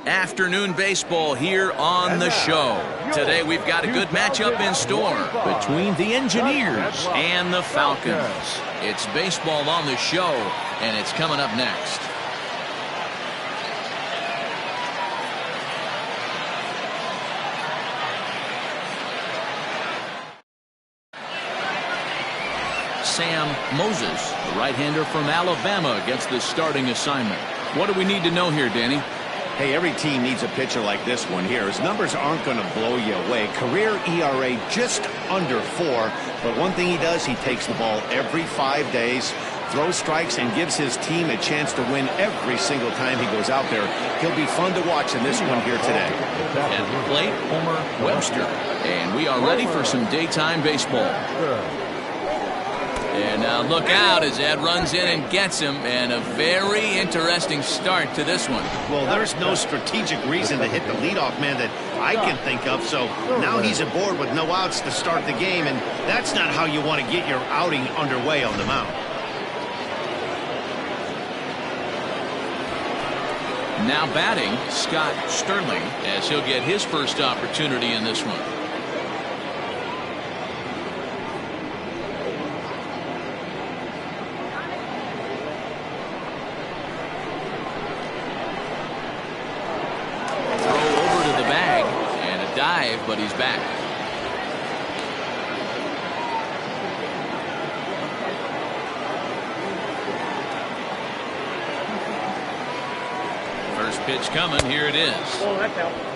Afternoon baseball here on the show. Today we've got a good matchup in store between the Engineers and the Falcons. It's baseball on the show, and it's coming up next. Sam Moses, the right-hander from Alabama, gets the starting assignment. What do we need to know here, Danny? Hey, every team needs a pitcher like this one here. His numbers aren't going to blow you away. Career ERA just under 4. But one thing he does, he takes the ball every 5 days, throws strikes, and gives his team a chance to win every single time he goes out there. He'll be fun to watch in this one here today. At the plate, Homer Webster. And we are ready for some daytime baseball. And now look out as Ed runs in and gets him, and a very interesting start to this one. Well, there's no strategic reason to hit the leadoff man that I can think of, so now he's aboard with no outs to start the game, and that's not how you want to get your outing underway on the mound. Now batting, Scott Sterling, as he'll get his first opportunity in this one. But he's back. First pitch coming. Here it is.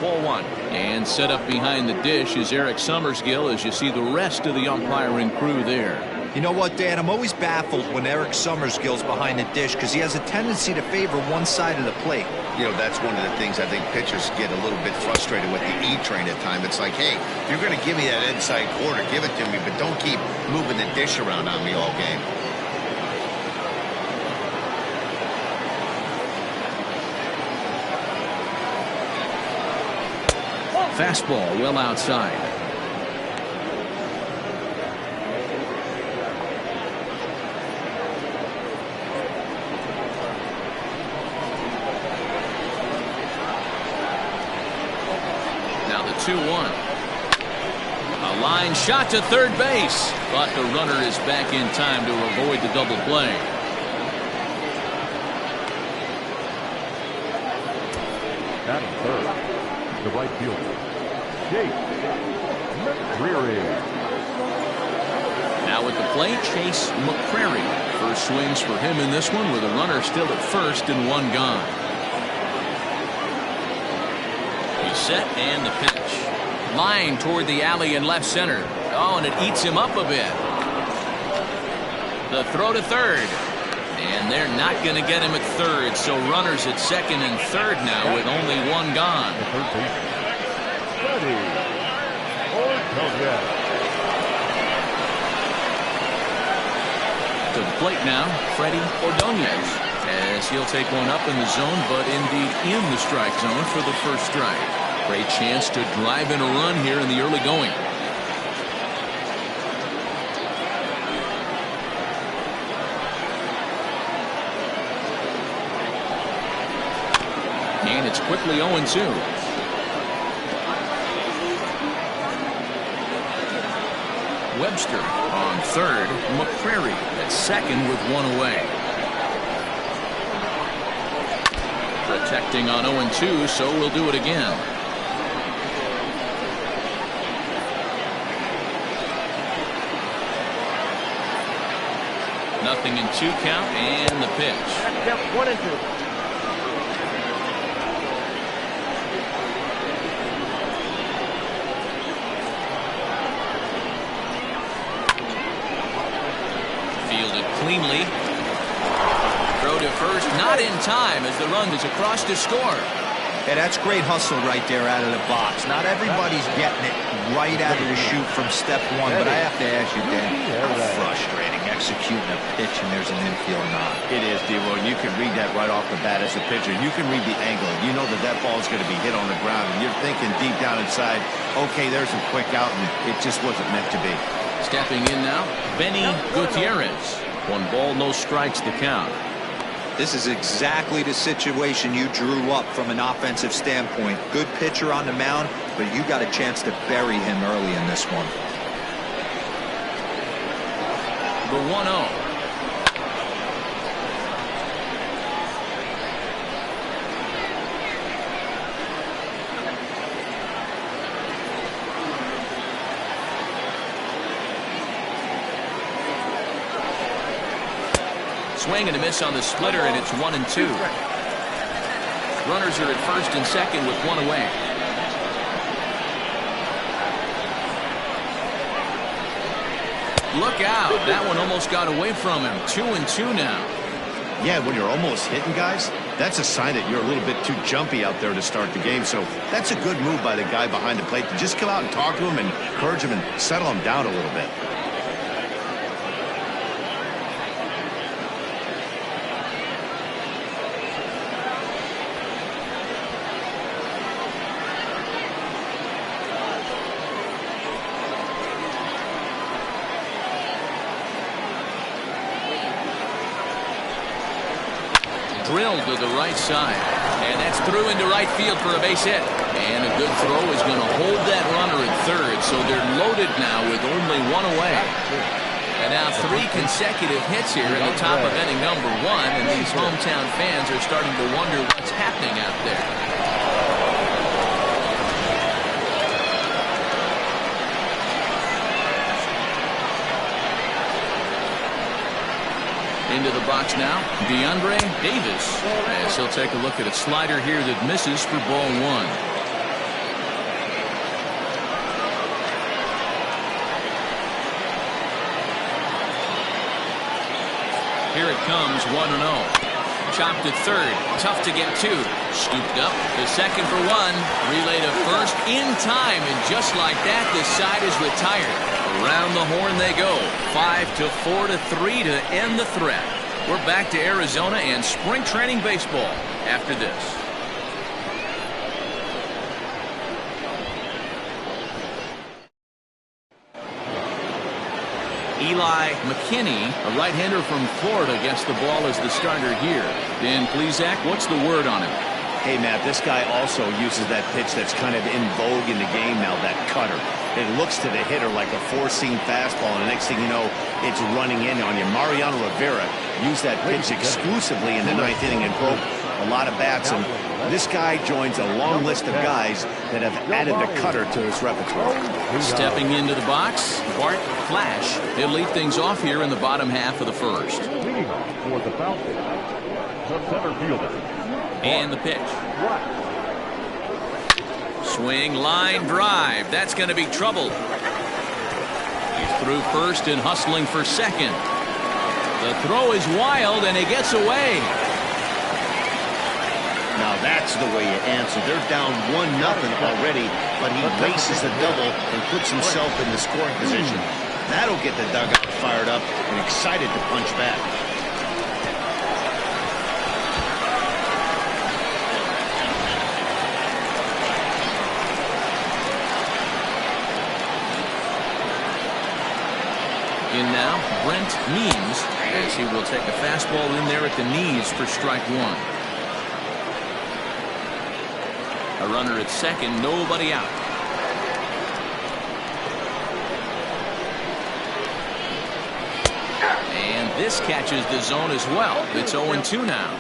Ball 1. And set up behind the dish is Eric Summersgill, as you see the rest of the umpiring crew there. You know what, Dan? I'm always baffled when Eric Summersgill's behind the dish because he has a tendency to favor one side of the plate. You know, that's one of the things I think pitchers get a little bit frustrated with the E-train at times. It's like, hey, if you're going to give me that inside quarter, give it to me, but don't keep moving the dish around on me all game. Fastball well outside. Now the 2-1. A line shot to third base, but the runner is back in time to avoid the double play. Batting third, the right fielder, Chase McCreary. Now at the plate, Chase McCreary. First swings for him in this one, with a runner still at first and one gone. He's set, and the pitch. Line toward the alley in left center. Oh, and it eats him up a bit. The throw to third. And they're not going to get him at third, so runners at second and third now with only one gone. To the plate now, Freddie Ordonez, as he'll take one up in the zone, but indeed in the strike zone for the first strike. Great chance to drive in a run here in the early going. And it's quickly 0-2. Webster on third, McCreary at second with one away. Protecting on 0-2, so we'll do it again. Nothing in 2 count, and the pitch. 1-2. Cleanly. Throw to first, not in time as the run is across to score. Yeah, that's great hustle right there out of the box. Not everybody's getting it right out of the chute from step one, but I have to ask you, Dan, how frustrating executing a pitch and there's an infield knock. It is, Devo, and you can read that right off the bat as a pitcher. You can read the angle. You know that that ball is going to be hit on the ground, and you're thinking deep down inside, okay, there's a quick out, and it just wasn't meant to be. Stepping in now, Benny Gutierrez. 1 ball, no strikes to count. This is exactly the situation you drew up from an offensive standpoint. Good pitcher on the mound, but you got a chance to bury him early in this one. The 1-0. Swing and a miss on the splitter, and it's 1-2. Runners are at first and second with one away. Look out. That one almost got away from him. 2-2 now. Yeah, when you're almost hitting guys, that's a sign that you're a little bit too jumpy out there to start the game. So that's a good move by the guy behind the plate to just come out and talk to him and encourage him and settle him down a little bit. Drilled to the right side, and that's through into right field for a base hit. And a good throw is going to hold that runner at third, so they're loaded now with only one away. And now 3 consecutive hits here in the top of inning number 1, and these hometown fans are starting to wonder what's happening out there. Into the box now, DeAndre Davis, as he'll take a look at a slider here that misses for ball 1. Here it comes, 1-0. Chopped at third, tough to get to. Scooped up to second for 1. Relay to first in time, and just like that, the side is retired. Around the horn they go. 5-4-3 to end the threat. We're back to Arizona and spring training baseball after this. Eli McKinney, a right-hander from Florida, gets the ball as the starter here. Dan Plesac, what's the word on him? Hey, Matt, this guy also uses that pitch that's kind of in vogue in the game now, that cutter. It looks to the hitter like a four-seam fastball, and the next thing you know, it's running in on you. Mariano Rivera used that pitch exclusively in the 9th inning and broke a lot of bats, and this guy joins a long list of guys that have added the cutter to his repertoire. Stepping into the box, Bart Flash. He'll lead things off here in the bottom half of the first. Leading off for the Falcons, the center fielder. And the pitch. Swing, line drive. That's going to be trouble. He's through first and hustling for second. The throw is wild, and he gets away. Now that's the way you answer. They're down 1-0 already, but he races the double and puts himself in the scoring position. That'll get the dugout fired up and excited to punch back. In now, Brent Means, as he will take a fastball in there at the knees for strike 1. A runner at second, nobody out. And this catches the zone as well. It's 0-2 now.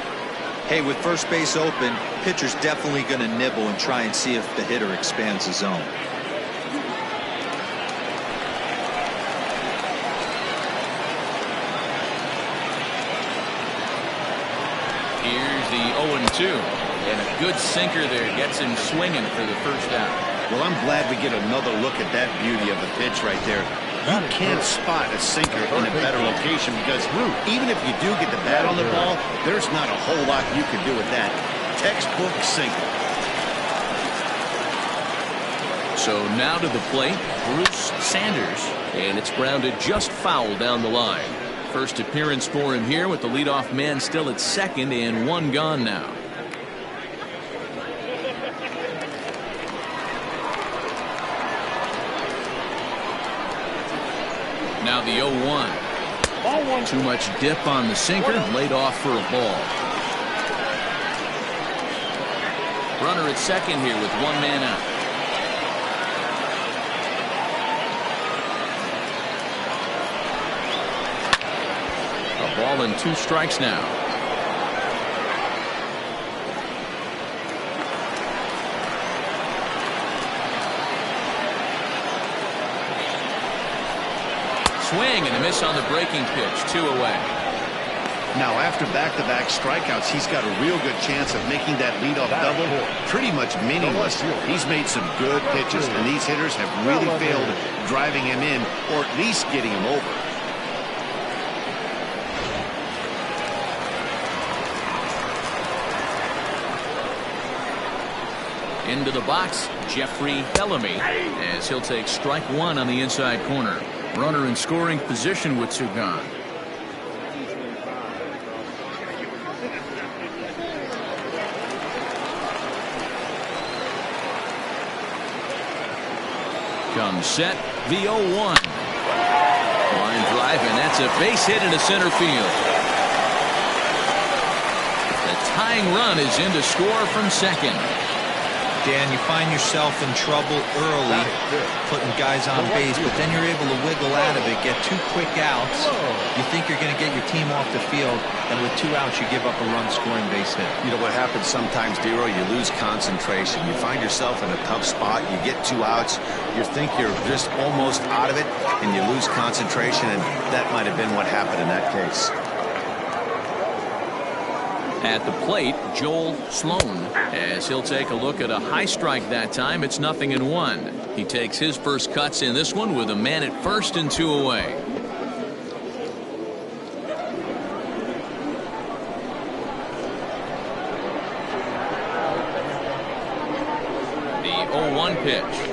Hey, with first base open, pitcher's definitely going to nibble and try and see if the hitter expands the zone. Here's the 0-2, and a good sinker there gets him swinging for the first out. Well, I'm glad we get another look at that beauty of a pitch right there. You can't spot a sinker in a better location because even if you do get the bat on the ball, there's not a whole lot you can do with that. Textbook sinker. So now to the plate, Bruce Sanders, and it's grounded just foul down the line. First appearance for him here with the leadoff man still at second and 1 gone now. Now the 0-1. Too much dip on the sinker, laid off for a ball. Runner at second here with one man out. A ball and 2 strikes now. Swing and a miss on the breaking pitch. 2 away. Now, after back-to-back strikeouts, he's got a real good chance of making that leadoff double pretty much meaningless. He's made some good pitches, and these hitters have really failed driving him in or at least getting him over. Into the box, Jeffrey Bellamy, as he'll take strike 1 on the inside corner. Runner in scoring position with 2 gone. Comes set, the 0-1. Line drive, and that's a base hit into center field. The tying run is in to score from second. Dan, you find yourself in trouble early putting guys on base, but then you're able to wiggle out of it, get 2 quick outs. You think you're going to get your team off the field, and with 2 outs, you give up a run-scoring base hit. You know what happens sometimes, Dero? You lose concentration. You find yourself in a tough spot. You get 2 outs. You think you're just almost out of it, and you lose concentration, and that might have been what happened in that case. At the plate, Joel Sloan, as he'll take a look at a high strike that time. It's 0-1. He takes his first cuts in this one with a man at first and 2 away. The 0-1 pitch.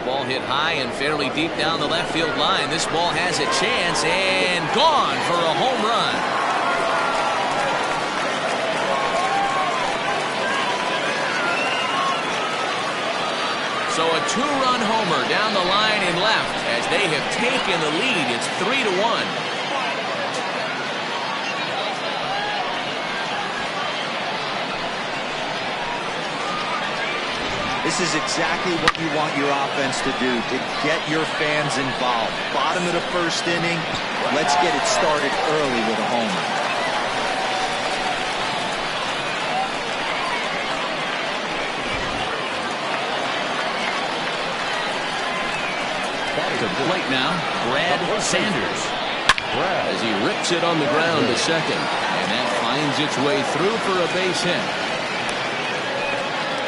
Ball hit high and fairly deep down the left field line. This ball has a chance and gone for a home run. So a 2-run homer down the line and left as they have taken the lead. It's 3-1. This is exactly what you want your offense to do, to get your fans involved. Bottom of the first inning, let's get it started early with a homer. To the plate now, Brad Sanders. As he rips it on the ground to second. And that finds its way through for a base hit.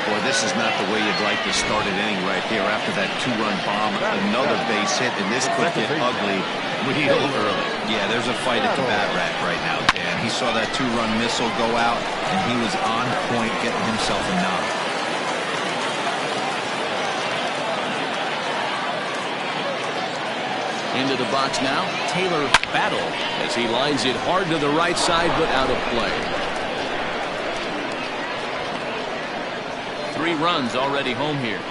Boy, this is not the way you'd like to start an inning right here after that 2-run bomb. Another base hit, and this could get ugly real early. Yeah, there's a fight at the bat rack right now, Dan. He saw that 2-run missile go out, and he was on point getting himself a knock. Into the box now, Taylor Battle, as he lines it hard to the right side, but out of play. 3 runs already home here.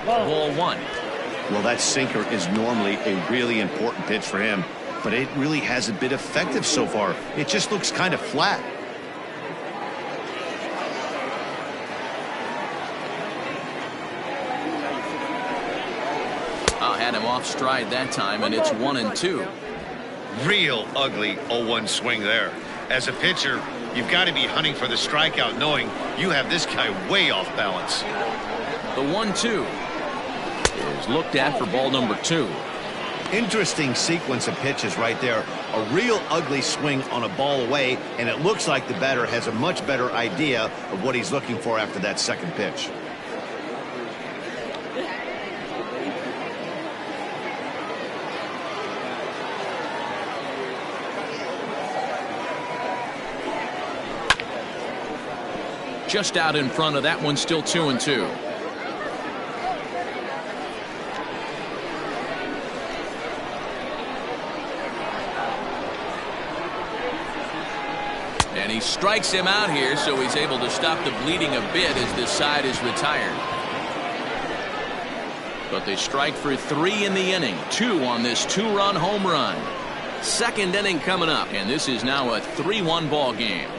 Ball 1. Well, that sinker is normally a really important pitch for him, but it really hasn't been effective so far. It just looks kind of flat. Had him off stride that time, and it's 1-2. Real ugly 0-1 swing there. As a pitcher, you've got to be hunting for the strikeout, knowing you have this guy way off balance. The 1-2 is looked at for ball number 2. Interesting sequence of pitches right there. A real ugly swing on a ball away, and it looks like the batter has a much better idea of what he's looking for after that second pitch. Just out in front of that one, still 2-2. strikes him out here, so he's able to stop the bleeding a bit as this side is retired. But they strike for 3 in the inning, 2 on this 2-run home run. Second inning coming up, and this is now a 3-1 ball game.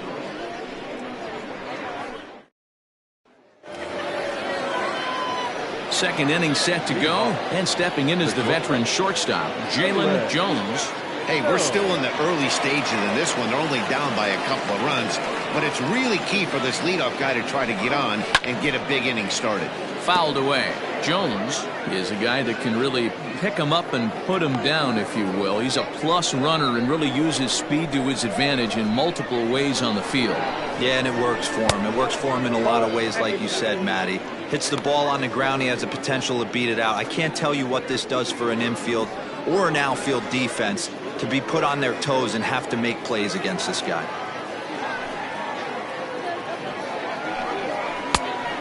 Second inning set to go, and stepping in is the veteran shortstop, Jalen Jones. Hey, we're still in the early stages in this one. They're only down by a couple of runs, but it's really key for this leadoff guy to try to get on and get a big inning started. Fouled away. Jones is a guy that can really pick him up and put him down, if you will. He's a plus runner and really uses speed to his advantage in multiple ways on the field. Yeah, and it works for him. It works for him in a lot of ways, like you said, Matty. Hits the ball on the ground, he has the potential to beat it out. I can't tell you what this does for an infield or an outfield defense to be put on their toes and have to make plays against this guy.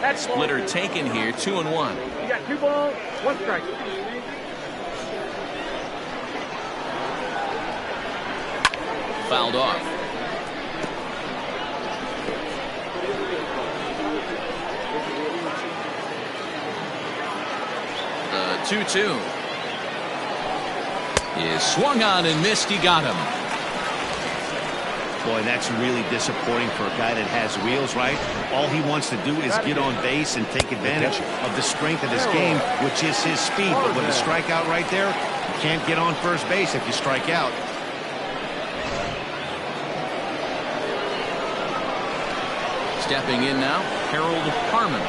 That splitter taken here, 2-1. You got 2 balls, 1 strike. Fouled off. The 2-2 is swung on and missed. He got him. Boy, that's really disappointing for a guy that has wheels, right? All he wants to do is get on base and take advantage of the strength of his game, which is his speed. But with a strikeout right there, you can't get on first base if you strike out. Stepping in now, Harold Harmon.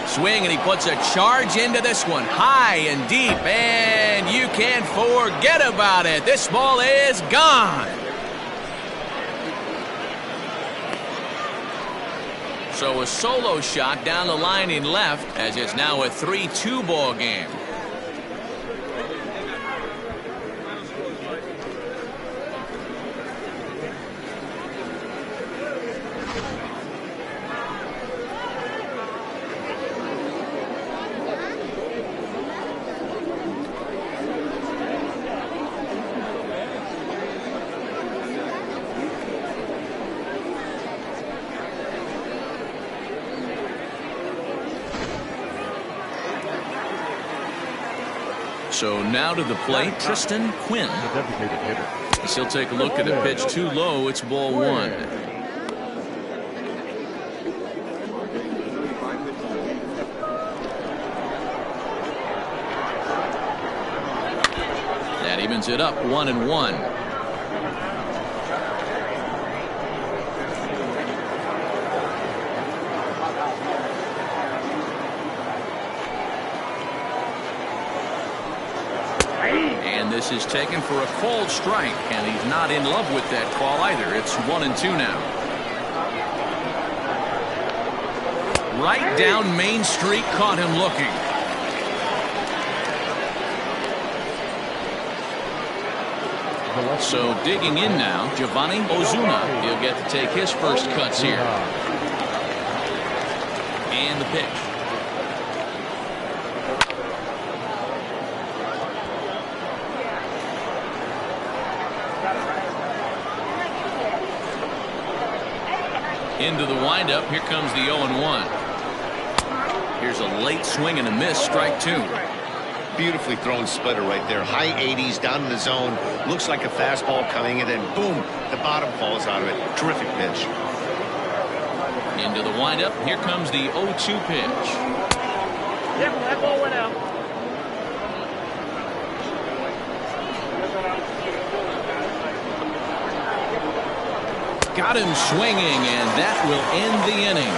Swing, and he puts a charge into this one, high and deep, and you can't forget about it. This ball is gone. So a solo shot down the line in left, as it's now a 3-2 ball game. So now to the plate, Tristan Quinn. Designated hitter. He'll take a look at a pitch too low. It's ball 1. That evens it up, 1-1. This is taken for a called strike, and he's not in love with that call either. It's 1-2 now. Right down Main Street, caught him looking. So digging in now, Giovanni Ozuna. He'll get to take his first cuts here. And the pitch. Into the windup. Here comes the 0-1. Here's a late swing and a miss. Strike 2. Beautifully thrown splitter right there. High 80s down in the zone. Looks like a fastball coming, and then boom, the bottom falls out of it. Terrific pitch. Into the windup. Here comes the 0-2 pitch. Yep, that ball went out. Got him swinging, and that will end the inning.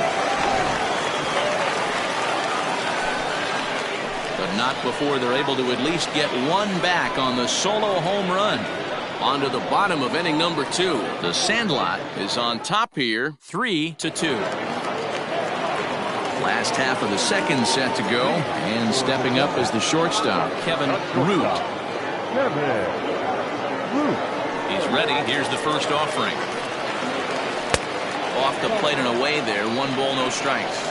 But not before they're able to at least get one back on the solo home run. On to the bottom of inning number 2. The Sandlot is on top here, 3-2. Last half of the second set to go, and stepping up is the shortstop, Kevin Root. He's ready. Here's the first offering. Off the plate and away there. 1 ball, no strikes.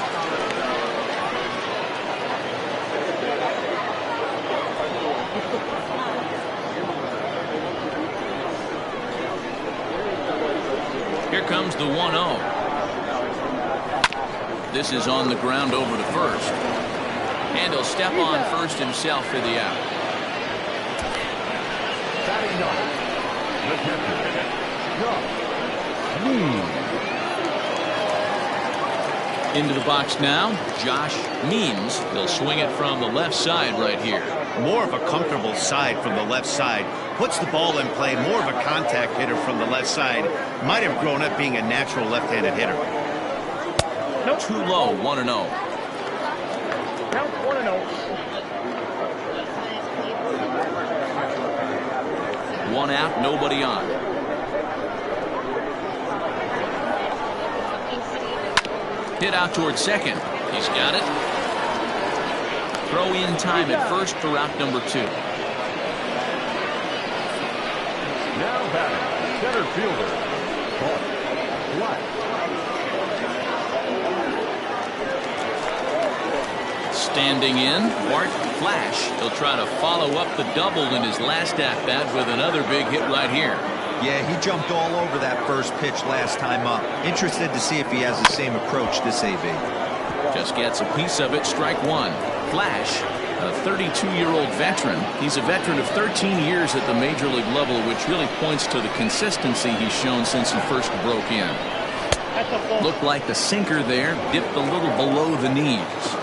comes the 1-0. This is on the ground over to first. And he'll step on first himself for the out. Into the box now, Josh Means. He'll swing it from the left side right here. More of a comfortable side from the left side. Puts the ball in play. More of a contact hitter from the left side. Might have grown up being a natural left-handed hitter. Too low, 1-0. Count 1-0. 1 out, nobody on. Hit out towards second. He's got it. Throw in time at first for route number 2. Now batting, center fielder, Bart Flash. Standing in, Bart Flash. He'll try to follow up the double in his last at-bat with another big hit right here. Yeah, he jumped all over that first pitch last time up. Interested to see if he has the same approach this AB. Just gets a piece of it, strike 1. Flash, a 32-year-old veteran. He's a veteran of 13 years at the major league level, which really points to the consistency he's shown since he first broke in. Looked like the sinker there, dipped a little below the knees.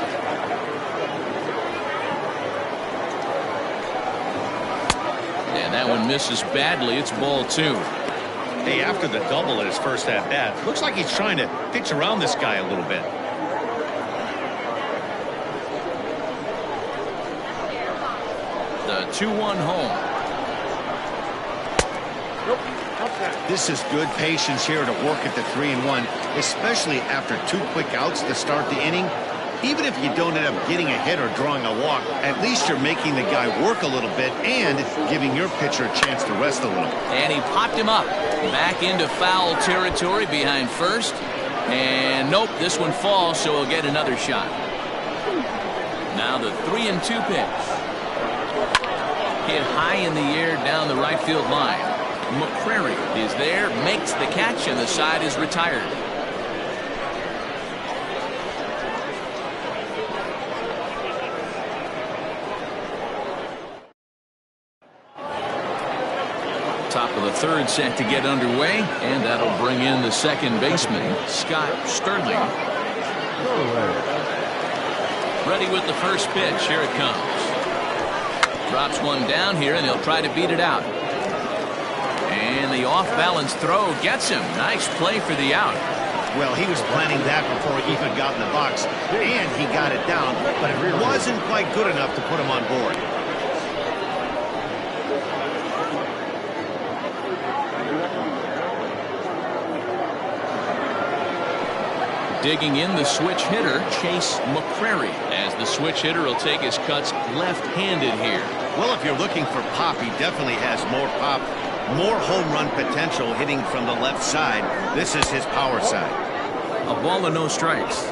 That one misses badly. It's ball 2. Hey, after the double at his first at-bat, looks like he's trying to pitch around this guy a little bit. The 2-1 home. This is good patience here to work at the 3-1, especially after 2 quick outs to start the inning. Even if you don't end up getting a hit or drawing a walk, at least you're making the guy work a little bit and giving your pitcher a chance to rest a little. And he popped him up. Back into foul territory behind first. And nope, this one falls, so he'll get another shot. Now the 3-2 pitch. Hit high in the air down the right field line. McCrary is there, makes the catch, and the side is retired. Top of the third set to get underway, and that'll bring in the second baseman, Scott Sterling. Ready with the first pitch. Here it comes. Drops one down here, and he'll try to beat it out. And the off-balance throw gets him. Nice play for the out. Well, he was planning that before he even got in the box, and he got it down, but it wasn't quite good enough to put him on board. Digging in the switch hitter, Chase McCrary, as the switch hitter will take his cuts left-handed here. Well, if you're looking for pop, he definitely has more pop, more home run potential hitting from the left side. This is his power side. A ball and no strikes.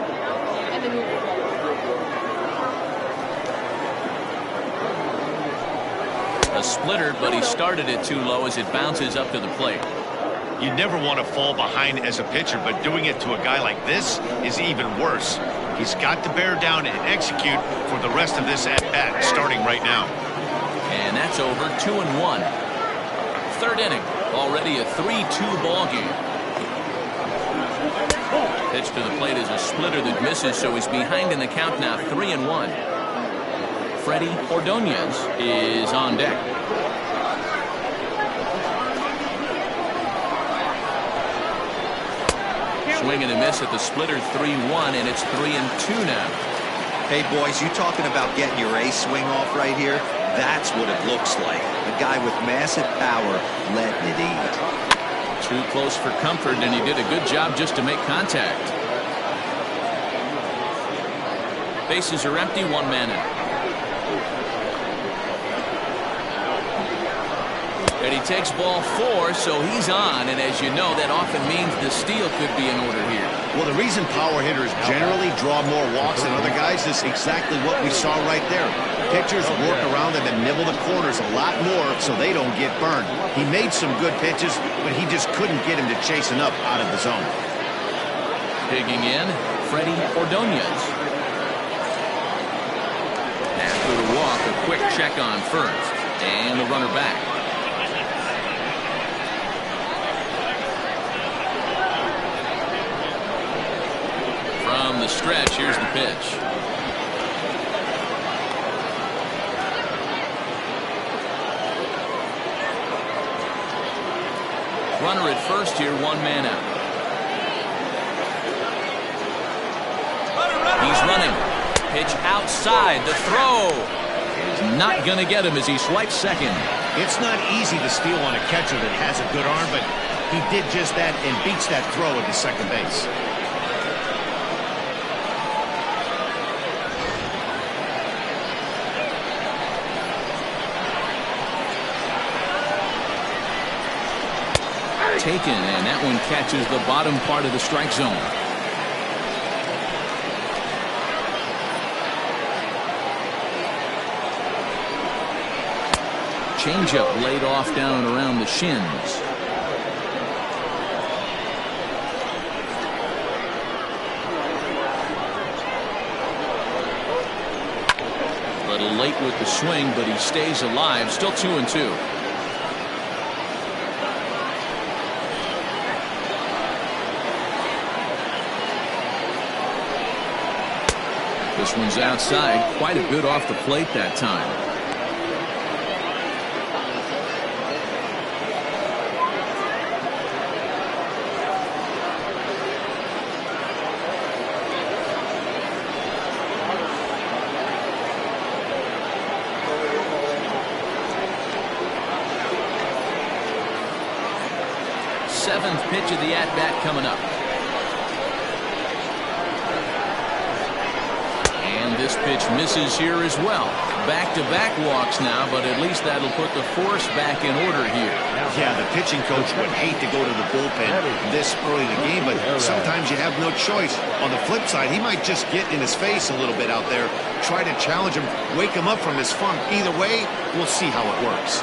A splitter, but he started it too low as it bounces up to the plate. You never want to fall behind as a pitcher, but doing it to a guy like this is even worse. He's got to bear down and execute for the rest of this at-bat, starting right now. And that's over. 2-1. Third inning. Already a 3-2 ball game. Pitch to the plate is a splitter that misses, so he's behind in the count now. 3-1. Freddie Ordonez is on deck. Swing and a miss at the splitter. 3-1, and it's 3-2 now. Hey, boys, you talking about getting your ace swing off right here? That's what it looks like. A guy with massive power letting it eat. Too close for comfort, and he did a good job just to make contact. Bases are empty, 1 man out. And he takes ball 4, so he's on, and as you know, that often means the steal could be in order here. Well, the reason power hitters generally draw more walks than other guys is exactly what we saw right there. Pitchers work around them and nibble the corners a lot more so they don't get burned. He made some good pitches, but he just couldn't get him to chasing up out of the zone. Digging in, Freddie Ordonez. After the walk, a quick check on first. And the runner back. From the stretch, here's the pitch. Runner at first here, one man out. He's running. Pitch outside. The throw is not going to get him as he swipes second. It's not easy to steal on a catcher that has a good arm, but he did just that and beats that throw into second base. Taken, and that one catches the bottom part of the strike zone. Changeup laid off down around the shins. A little late with the swing, but he stays alive. Still 2-2. This one's outside. Quite a bit off the plate that time. Seventh pitch of the at-bat coming up. This pitch misses here as well. Back-to-back walks now, but at least that'll put the force back in order here. Yeah, the pitching coach would hate to go to the bullpen this early in the game, but sometimes you have no choice. On the flip side, he might just get in his face a little bit out there, try to challenge him, wake him up from his funk. Either way, we'll see how it works.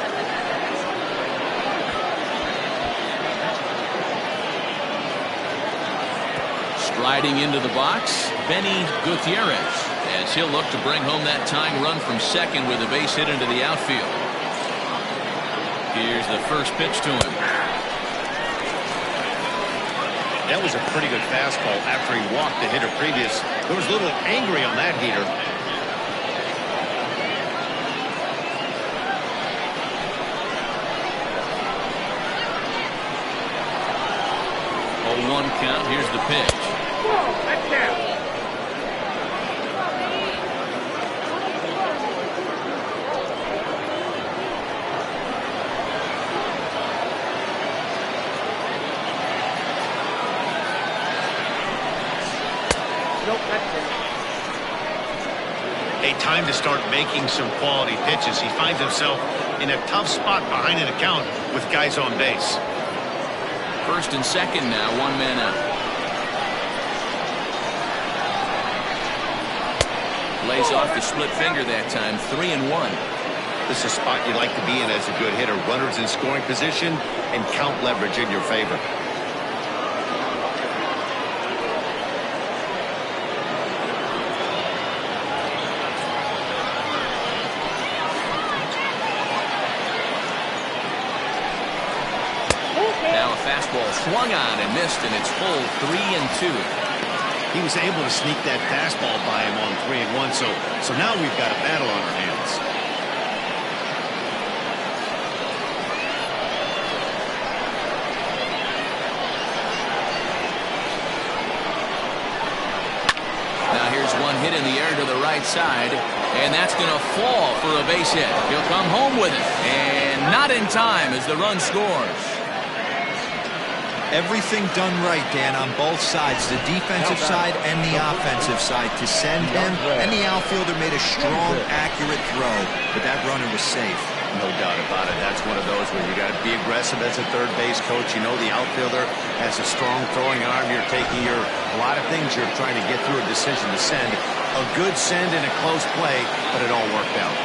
Striding into the box, Benny Gutierrez, as he'll look to bring home that tying run from second with a base hit into the outfield. Here's the first pitch to him. That was a pretty good fastball after he walked the hitter previous. There was a little angry on that heater. 0-1 count. Here's the pitch. A time to start making some quality pitches. He finds himself in a tough spot behind an account with guys on base. First and second now, one man out. Lays off the split finger that time, 3-1. This is a spot you like to be in as a good hitter. Runners in scoring position and count leverage in your favor. Fastball swung on and missed, and it's full 3-2. He was able to sneak that fastball by him on 3-1, so now we've got a battle on our hands. Now here's one hit in the air to the right side, and that's going to fall for a base hit. He'll come home with it, and not in time as the run scores. Everything done right, Dan, on both sides, the defensive side and the offensive side, to send him, and the outfielder made a strong, accurate throw, but that runner was safe. No doubt about it. That's one of those where you got to be aggressive as a third base coach. You know the outfielder has a strong throwing arm. You're taking a lot of things you're trying to get through a decision to send. A good send in a close play, but it all worked out.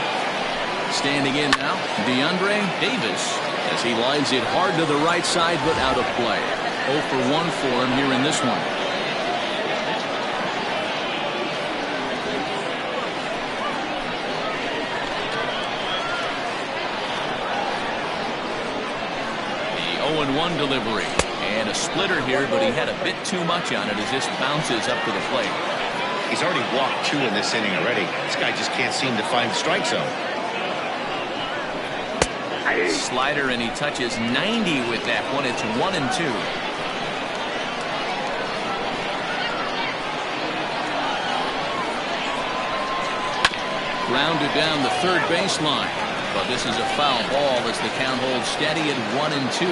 Standing in now, DeAndre Davis, as he lines it hard to the right side, but out of play. 0 for 1 for him here in this one. The 0-1 delivery. And a splitter here, but he had a bit too much on it as this bounces up to the plate. He's already walked 2 in this inning already. This guy just can't seem to find the strike zone. Slider, and he touches 90 with that one. It's 1-2. Grounded down the third baseline, but this is a foul ball as the count holds steady at 1-2.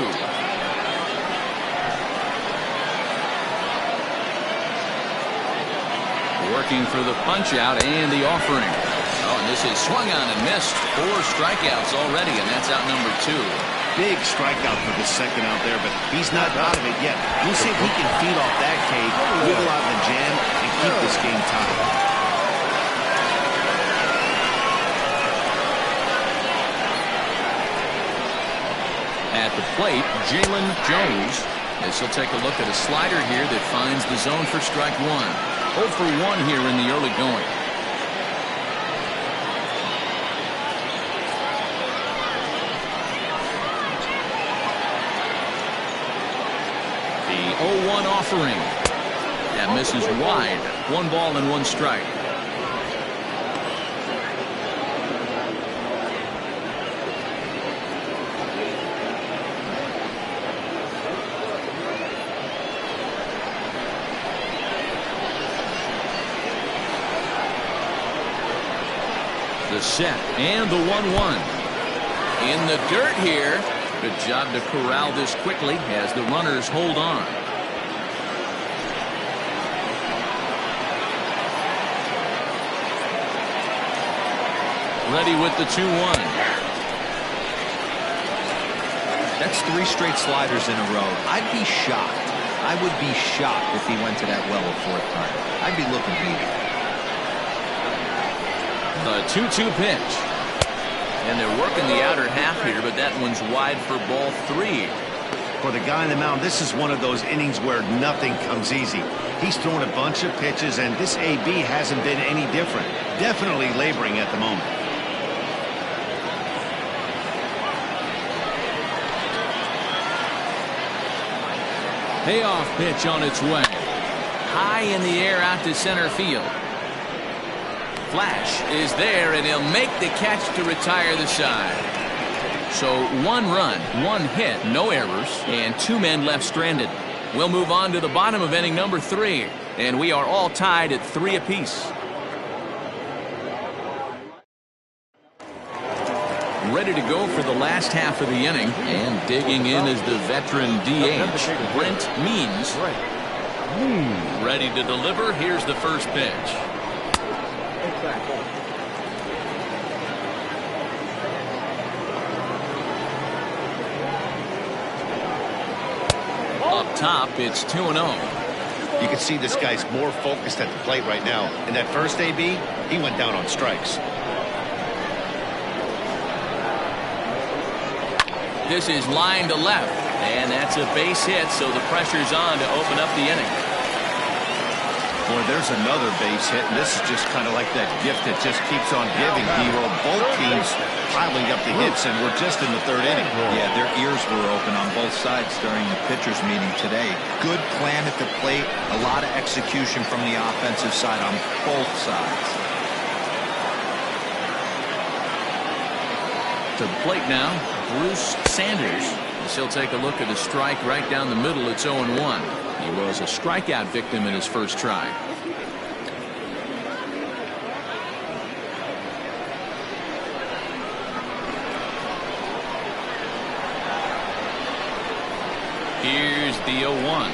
Working for the punch out and the offering. Oh, and this is swung on and missed. 4 strikeouts already, and that's out number 2. Big strikeout for the second out there, but he's not out of it yet. We'll see if he can feed off that cage, wiggle out the jam, and keep this game tied. At the plate, Jalen Jones, as he'll take a look at a slider here that finds the zone for strike 1. 0 for 1 here in the early going. The 0-1 offering. That misses wide. 1 ball and 1 strike. The set and the 1-1 in the dirt here. Good job to corral this quickly as the runners hold on. Ready with the 2-1. That's 3 straight sliders in a row. I'd be shocked. I would be shocked if he went to that well a 4th time. I'd be looking beat. The 2-2 pitch. And they're working the outer half here, but that one's wide for ball 3. For the guy on the mound, this is one of those innings where nothing comes easy. He's thrown a bunch of pitches, and this AB hasn't been any different. Definitely laboring at the moment. Payoff pitch on its way. High in the air out to center field. Flash is there, and he'll make the catch to retire the side. So 1 run, 1 hit, no errors, and 2 men left stranded. We'll move on to the bottom of inning number 3, and we are all tied at 3 apiece. Ready to go for the last half of the inning, and digging in is the veteran DH, Brent Means. Ready to deliver. Here's the first pitch. Up top, it's 2-0. You can see this guy's more focused at the plate right now. In that first AB, he went down on strikes. This is line to left, and that's a base hit, so the pressure's on to open up the inning. Boy, there's another base hit, and this is just kind of like that gift that just keeps on giving, Hero. Both teams piling up the hits, and we're just in the 3rd inning. Yeah, their ears were open on both sides during the pitchers' meeting today. Good plan at the plate, a lot of execution from the offensive side on both sides. To the plate now, Bruce Sanders. As he'll take a look at a strike right down the middle. It's 0-1. He was a strikeout victim in his first try. Here's the 0-1.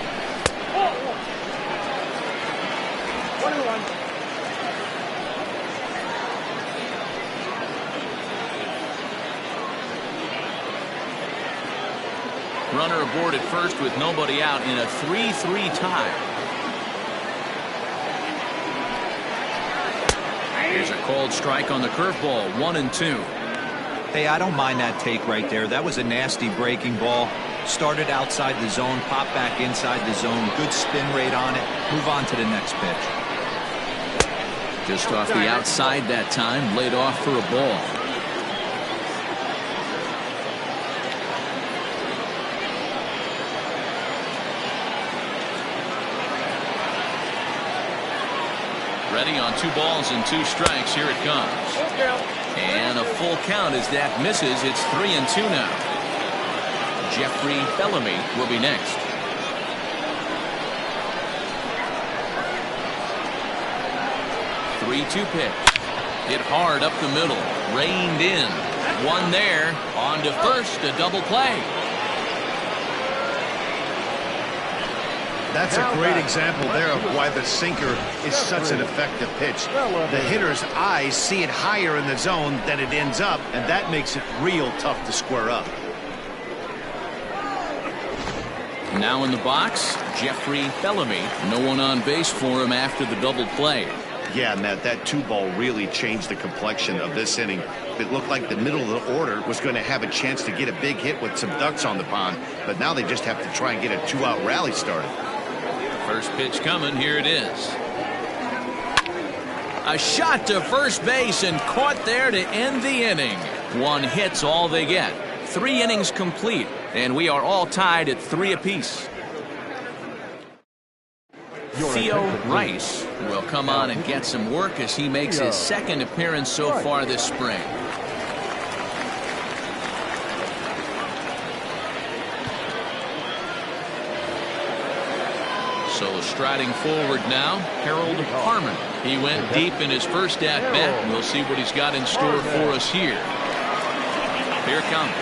Runner aboard at first with nobody out in a 3-3 tie. Here's a called strike on the curveball, 1-2. Hey, I don't mind that take right there. That was a nasty breaking ball. Started outside the zone, popped back inside the zone. Good spin rate on it. Move on to the next pitch. Just off the outside that time, laid off for a ball. Ready on 2 balls and 2 strikes. Here it comes. And a full count as that misses. It's 3-2 now. Jeffrey Bellamy will be next. Three-two pitch. Hit hard up the middle. Reined in. One there. On to first. A double play. That's a great example there of why the sinker is such an effective pitch. The hitter's eyes see it higher in the zone than it ends up, and that makes it real tough to square up. Now in the box, Jeffrey Bellamy. No one on base for him after the double play. Yeah, Matt, that 2-ball really changed the complexion of this inning. It looked like the middle of the order was going to have a chance to get a big hit with some ducks on the pond, but now they just have to try and get a 2-out rally started. First pitch coming. Here it is. A shot to first base and caught there to end the inning. 1 hit's all they get. 3 innings complete, and we are all tied at 3 apiece. Theo Rice will come on and get some work as he makes his 2nd appearance so far this spring. So striding forward now, Harold Harmon. He went deep in his first at-bat, and we'll see what he's got in store for us here. Here it comes.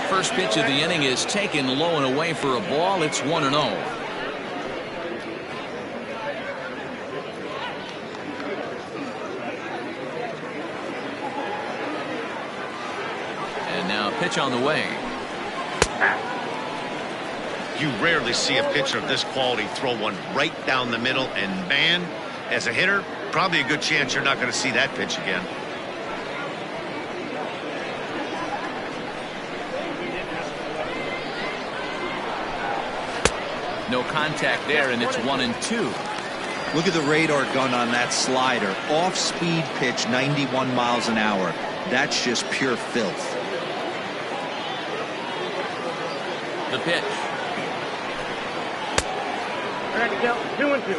First pitch of the inning is taken low and away for a ball. It's 1-0. And now a pitch on the way. You rarely see a pitcher of this quality throw one right down the middle, and man, as a hitter, probably a good chance you're not going to see that pitch again. No contact there, and it's 1-2. Look at the radar gun on that slider. Off-speed pitch, 91 miles an hour. That's just pure filth. The pitch. Ready to go. 2-2.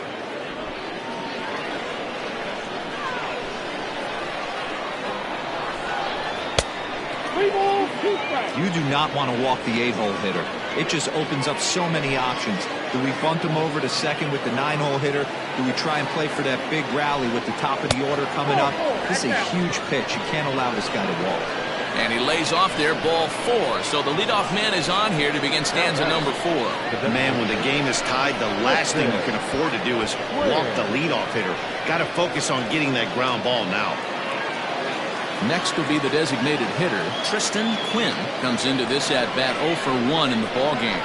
You do not want to walk the 8-hole hitter. It just opens up so many options. Do we bunt him over to second with the 9-hole hitter? Do we try and play for that big rally with the top of the order coming up? This is a huge pitch. You can't allow this guy to walk. And he lays off there, ball 4. So the leadoff man is on here to begin stanza number 4. Man, when the game is tied, the last thing you can afford to do is walk the leadoff hitter. Got to focus on getting that ground ball now. Next will be the designated hitter. Tristan Quinn comes into this at-bat 0 for 1 in the ballgame.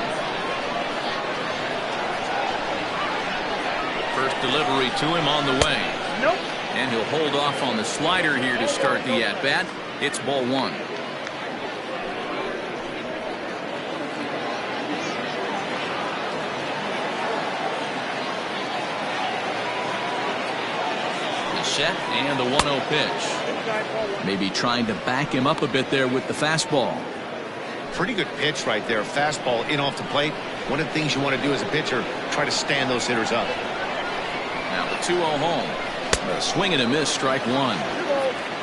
First delivery to him on the way. Nope. And he'll hold off on the slider here to start the at-bat. It's ball 1. The set and the 1-0 pitch. Maybe trying to back him up a bit there with the fastball. Pretty good pitch right there. Fastball in off the plate. One of the things you want to do as a pitcher, try to stand those hitters up. Now the 2-0 home. A swing and a miss, strike 1.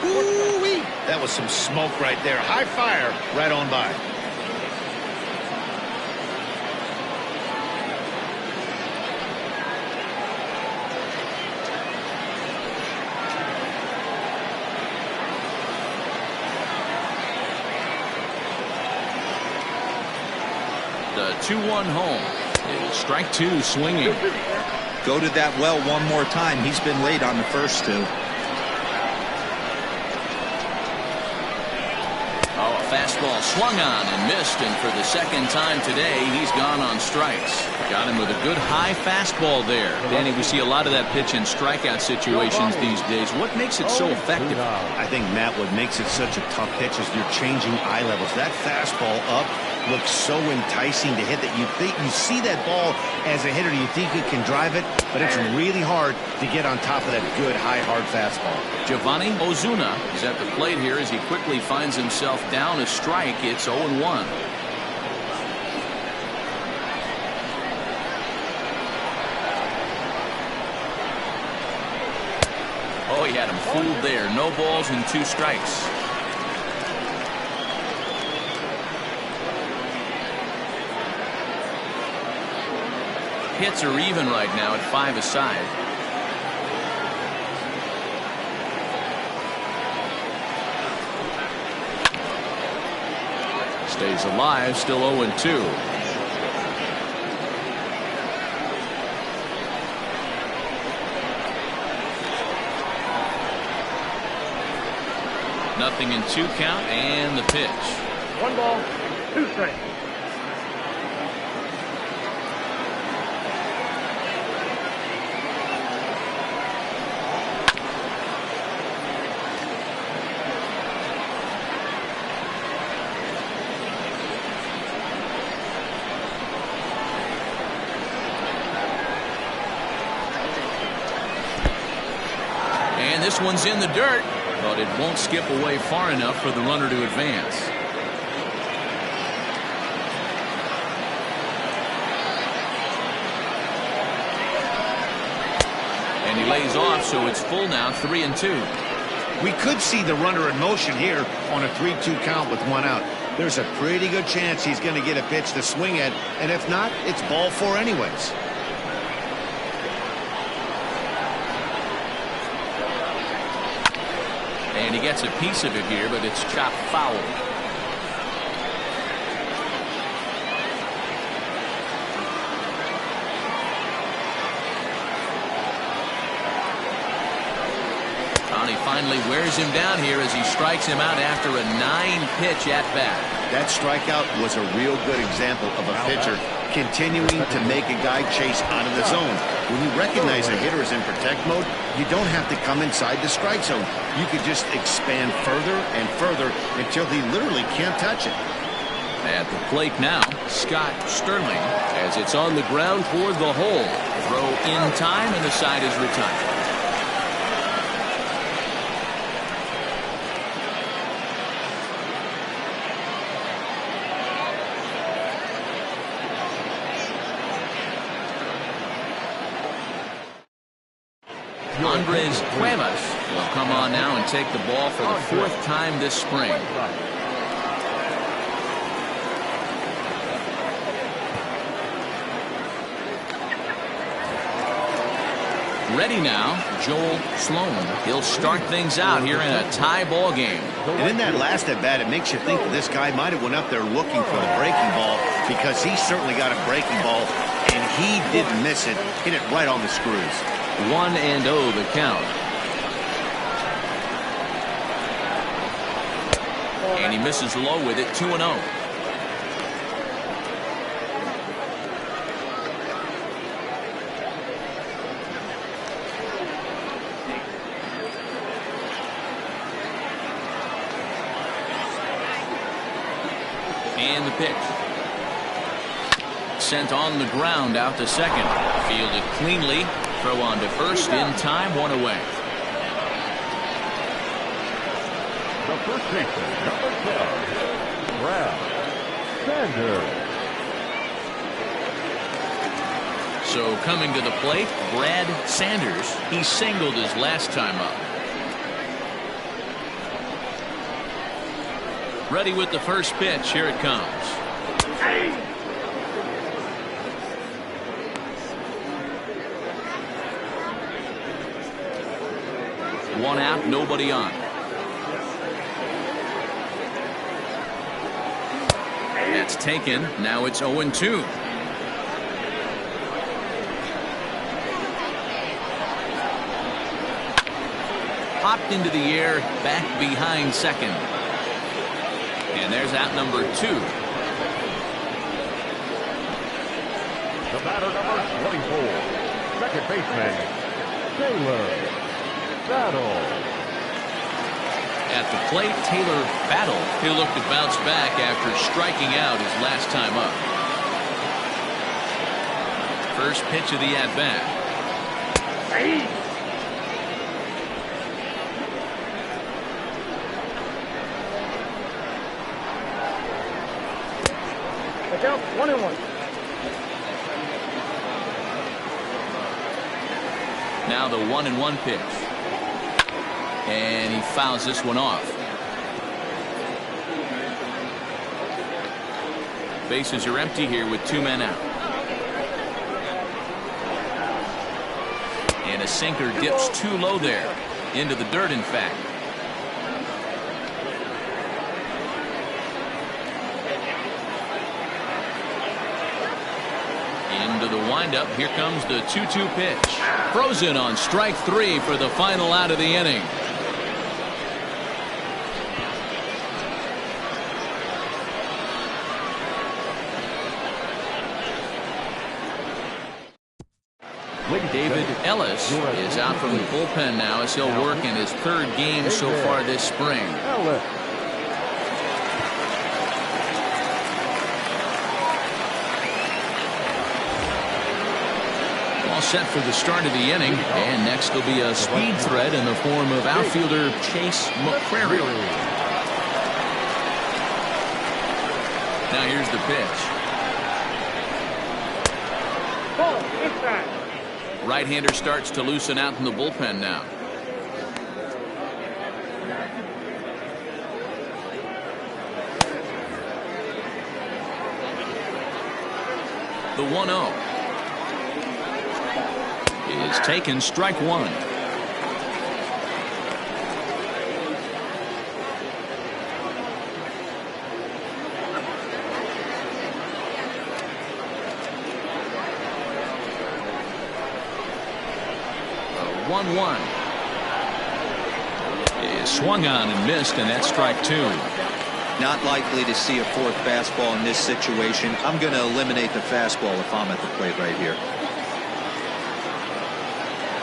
Ooh-wee. That was some smoke right there. High fire right on by. The 2-1 home. It's strike 2 swinging. Go to that well one more time. He's been late on the first 2. fastball swung on and missed, and for the second time today, he's gone on strikes. Got him with a good high fastball there. Danny, we see a lot of that pitch in strikeout situations these days. What makes it so effective? I think, Matt, what makes it such a tough pitch is you're changing eye levels. That fastball up looks so enticing to hit that you think you see that ball as a hitter, you think you can drive it, but it's really hard to get on top of that good high hard fastball. Giovanni Ozuna is at the plate here as he quickly finds himself down a strike. It's 0-1. Oh, he had him fooled there. No balls and 2 strikes. Hits are even right now at 5 aside. Stays alive, still 0-2. Nothing in 2 count, and the pitch. 1 ball, 2 strikes. And this one's in the dirt, but it won't skip away far enough for the runner to advance. And he lays off, so it's full now, 3-2. We could see the runner in motion here on a 3-2 count with 1 out. There's a pretty good chance he's going to get a pitch to swing at, and if not, it's ball 4 anyways. And he gets a piece of it here, but it's chopped foul. Tony finally wears him down here as he strikes him out after a 9-pitch at-bat. That strikeout was a real good example of a pitcher continuing to make a guy chase out of the zone. When you recognize a hitter is in protect mode, you don't have to come inside the strike zone. You could just expand further and further until he literally can't touch it. At the plate now, Scott Sterling, as it's on the ground toward the hole. Throw in time, and the side is retired. Andres Cuevas will come on now and take the ball for the 4th time this spring. Ready now, Joel Sloan. He'll start things out here in a tie ball game. And in that last at bat, it makes you think that this guy might have went up there looking for the breaking ball, because he certainly got a breaking ball, and he didn't miss it. Hit it right on the screws. 1-0 the count. And he misses low with it, 2-0. And the pitch. Sent on the ground out to second. Fielded cleanly. Throw on to first in time, 1 away. The first baseman, number 12, Brad Sanders. So coming to the plate, Brad Sanders. He singled his last time up. Ready with the first pitch. Here it comes. One out, nobody on. That's taken. Now it's 0-2. Popped into the air, back behind second. And there's out number 2. The batter number 24, second baseman, Taylor Battle. At the plate, Taylor Battle. He'll look to bounce back after striking out his last time up. First pitch of the at-bat. Look out, 1-1. Now the 1-1 pitch. And he fouls this one off. Bases are empty here with 2 men out. And a sinker dips too low there. Into the dirt, in fact. Into the windup. Here comes the 2-2 pitch. Frozen on strike 3 for the final out of the inning. David Ellis is out from the bullpen now as he'll work in his 3rd game so far this spring. All set for the start of the inning, and next will be a speed threat in the form of outfielder Chase McCrary. Now here's the pitch. Right-hander starts to loosen out in the bullpen now. The 1-0 is taken, strike 1. The 1-1 is swung on and missed, and that's strike 2. Not likely to see a 4th fastball in this situation. I'm going to eliminate the fastball if I'm at the plate right here.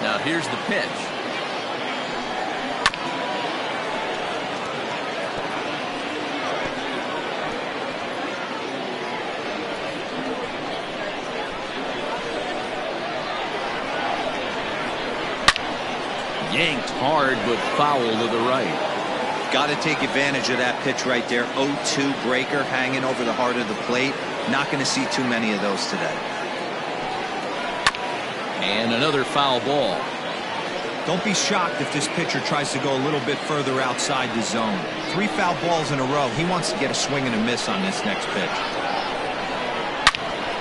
Now here's the pitch. Yanked hard, but foul to the right. Got to take advantage of that pitch right there. 0-2 breaker hanging over the heart of the plate. Not going to see too many of those today. And another foul ball. Don't be shocked if this pitcher tries to go a little bit further outside the zone. 3 foul balls in a row. He wants to get a swing and a miss on this next pitch.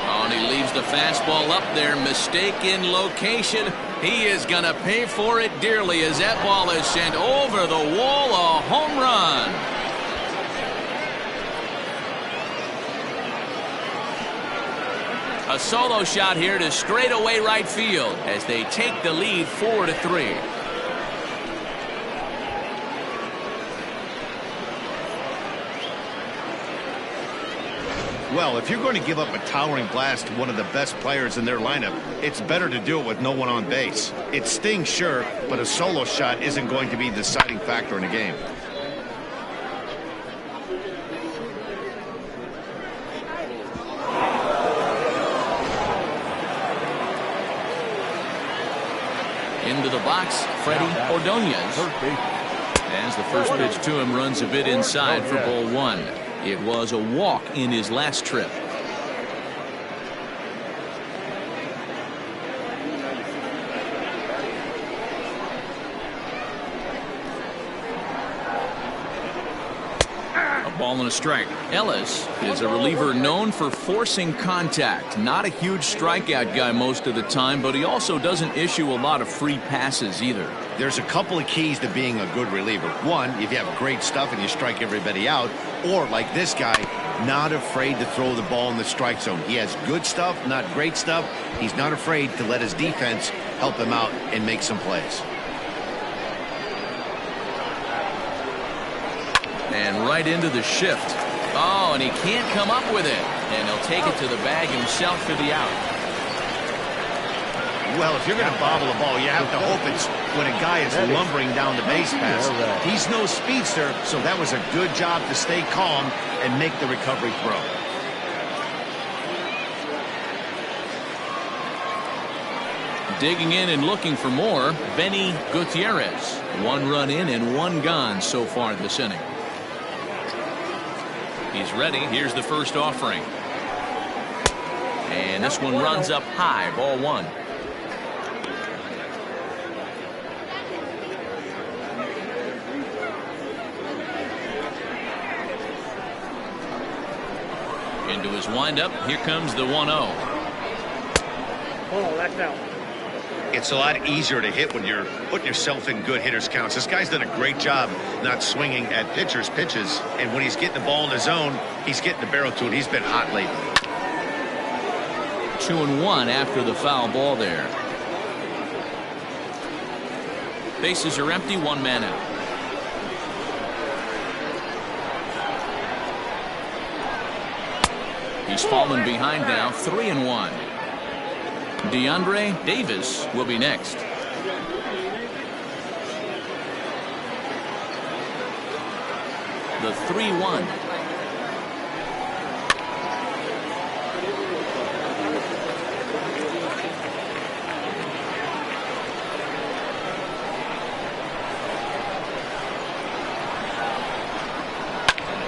Oh, and he leaves the fastball up there. Mistaken location. He is going to pay for it dearly as that ball is sent over the wall. A home run. A solo shot here to straightaway right field as they take the lead 4-3. Well, if you're going to give up a towering blast to one of the best players in their lineup, it's better to do it with no one on base. It stings, sure, but a solo shot isn't going to be the deciding factor in a game. Into the box, Freddie Ordonez. As the first pitch to him runs a bit inside for ball 1. It was a walk in his last trip. A ball and a strike. Ellis is a reliever known for forcing contact. Not a huge strikeout guy most of the time, but he also doesn't issue a lot of free passes either. There's a couple of keys to being a good reliever. One, if you have great stuff and you strike everybody out, or like this guy, not afraid to throw the ball in the strike zone. He has good stuff, not great stuff. He's not afraid to let his defense help him out and make some plays. And right into the shift. Oh, and he can't come up with it. And he'll take it to the bag himself for the out. Well, if you're going to bobble a ball, you have to hope it's when a guy is lumbering down the base pass. He's no speedster, so that was a good job to stay calm and make the recovery throw. Digging in and looking for more, Benny Gutierrez. 1 run in and 1 gone so far this inning. He's ready. Here's the first offering. And this one runs up high. Ball 1. Into his windup. Here comes the 1-0. Oh, that's out. It's a lot easier to hit when you're putting yourself in good hitter's counts. This guy's done a great job not swinging at pitchers' pitches. And when he's getting the ball in the zone, he's getting the barrel to it. He's been hot lately. 2-1 after the foul ball there. Bases are empty. 1 man out. He's fallen behind now. 3-1. DeAndre Davis will be next. The 3-1.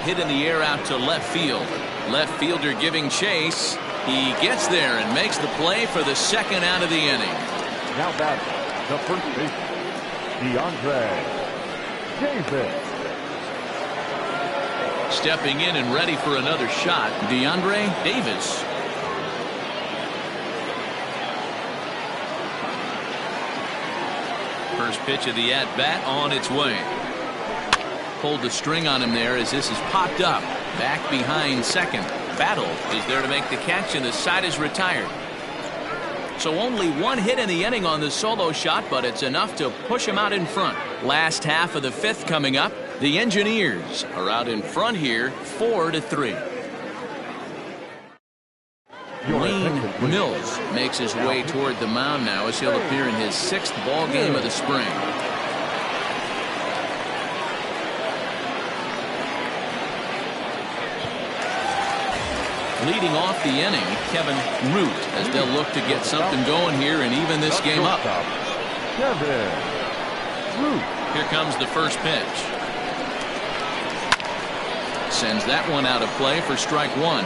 Hit in the air out to left field. Left fielder giving chase. He gets there and makes the play for the second out of the inning. Now batting, the first baseman, DeAndre Davis. Stepping in and ready for another shot, DeAndre Davis. First pitch of the at-bat on its way. Pulled the string on him there as this is popped up. Back behind second. Battle is there to make the catch, and the side is retired. So only 1 hit in the inning on the solo shot, but it's enough to push him out in front. Last half of the 5th coming up. The Engineers are out in front here, 4-3. Wayne Mills makes his way toward the mound now as he'll appear in his 6th ball game of the spring. Leading off the inning, Kevin Root, as they'll look to get something going here and even this game up. Kevin Root. Here comes the first pitch. Sends that one out of play for strike 1.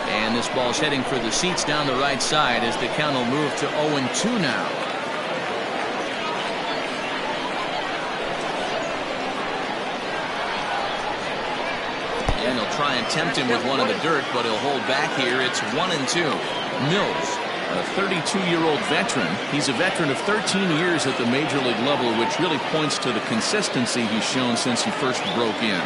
And this ball's heading for the seats down the right side as the count will move to 0-2 now. And he'll try and tempt him with one in the dirt, but he'll hold back here. It's 1-2. Mills, a 32-year-old veteran. He's a veteran of 13 years at the major league level, which really points to the consistency he's shown since he first broke in.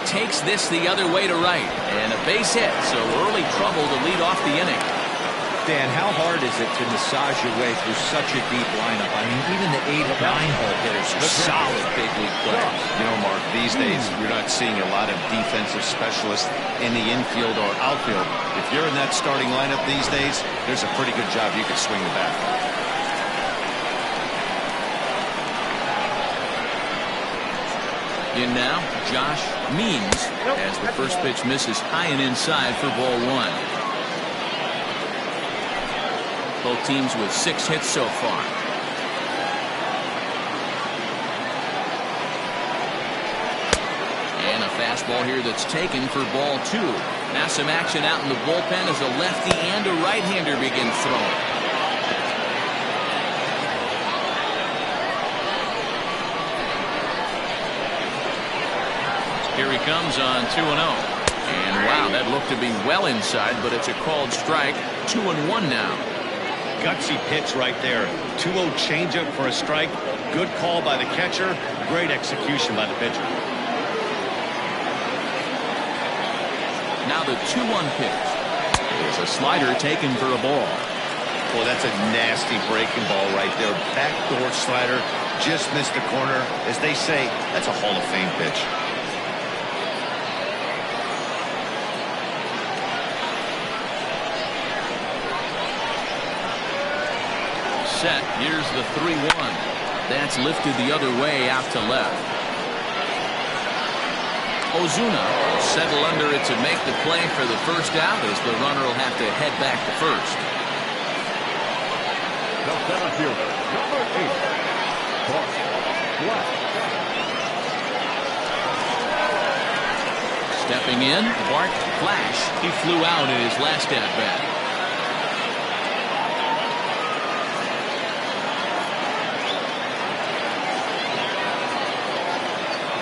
Takes this the other way to right, and a base hit, so early trouble to lead off the inning. Dan, how hard is it to massage your way through such a deep lineup? I mean, even the 8 and 9-hole hitters are solid big league players. You know, Mark, these days you're not seeing a lot of defensive specialists in the infield or outfield. If you're in that starting lineup these days, there's a pretty good job you could swing the bat. In now, Josh Means, as the first pitch misses high and inside for ball 1. Both teams with 6 hits so far. And a fastball here that's taken for ball 2. Now some action out in the bullpen as a lefty and a right-hander begin throwing. Here he comes on 2-0. And wow, that looked to be well inside, but it's a called strike. 2-1 now. Gutsy pitch right there. 2-0 changeup for a strike. Good call by the catcher. Great execution by the pitcher. Now the 2-1 pitch. There's a slider taken for a ball. Boy, that's a nasty breaking ball right there. Backdoor slider, just missed the corner. As they say, that's a Hall of Fame pitch. Set. Here's the 3-1. That's lifted the other way out to left. Ozuna will settle under it to make the play for the first out, as the runner will have to head back to first. The center fielder, number 8, Clark Black. Stepping in, Bart Flash. He flew out in his last at-bat.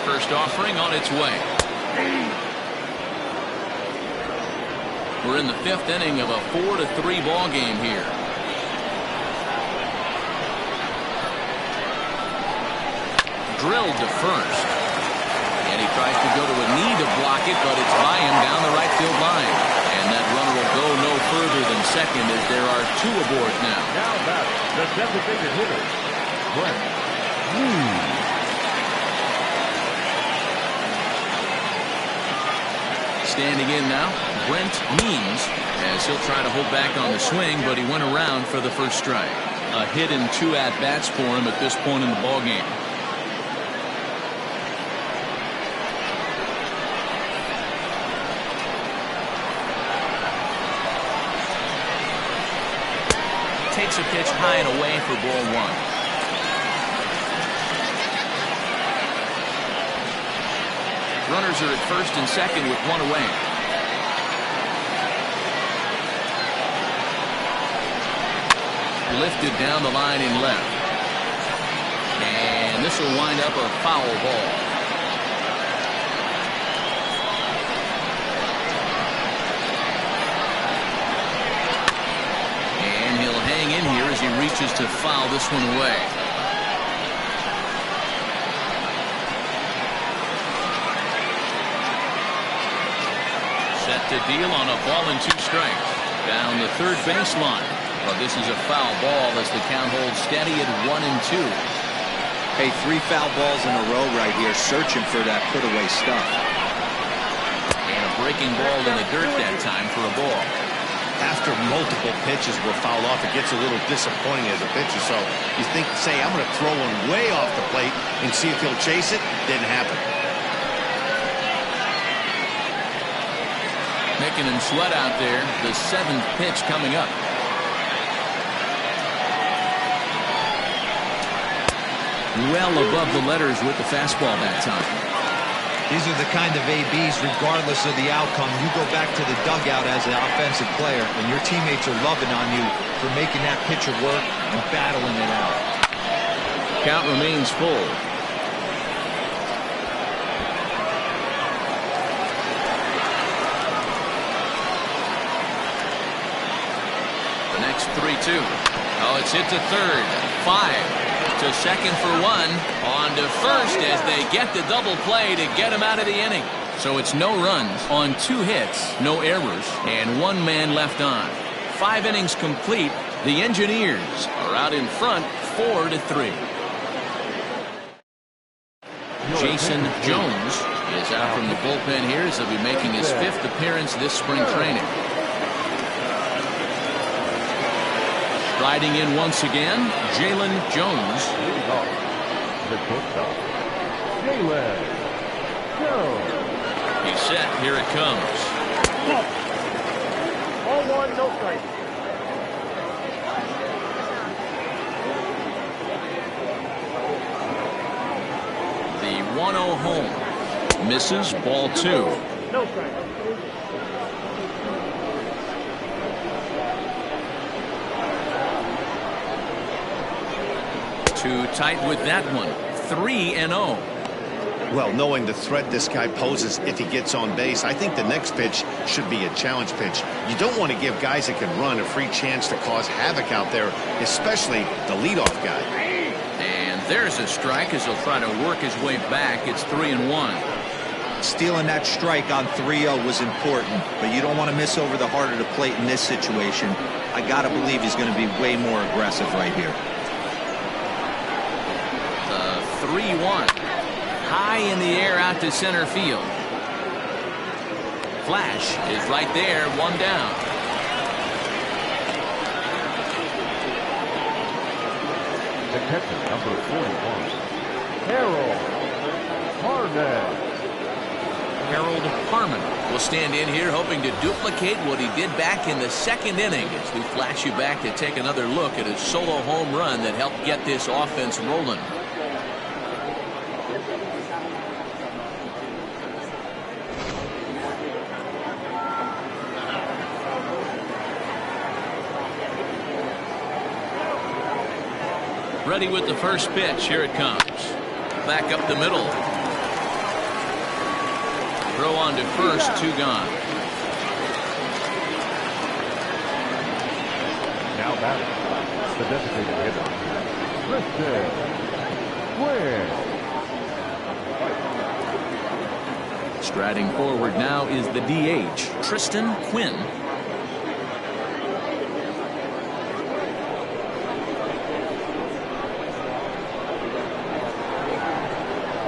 First offering on its way. We're in the 5th inning of a 4-3 ball game here. Drilled to first. And he tries to go to a knee to block it, but it's by him down the right field line. And that runner will go no further than second, as there are 2 aboard now. Now back, the designated hitter, Brent. Standing in now, Brent Means, as he'll try to hold back on the swing, but he went around for the first strike. A hit and 2 at-bats for him at this point in the ballgame. Takes a pitch high and away for ball 1. Runners are at first and second with 1 away. Lifted down the line in left. And this will wind up a foul ball. And he'll hang in here as he reaches to foul this one away. Set to deal on a ball and 2 strikes. Down the third baseline. Well, this is a foul ball as the count holds steady at 1-2. Hey, 3 foul balls in a row right here, searching for that put-away stuff. And a breaking ball in the dirt that time for a ball. After multiple pitches were fouled off, it gets a little disappointing as a pitcher. So you think, say, I'm going to throw one way off the plate and see if he'll chase it. Didn't happen. Making him sweat out there. The 7th pitch coming up. Well above the letters with the fastball that time. These are the kind of ABs, regardless of the outcome. You go back to the dugout as an offensive player, and your teammates are loving on you for making that pitcher work and battling it out. Count remains full. The next 3-2. Oh, it's hit to third. 5. To second for 1. On to first as they get the double play to get him out of the inning. So it's no runs on 2 hits, no errors, and 1 man left on. 5 innings complete. The Engineers are out in front 4-3. Jason Jones is out from the bullpen here as he'll be making his 5th appearance this spring training. Riding in once again, Jalen Jones. The shortstop, Jalen Jones. He's set. Here it comes. 0-1, no strike. The 1-0 home. Misses. Ball 2. No strike. Too tight with that one. 3-0. Well, knowing the threat this guy poses if he gets on base, I think the next pitch should be a challenge pitch. You don't want to give guys that can run a free chance to cause havoc out there, especially the leadoff guy. And there's a strike as he'll try to work his way back. It's 3-1. stealing that strike on 3-0 was important, but you don't want to miss over the heart of the plate in this situation. I got to believe he's going to be way more aggressive right here. The 3-1. High in the air out to center field. Flash is right there, one down. The catcher, number 41, Harold Harmon will stand in here hoping to duplicate what he did back in the second inning as we flash you back to take another look at a solo home run that helped get this offense rolling. Ready with the first pitch. Here it comes. Back up the middle. Throw on to first, 2 gone. Now batting, the designated hitter, Tristan Quinn. Striding forward now is the DH, Tristan Quinn.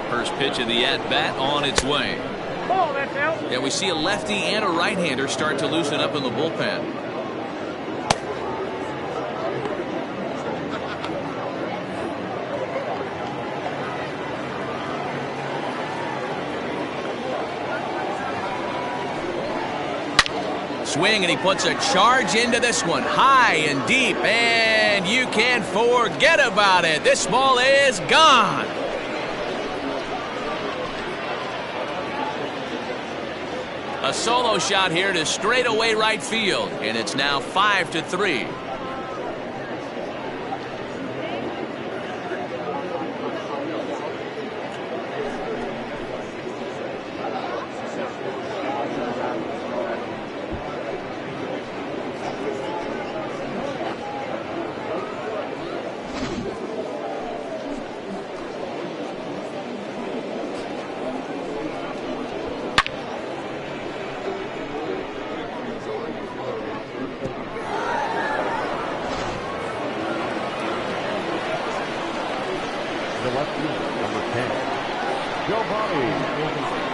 First pitch of the at-bat on its way. And we see a lefty and a right-hander start to loosen up in the bullpen. Swing, and he puts a charge into this one, high and deep, and you can't forget about it. This ball is gone. A solo shot here to straightaway right field, and it's now 5-3.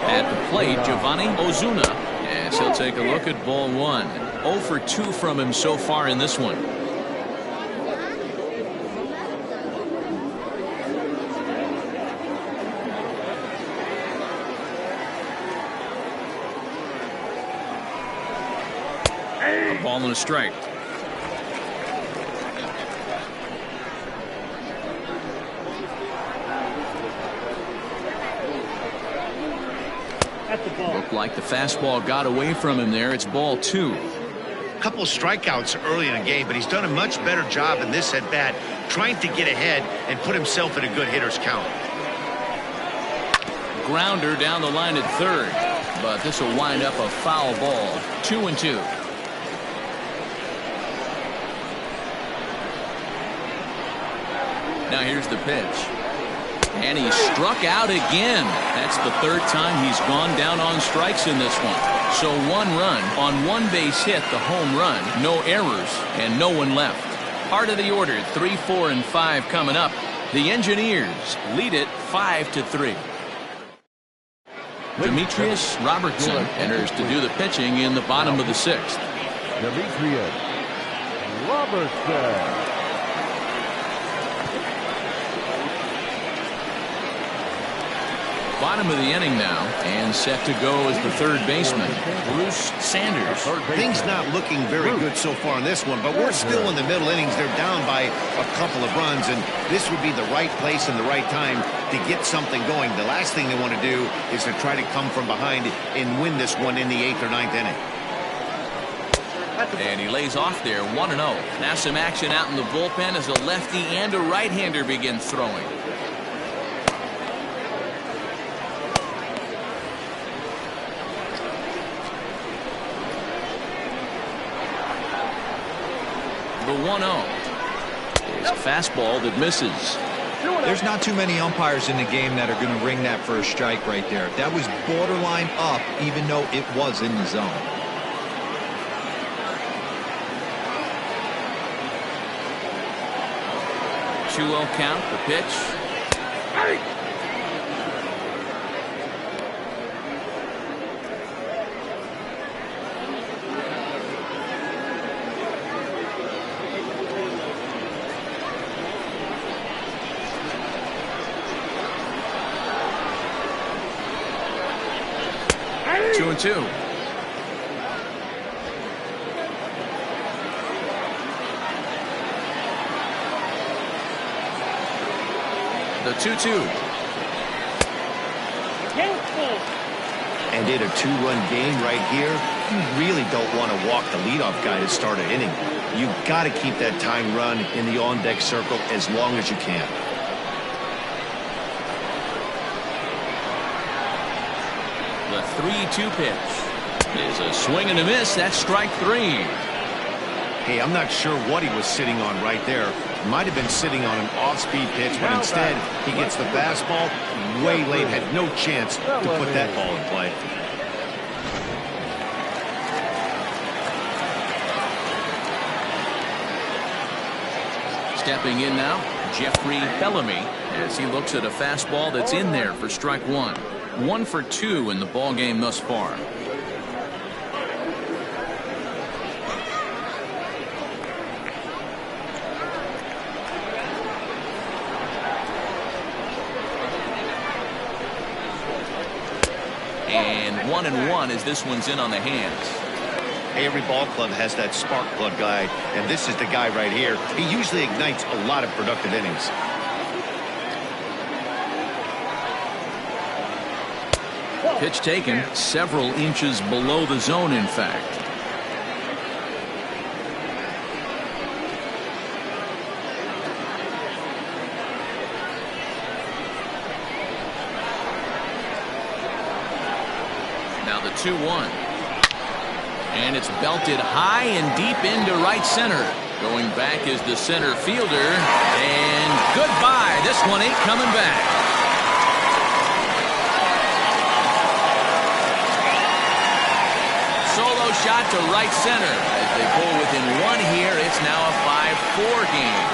At the plate, Giovanni Ozuna, as he'll take a look at ball 1. 0 for 2 from him so far in this one. A ball and a strike. Looked like the fastball got away from him there. It's ball 2. A couple strikeouts early in the game, but he's done a much better job in this at bat, trying to get ahead and put himself in a good hitter's count. Grounder down the line at third, but this will wind up a foul ball. 2-2. Now here's the pitch. And he struck out again. That's the third time he's gone down on strikes in this one. So 1 run on 1 base hit, the home run, no errors, and no one left. Part of the order, 3, 4, and 5 coming up. The Engineers lead it 5-3. Demetrius Robertson enters to do the pitching in the bottom of the 6th. Demetrius Robertson. Bottom of the inning now, and set to go as the third baseman, Bruce Sanders. Things not looking very good so far in this one, but we're still in the middle innings. They're down by a couple of runs, and this would be the right place and the right time to get something going. The last thing they want to do is to try to come from behind and win this one in the 8th or 9th inning. And he lays off there, 1-0. Now some action out in the bullpen as a lefty and a right-hander begin throwing. The 1-0 is a fastball that misses. There's not too many umpires in the game that are going to ring that for a strike right there. That was borderline up, even though it was in the zone. Two-0 count, the pitch. Hey! 2-2. The 2-2. And in a two-run game right here, you really don't want to walk the leadoff guy to start an inning. You've got to keep that tying run in the on-deck circle as long as you can. The 3-2 pitch is a swing and a miss. That's strike three. Hey, I'm not sure what he was sitting on right there. Might have been sitting on an off-speed pitch, but instead he gets the fastball way late. Had no chance to put that ball in play. Stepping in now, Jeffrey Bellamy, as he looks at a fastball that's in there for strike one. 1 for 2 in the ball game thus far. And 1-1 as this one's in on the hands. Hey, every ball club has that spark plug guy, and this is the guy right here. He usually ignites a lot of productive innings. Pitch taken several inches below the zone, in fact. Now the 2-1. And it's belted high and deep into right center. Going back is the center fielder. And goodbye. This one ain't coming back. Solo shot to right center. As they pull within one here, it's now a 5-4 game.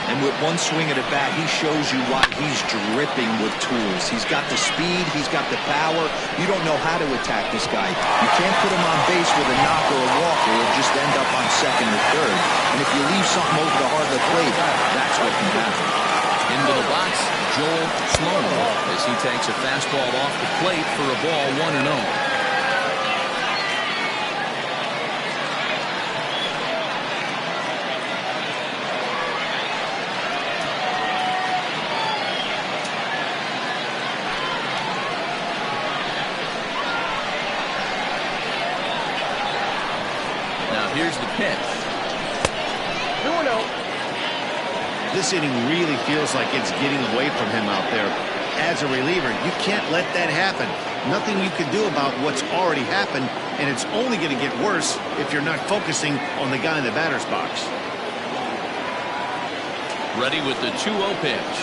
And with one swing of the bat, he shows you why he's dripping with tools. He's got the speed, he's got the power. You don't know how to attack this guy. You can't put him on base with a knock or a walk, or he'll just end up on second or third. And if you leave something over the heart of the plate, that's what can happen. Into the box, Joel Sloan, as he takes a fastball off the plate for a ball 1-0. Here's the pitch. 2-0. This inning really feels like it's getting away from him out there. As a reliever, you can't let that happen. Nothing you can do about what's already happened, and it's only going to get worse if you're not focusing on the guy in the batter's box. Ready with the 2-0 pitch.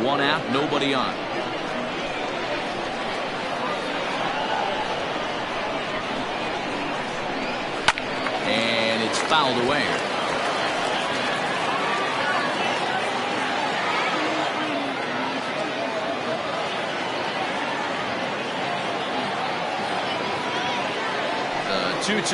One out, nobody on. And it's fouled away. The 2-2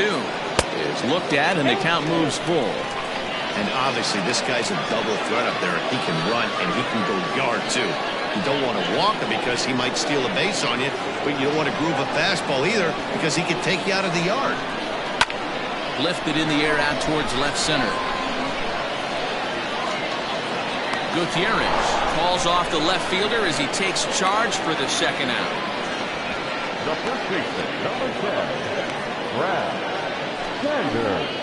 is looked at, and the count moves full. And obviously, this guy's a double threat up there. He can run, and he can go yard, too. You don't want to walk him because he might steal a base on you, but you don't want to groove a fastball either because he can take you out of the yard. Lifted in the air out towards left center. Gutierrez calls off the left fielder as he takes charge for the second out. The first baseman, number 10, Brad Sanders.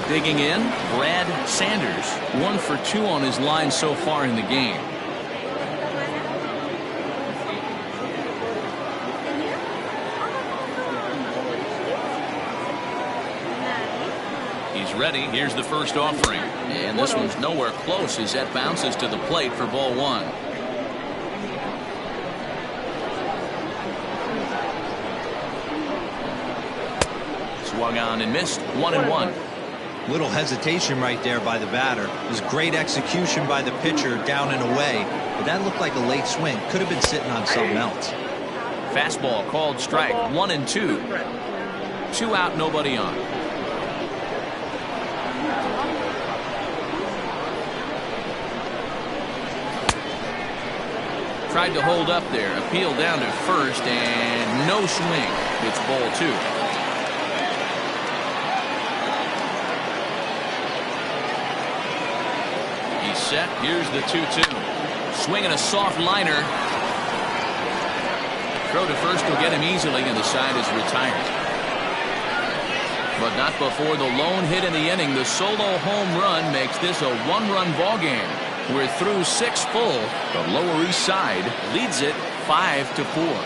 Digging in, Brad Sanders. 1 for 2 on his line so far in the game. He's ready. Here's the first offering. And this one's nowhere close as that bounces to the plate for ball 1. Swung on and missed. 1-1. Little hesitation right there by the batter. It was great execution by the pitcher down and away, but that looked like a late swing. Could have been sitting on something else. Fastball called strike. 1-2. 2 out, nobody on. Tried to hold up there. Appeal down to first and no swing. It's ball 2. He's set. Here's the 2-2. Swinging a soft liner. Throw to first will get him easily, and the side is retired. But not before the lone hit in the inning. The solo home run makes this a 1-run ball game. We're through 6 full. The Lower East Side leads it 5-4.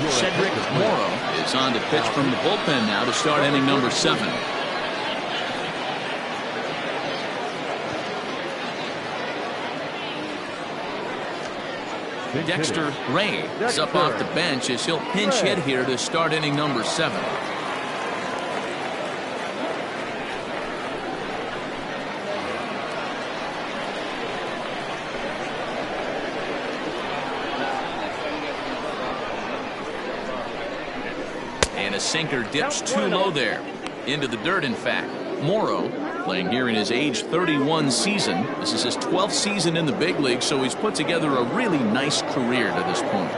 Cedric Morrow is on to pitch from the bullpen now to start inning number 7. Dexter Ray is up off the bench as he'll pinch hit here to start inning number 7. And a sinker dips too low there. Into the dirt, in fact. Morrow playing here in his age 31 season. This is his 12th season in the big league, so he's put together a really nice career to this point.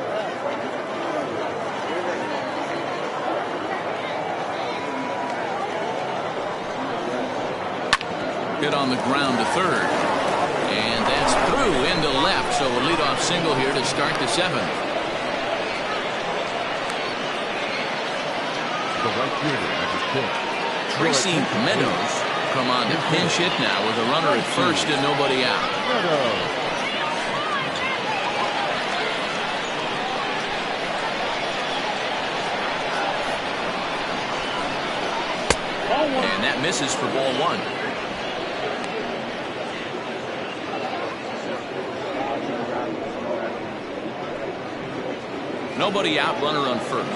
Hit on the ground to third. And that's through into left, so a leadoff single here to start the 7th. The right fielder at his pitch. Tracy Meadows come on to pinch hit now with a runner at first and nobody out. And that misses for ball 1. Nobody out, runner on first.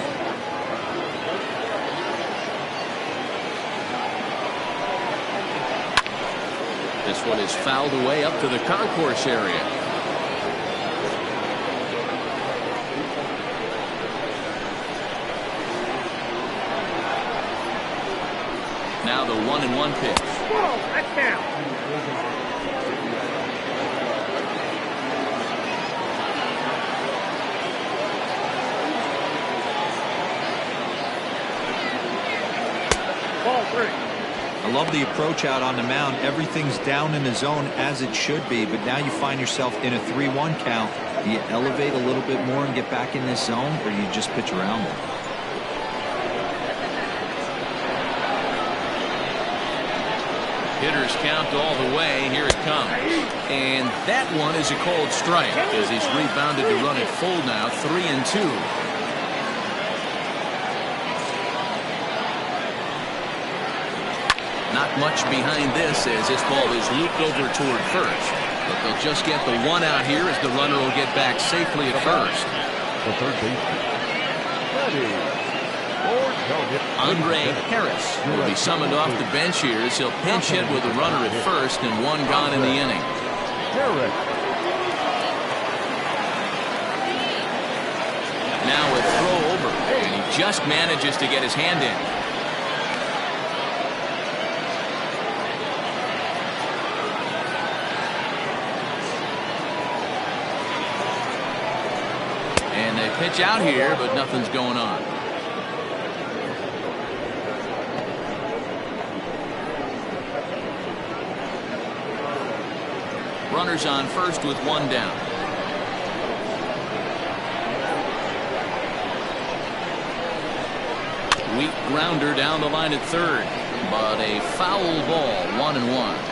This one is fouled away up to the concourse area. Now the 1-1 pitch. Whoa, that's down. Ball 3. I love the approach out on the mound. Everything's down in the zone as it should be, but now you find yourself in a 3-1 count. Do you elevate a little bit more and get back in this zone, or you just pitch around it? Hitters count all the way. Here it comes. And that one is a called strike as he's rebounded to run it full now. 3-2. Not much behind this as this ball is looped over toward first. But they'll just get the 1 out here as the runner will get back safely at first. The third baseman. Andre Harris will be summoned off the bench here as he'll pinch hit with a runner at first and 1 gone in the inning. Now a throw over, and he just manages to get his hand in. And they pitch out here, but nothing's going on. Runners on first with 1 down. Weak grounder down the line at third, but a foul ball, 1-1.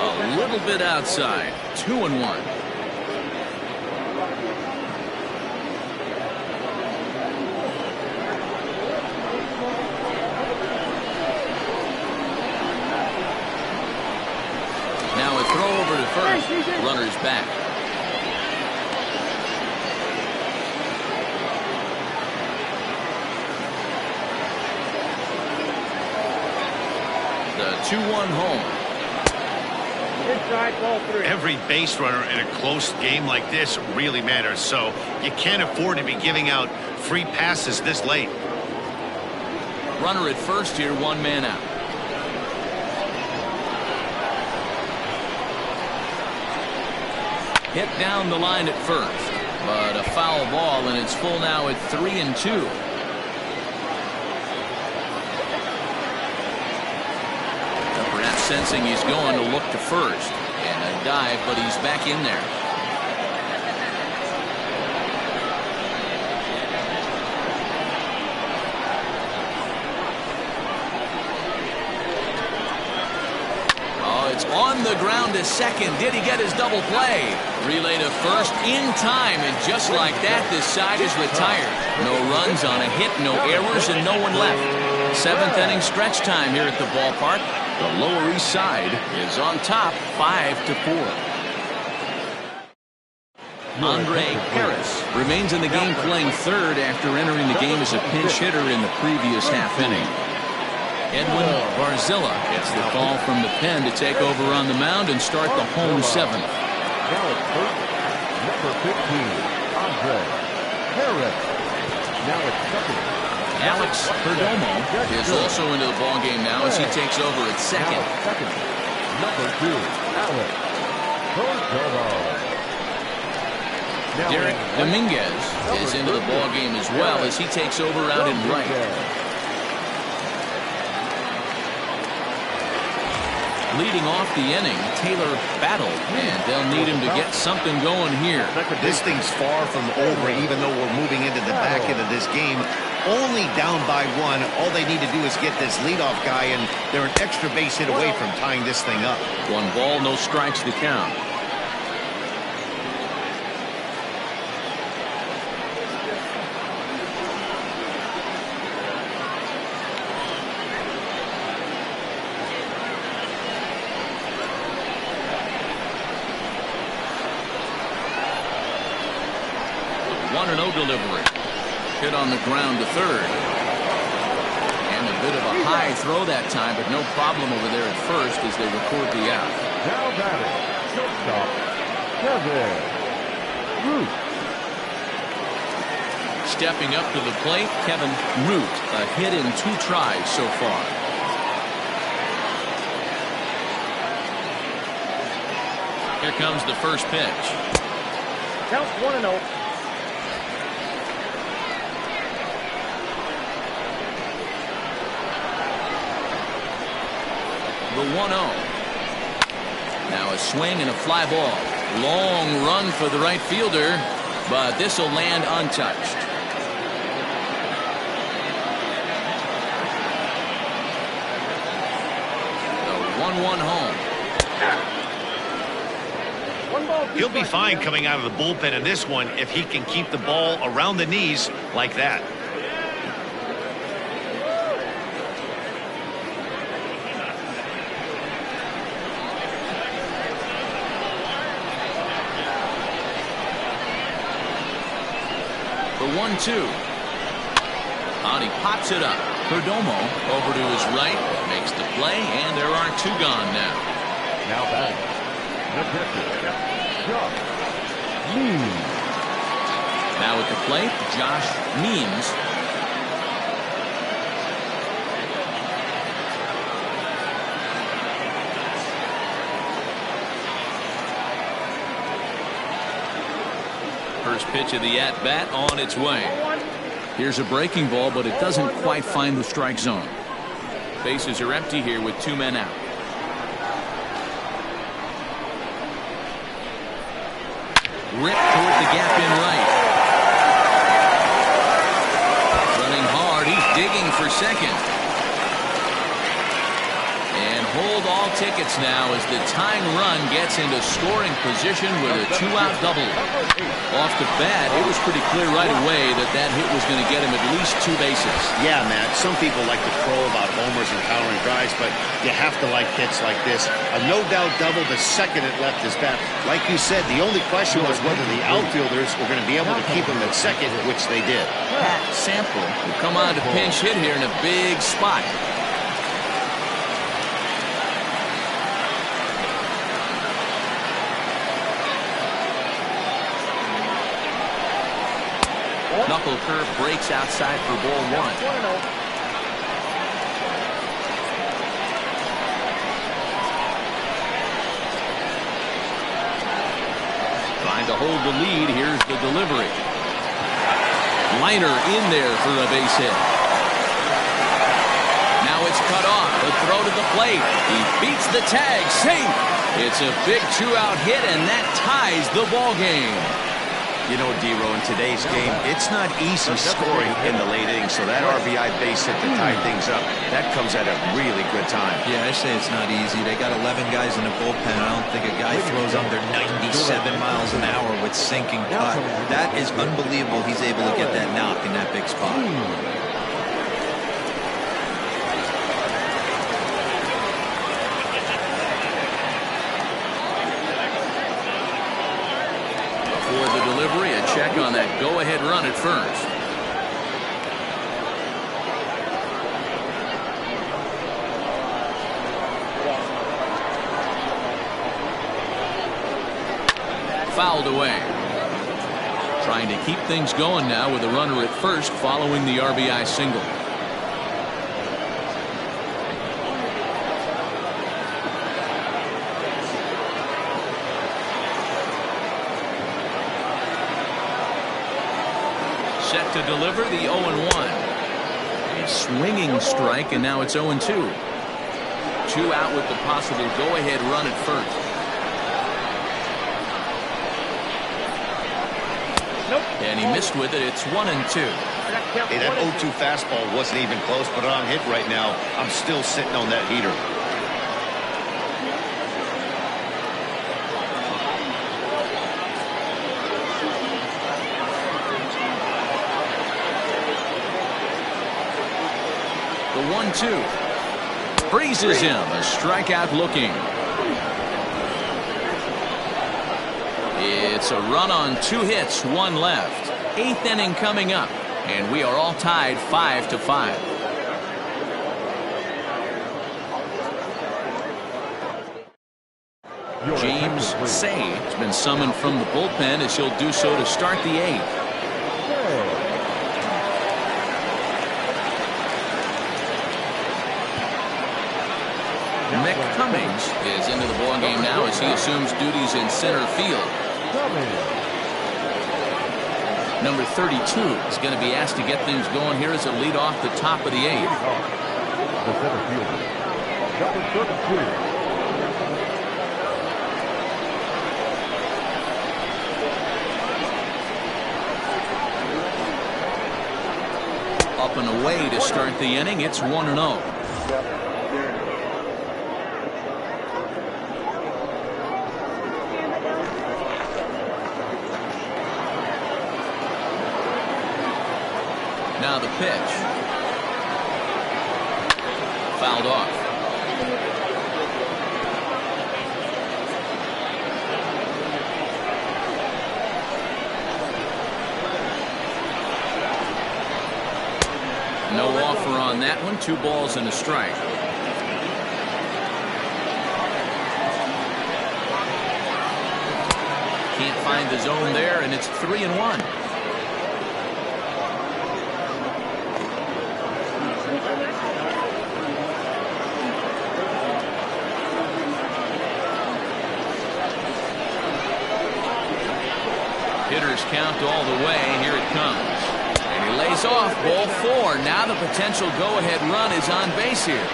A little bit outside, 2-1. Now a throw over to first. Runner's back. The 2-1 home. Inside ball 3. Every base runner in a close game like this really matters, so you can't afford to be giving out free passes this late. Runner at first here, 1 man out. Hit down the line at first, but a foul ball, and it's full now at 3-2. Perhaps sensing he's going to look to first, and a dive, but he's back in there. It's on the ground to second. Did he get his double play? Relay to first in time, and just like that, this side is retired. No runs on a hit, no errors, and no one left. 7th inning stretch time here at the ballpark. The Lower East Side is on top, 5-4. Andre Harris remains in the game, playing third after entering the game as a pinch hitter in the previous half inning. Edwin Barzilla gets the call from the pen to take over on the mound and start the home 7th. Now it's first, number 15, Andre Harris. Now it's second. Alex Perdomo is also into the ball game now as he takes over at second. Second, number 2, Alex Perdomo. Derek Dominguez is into the ball game as well as he takes over out in right. Leading off the inning, Taylor battled, and they'll need him to get something going here. This thing's far from over, even though we're moving into the back end of this game. Only down by 1. All they need to do is get this leadoff guy, and they're an extra base hit away from tying this thing up. 1 ball, no strikes to count. No delivery. Hit on the ground to third. And a bit of a high throw that time, but no problem over there at first as they record the out. Now batting, shortstop, Kevin Root. Stepping up to the plate, Kevin Root. A hit in 2 tries so far. Here comes the first pitch. Count 1-0. The 1-0. Now a swing and a fly ball. Long run for the right fielder, but this will land untouched. The 1-1 home. He'll be fine coming out of the bullpen in this one if he can keep the ball around the knees like that. The 1-2. And he pops it up. Perdomo over to his right, makes the play, and there are 2 gone now. Now batting, the pitcher, Josh Means. Now at the plate, Josh Means. First pitch of the at-bat on its way. Here's a breaking ball, but it doesn't quite find the strike zone. Bases are empty here with 2 men out. Ripped toward the gap in right. Running hard. He's digging for second. And hold all tickets now as the tying run gets into scoring position with a 2-out double. Off the bat, it was pretty clear right away that that hit was going to get him at least 2 bases. Yeah, Matt, some people like to crow about homers and powering drives, but you have to like hits like this. A no-doubt double the second it left his bat. Like you said, the only question was whether the outfielders were going to be able to keep him at second, which they did. Pat Sample will come on to pinch hit here in a big spot. Knuckle curve breaks outside for ball 1. Trying to hold the lead. Here's the delivery. Liner in there for a base hit. Now it's cut off. The throw to the plate. He beats the tag. Safe. It's a big 2-out hit, and that ties the ball game. You know, D-Row, in today's game, it's not easy scoring in the late innings, so that RBI base hit to tie things up, that comes at a really good time. Yeah, I say it's not easy. They got 11 guys in the bullpen. I don't think a guy throws under 97 miles an hour with sinking cut. That is unbelievable. He's able to get that knock in that big spot. For the delivery, a check on that go-ahead run at first. Fouled away. Trying to keep things going now with a runner at first following the RBI single. Set to deliver the 0-1. A swinging strike, and now it's 0-2. 2 out with the possible go-ahead run at first. And he missed with it. It's 1-2. Hey, that 0-2 fastball wasn't even close, but on hit right now, I'm still sitting on that heater. The 1-2 freezes him. A strikeout looking. It's a run on 2 hits, 1 left. 8th inning coming up, and we are all tied 5-5. James Say has been summoned from the bullpen as he'll do so to start the 8th. Mick Cummings is into the ballgame now as he assumes duties in center field. Number 32 is going to be asked to get things going here as a lead off the top of the 8th. The center fielder, number 32. Up and away to start the inning. It's 1-0. Now the pitch. Fouled off. No offer on that one. 2 balls and a strike. Can't find the zone there, and it's 3-1. Hitters count all the way. Here it comes. And he lays off. Ball 4. Now the potential go-ahead run is on base here.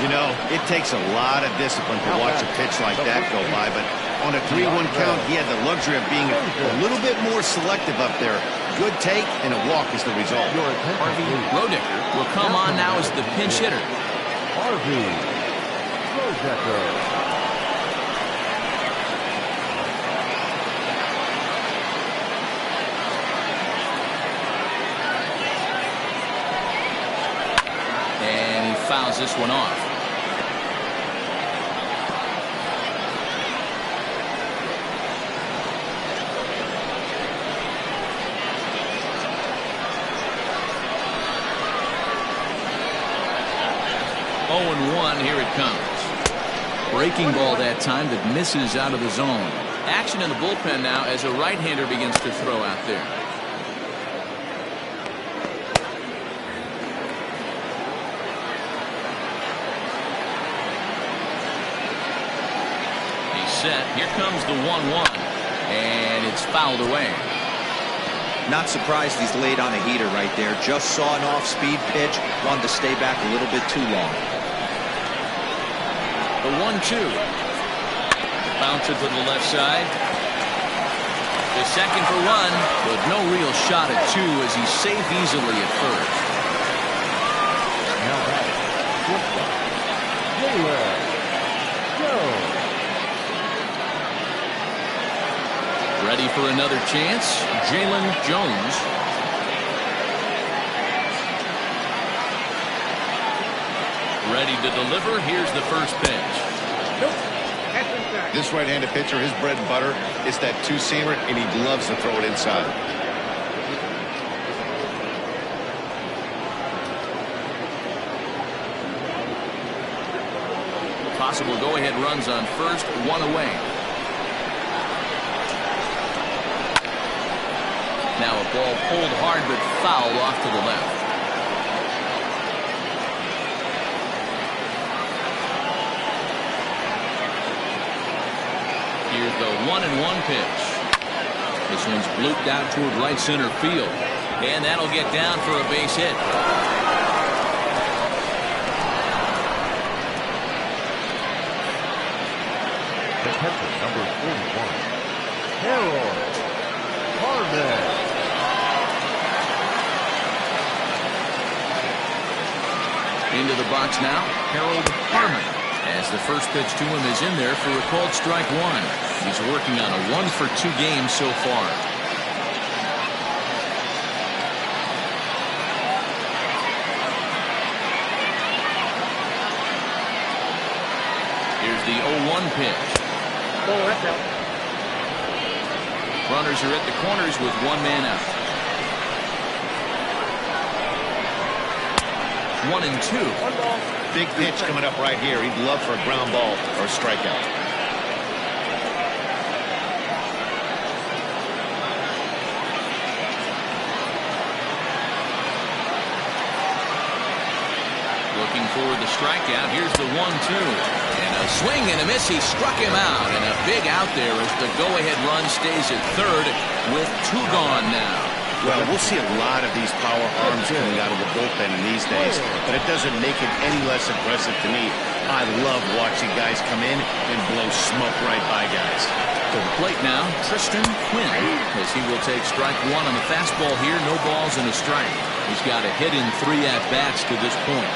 You know, it takes a lot of discipline to watch a pitch like that go by, but On a 3-1 count, he had the luxury of being a little bit more selective up there. Good take, and a walk is the result. Harvey Rodecker will come on now as the pinch hitter. Harvey Rodecker. Fouls this one off. Oh, and 1, here it comes. Breaking ball that time that misses out of the zone. Action in the bullpen now as a right-hander begins to throw out there. Set. Here comes the 1-1, and it's fouled away. Not surprised he's laid on a heater right there. Just saw an off-speed pitch. Wanted to stay back a little bit too long. The 1-2. Bounce it to the left side. The second for 1, but no real shot at 2 as he's safe easily at first. Now that's Jalen Jones. Ready for another chance, Jalen Jones. Ready to deliver. Here's the first pitch. This right-handed pitcher, his bread and butter is that two-seamer, and he loves to throw it inside. Possible go-ahead runs on first, 1 away. Now a ball pulled hard but foul off to the left. Here's the 1-1 pitch. This one's blooped out toward right center field. And that'll get down for a base hit. The catcher, number 41, Harold Harmon. Into the box now, Harold Harmon. As the first pitch to him is in there for a called strike 1. He's working on a 1-for-2 game so far. Here's the 0-1 pitch. Oh, that's out. Runners are at the corners with 1 man out. 1-2. Big pitch coming up right here. He'd love for a ground ball or a strikeout. Looking for the strikeout. Here's the 1-2. And a swing and a miss. He struck him out. And a big out there as the go-ahead run stays at third with 2 gone now. Well, we'll see a lot of these power arms coming out of the bullpen in these days, but it doesn't make it any less impressive to me. I love watching guys come in and blow smoke right by guys. To the plate now, Tristan Quinn, as he will take strike 1 on the fastball here. No balls and a strike. He's got a hit in 3 at-bats to this point.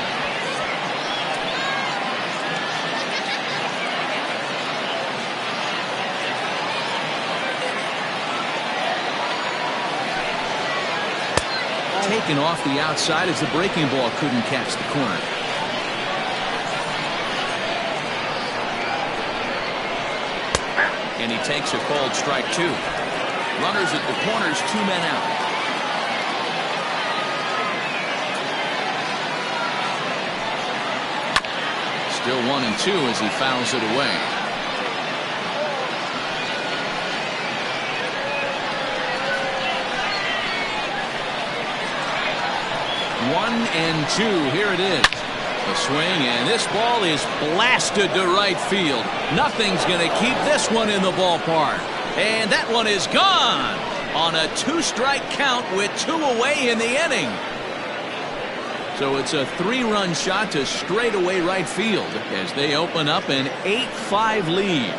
Taken off the outside as the breaking ball couldn't catch the corner. And he takes a called strike 2. Runners at the corners, 2 men out. Still 1-2 as he fouls it away. 1-2. Here it is. A swing, and this ball is blasted to right field. Nothing's going to keep this one in the ballpark. And that one is gone on a 2-strike count with 2 away in the inning. So it's a 3-run shot to straightaway right field as they open up an 8-5 lead.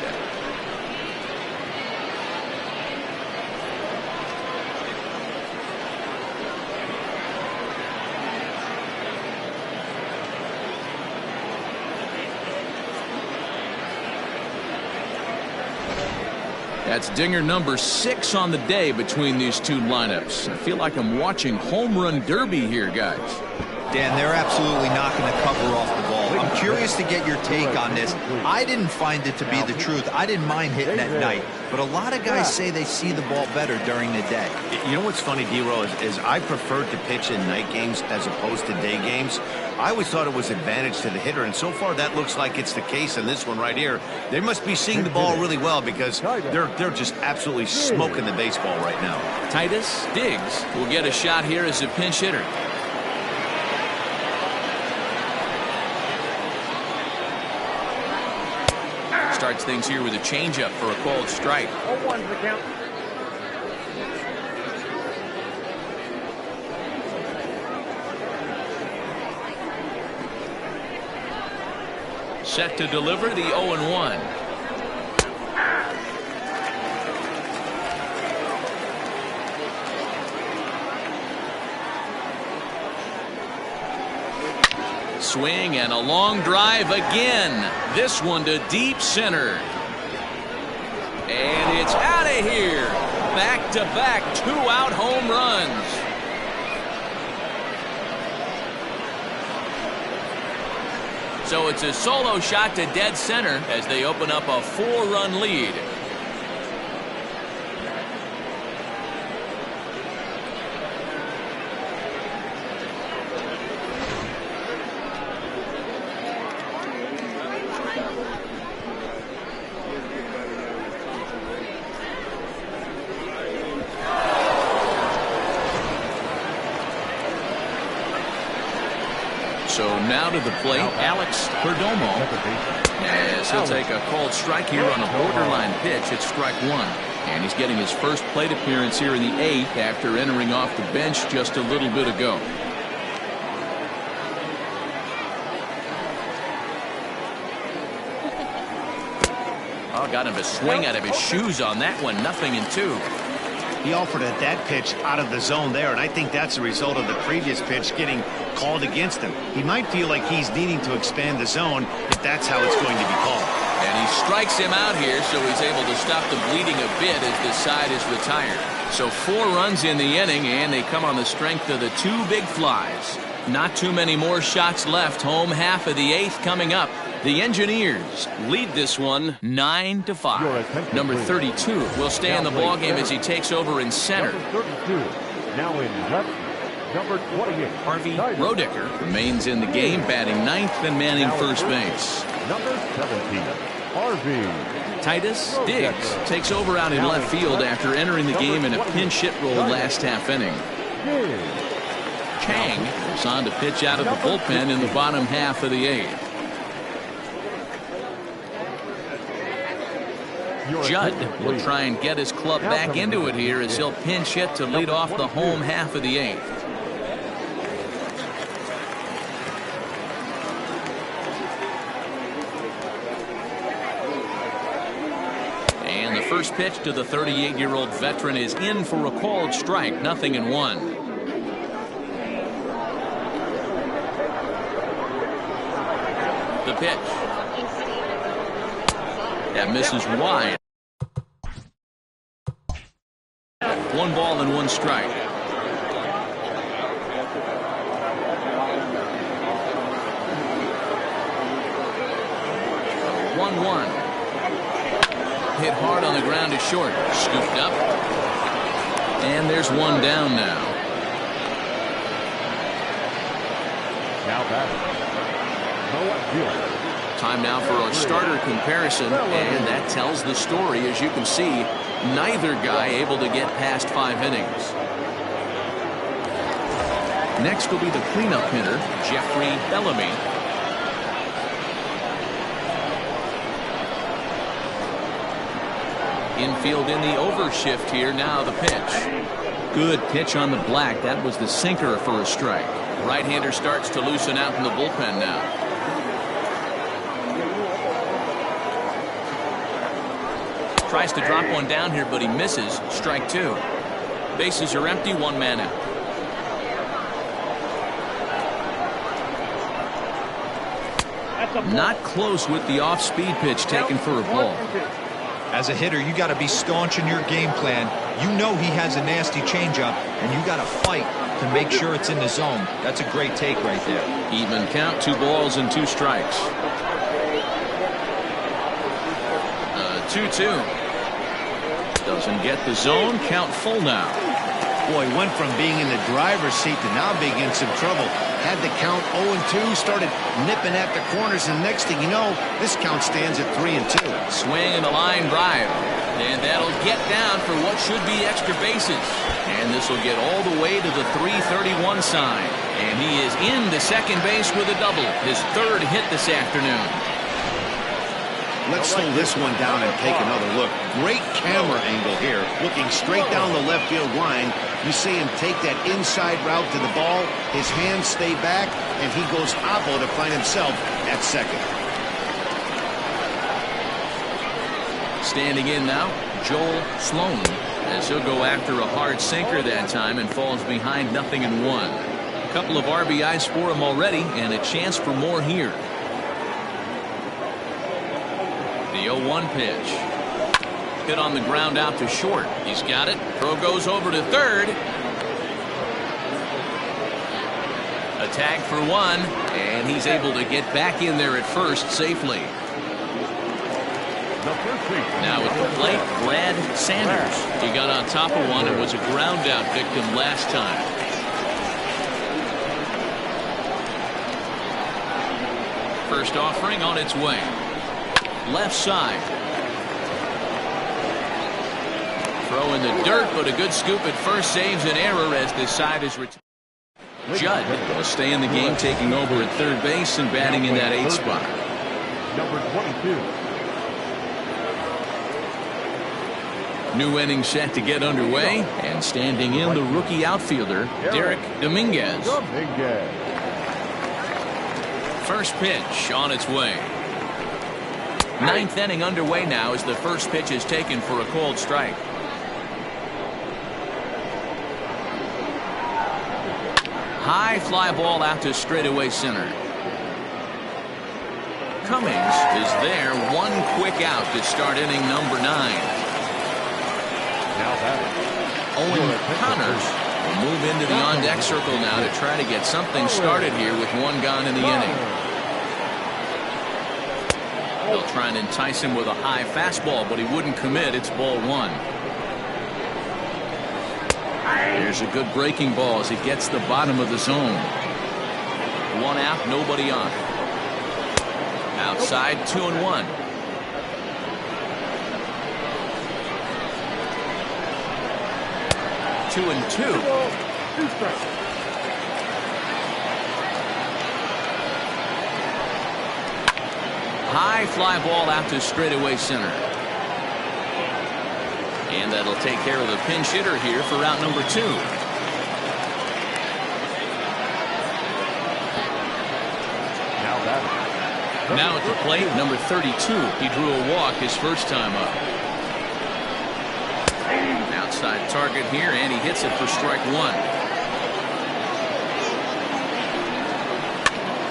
That's dinger number 6 on the day between these two lineups. I feel like I'm watching home run derby here, guys. Dan, they're absolutely not going to cover off the ball. I'm curious to get your take on this. I didn't find it to be the truth. I didn't mind hitting at night, but a lot of guys say they see the ball better during the day. You know what's funny, D-Row, is I prefer to pitch in night games as opposed to day games. I always thought it was advantage to the hitter, and so far that looks like it's the case in this one right here. They must be seeing the ball really well because they're just absolutely smoking the baseball right now. Titus Diggs will get a shot here as a pinch hitter. Starts things here with a changeup for a called strike. 0-1's the count. Set to deliver the 0-1. Swing and a long drive again. This one to deep center. And it's out of here. Back-to-back 2-out home runs. So it's a solo shot to dead center as they open up a 4-run lead. So now to the plate, Alex Perdomo, as he'll take a called strike here on a borderline pitch at strike 1. And he's getting his first plate appearance here in the 8th after entering off the bench just a little bit ago. Oh, got him to swing out of his shoes on that one. 0-2. He offered that pitch out of the zone there, and I think that's a result of the previous pitch getting called against him. He might feel like he's needing to expand the zone if that's how it's going to be called. And he strikes him out here, so he's able to stop the bleeding a bit as the side is retired. So 4 runs in the inning, and they come on the strength of the 2 big flies. Not too many more shots left. Home half of the 8th coming up. The Engineers lead this one 9-5. Number 32 will stay in the ballgame as he takes over in center. Number 32, now in left. Number 28, Harvey Rodicker remains in the game, batting 9th and manning first base. Number 17, Harvey. Titus Diggs takes over out in left field after entering the game in a pinch hit role last half inning. Chang is on to pitch out of the bullpen in the bottom half of the 8th. Judd will try and get his club back into it here as he'll pinch hit to lead off the home half of the 8th. And the first pitch to the 38-year-old veteran is in for a called strike. 0-1. The pitch. That misses wide. 1 ball and 1 strike. One. Hit hard on the ground to short. Scooped up. And there's 1 down now. Now back. Time now for our starter comparison, and that tells the story. As you can see, neither guy able to get past 5 innings. Next will be the cleanup hitter, Jeffrey Bellamy. Infield in the overshift here. Now the pitch. Good pitch on the black. That was the sinker for a strike. Right-hander starts to loosen out in the bullpen now. Tries to drop one down here, but he misses. Strike 2. Bases are empty. 1 man out. Not close with the off-speed pitch taken for a ball. As a hitter, you got to be staunch in your game plan. You know he has a nasty changeup, and you got to fight to make sure it's in the zone. That's a great take right there. Even count, 2 balls and 2 strikes. 2-2. Doesn't get the zone. Count full now. Boy, went from being in the driver's seat to now being in some trouble. Had the count 0-2, started nipping at the corners, and next thing you know, this count stands at 3-2. Swing and a line drive. And that'll get down for what should be extra bases. And this will get all the way to the 331 sign. And he is into second base with a double. His 3rd hit this afternoon. Let's slow this one down and take another look. Great camera angle here, looking straight down the left field line. You see him take that inside route to the ball. His hands stay back, and he goes oppo to find himself at second. Standing in now, Joel Sloan, as he'll go after a hard sinker that time and falls behind 0-1. A couple of RBIs for him already, and a chance for more here. The 0-1 pitch. Hit on the ground out to short. He's got it. Throw goes over to third. A tag for 1, and he's able to get back in there at first safely. Now at the plate, Brad Sanders. He got on top of one and was a ground out victim last time. First offering on its way. Left side. Throw in the dirt, but a good scoop at first saves an error as this side is retired. Judd will stay in the game, taking over at third base and batting in that 8th spot. Number 22. New inning set to get underway, and standing in the rookie outfielder, Derek Dominguez. First pitch on its way. 9th inning underway now as the first pitch is taken for a called strike. High fly ball out to straightaway center. Cummings is there, 1 quick out to start inning number 9. Owen Connors will move into the on-deck circle now to try to get something started here with 1 gone in the inning. They'll try and entice him with a high fastball, but he wouldn't commit. It's ball 1. Here's a good breaking ball as he gets the bottom of the zone. 1 out, nobody on. Outside, 2-1. Two and two. High fly ball out to straightaway center. And that'll take care of the pinch hitter here for out number 2. Now at the plate, number 32. He drew a walk his first time up. Outside target here, and he hits it for strike 1.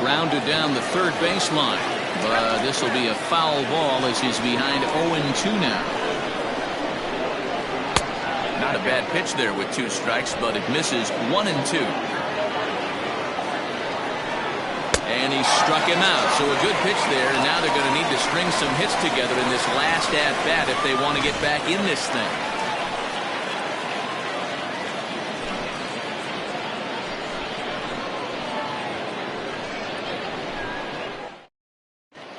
Rounded down the third baseline, but this will be a foul ball as he's behind 0-2 now. Not a bad pitch there with 2 strikes, but it misses 1-2. And he struck him out, so a good pitch there, and now they're going to need to string some hits together in this last at-bat if they want to get back in this thing.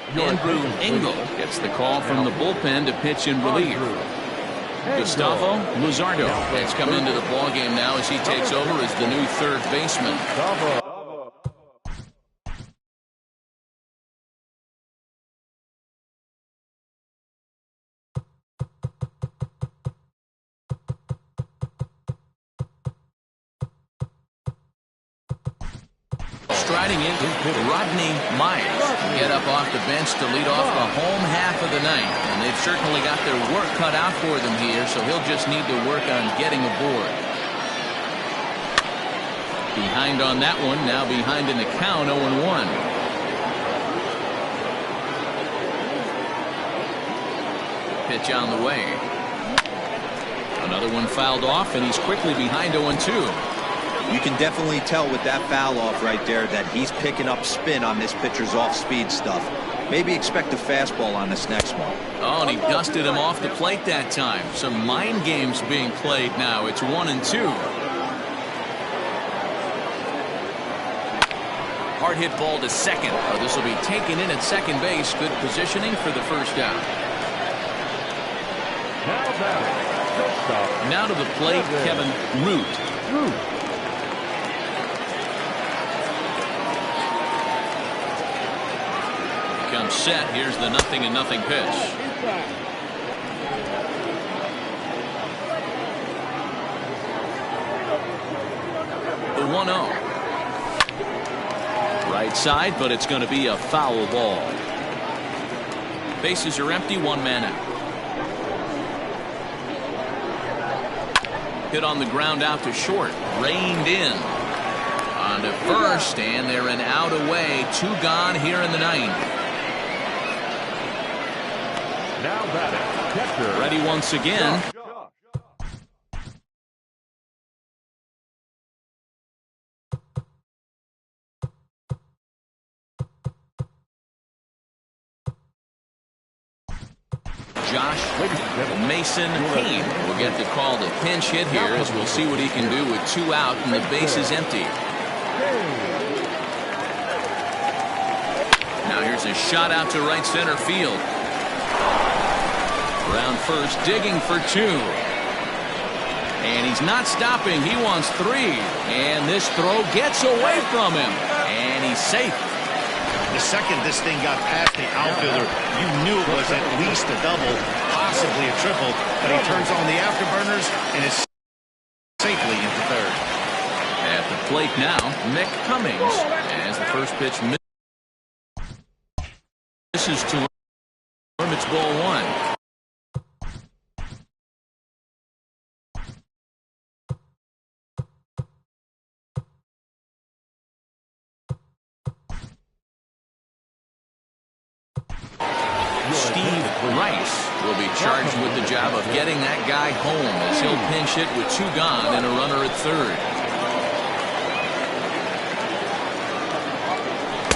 Andrew Engel gets the call from the bullpen to pitch in relief. Gustavo Luzardo has come into the ballgame now as he takes over as the new third baseman. Striding in, Rodney Myers get up off the bench to lead off the home half of the ninth. And they've certainly got their work cut out for them here, so he'll just need to work on getting aboard. Behind on that one, now behind in the count, 0-1. Pitch on the way. Another one fouled off, and he's quickly behind 0-2. You can definitely tell with that foul off right there that he's picking up spin on this pitcher's off-speed stuff. Maybe expect a fastball on this next one. Oh, and he dusted him off the plate that time. Some mind games being played now. It's 1-2. Hard hit ball to second. Oh, this will be taken in at second base. Good positioning for the first down. Now to the plate, Kevin Root. Comes set. Here's the 0-0 pitch. The 1-0. Right side, but it's going to be a foul ball. Bases are empty, one man out. Hit on the ground out to short. Reined in. On to first, and they're an out away. 2 gone here in the 9th. Now batting, catcher. Ready once again. Josh Mason Hayne will get the call to pinch hit here, as we'll see what he can do with 2 out and the base is empty. Now here's a shot out to right center field. Around first, digging for 2. And he's not stopping. He wants 3. And this throw gets away from him. And he's safe. The second this thing got past the outfielder, you knew it was at least a double, possibly a triple, but he turns on the afterburners and is safely into third. At the plate now, Mick Cummings, as the first pitch misses to him. It's ball 1. Steve Rice will be charged with the job of getting that guy home, as he'll pinch hit with 2 gone and a runner at third.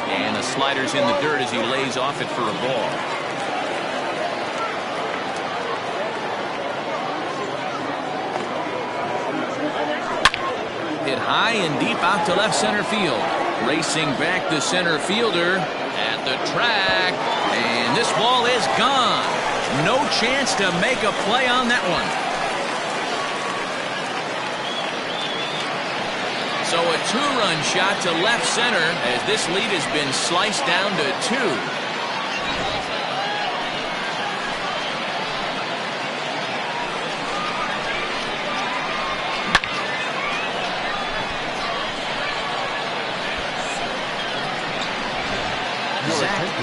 And the slider's in the dirt as he lays off it for a ball. Hit high and deep out to left center field. Racing back the center fielder at the track. And this ball is gone. No chance to make a play on that one. So a 2-run shot to left center, as this lead has been sliced down to 2.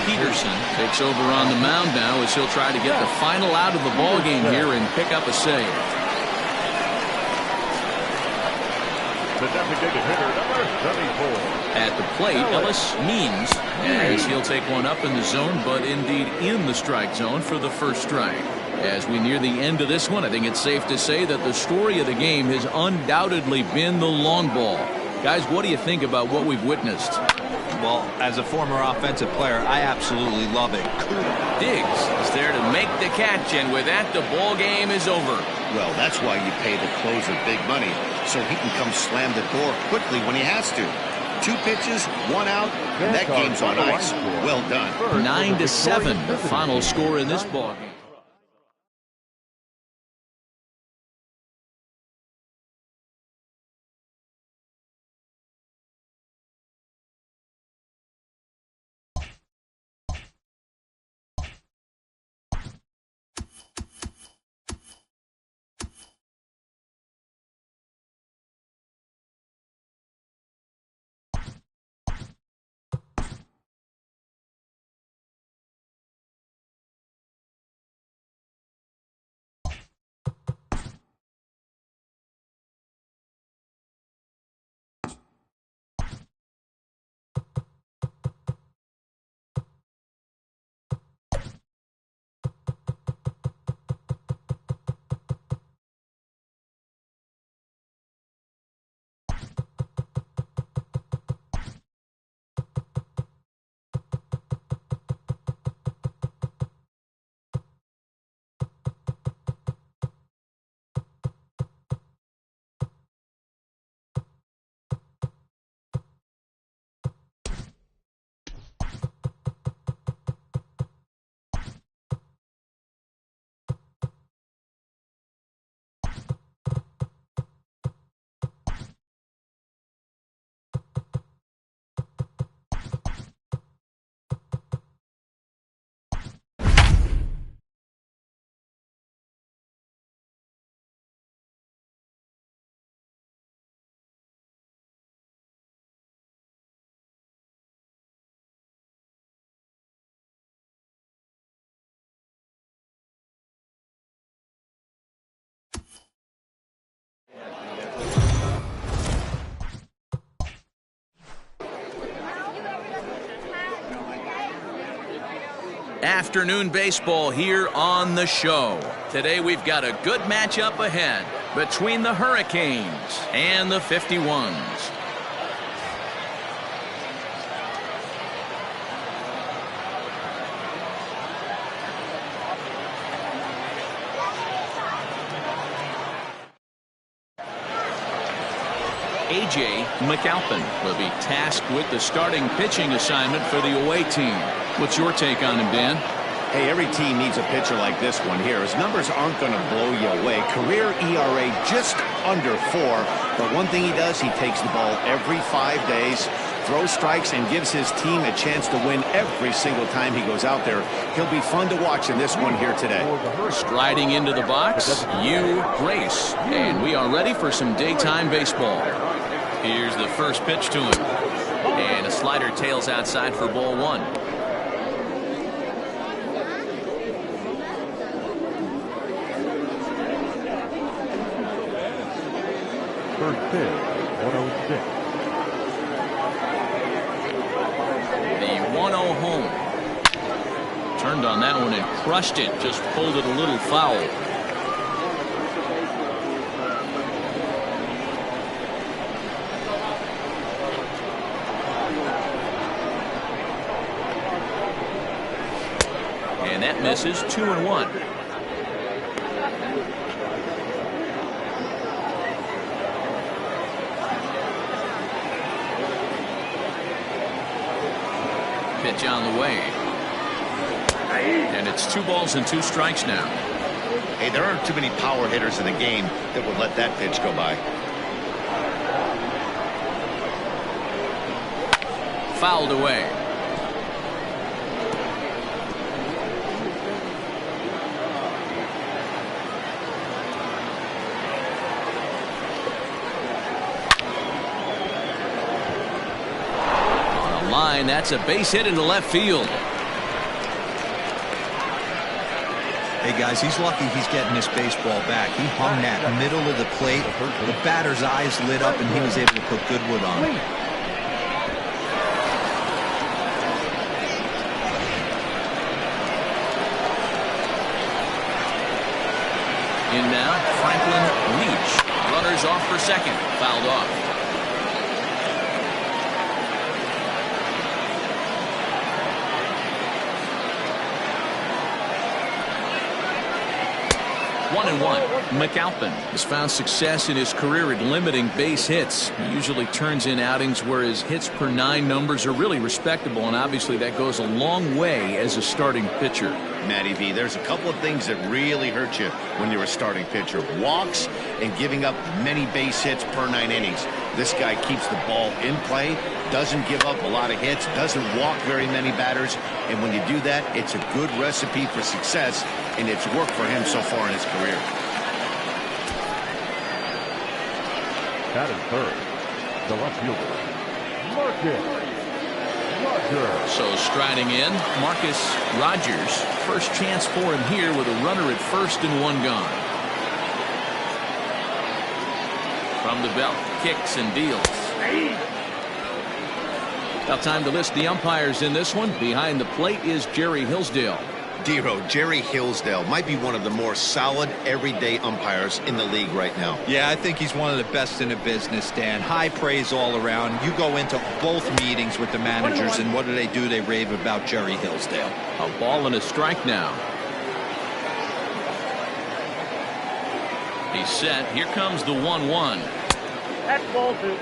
Peterson takes over on the mound now, as he'll try to get the final out of the ball game here and pick up a save. The designated hitter, number 74. At the plate, Ellis Means, as he'll take one up in the zone, but indeed in the strike zone for the first strike. As we near the end of this one, I think it's safe to say that the story of the game has undoubtedly been the long ball. Guys, what do you think about what we've witnessed? Well, as a former offensive player, I absolutely love it. Diggs is there to make the catch, and with that, the ball game is over. Well, that's why you pay the closer big money, so he can come slam the door quickly when he has to. 2 pitches, 1 out, and that game's on ice. Well done. 9-7, the final score in this ball game. Afternoon baseball here on the show. Today we've got a good matchup ahead between the Hurricanes and the 51s. A.J. McAlpin will be tasked with the starting pitching assignment for the away team. What's your take on him, Dan? Hey, every team needs a pitcher like this one here. His numbers aren't going to blow you away. Career ERA just under 4. But one thing he does, he takes the ball every 5 days, throws strikes, and gives his team a chance to win every single time he goes out there. He'll be fun to watch in this one here today. Striding into the box, Hugh Grace. And we are ready for some daytime baseball. Here's the first pitch to him. And a slider tails outside for ball 1. First pitch, 106. The 1-0 home. Turned on that one and crushed it. Just pulled it a little foul. And that misses. 2-1. Pitch on the way. And it's 2 balls and 2 strikes now. Hey, there aren't too many power hitters in the game that would let that pitch go by. Fouled away. Line, that's a base hit into left field. Hey guys, he's lucky he's getting this baseball back. He hung that middle of the plate. The batter's eyes lit up and he was able to put Goodwood on. In now, Franklin Leach. Runners off for second. Fouled off. One and one. McAlpin has found success in his career at limiting base hits. He usually turns in outings where his hits per 9 numbers are really respectable, and obviously that goes a long way as a starting pitcher. Matty V, there's a couple of things that really hurt you when you're a starting pitcher. Walks and giving up many base hits per 9 innings. This guy keeps the ball in play, doesn't give up a lot of hits, doesn't walk very many batters, and when you do that, it's a good recipe for success, and it's worked for him so far in his career. Batting third, the left fielder, Marcus Rogers. So striding in, Marcus Rogers. First chance for him here with a runner at first and 1 gone. From the belt, kicks and deals. Now time to list the umpires in this one. Behind the plate is Jerry Hillsdale. Dero, Jerry Hillsdale might be one of the more solid everyday umpires in the league right now. Yeah, I think he's one of the best in the business, Dan. High praise all around. You go into both meetings with the managers, and what do? They rave about Jerry Hillsdale. A ball and a strike now. He's set. Here comes the 1-1. That's ball 2.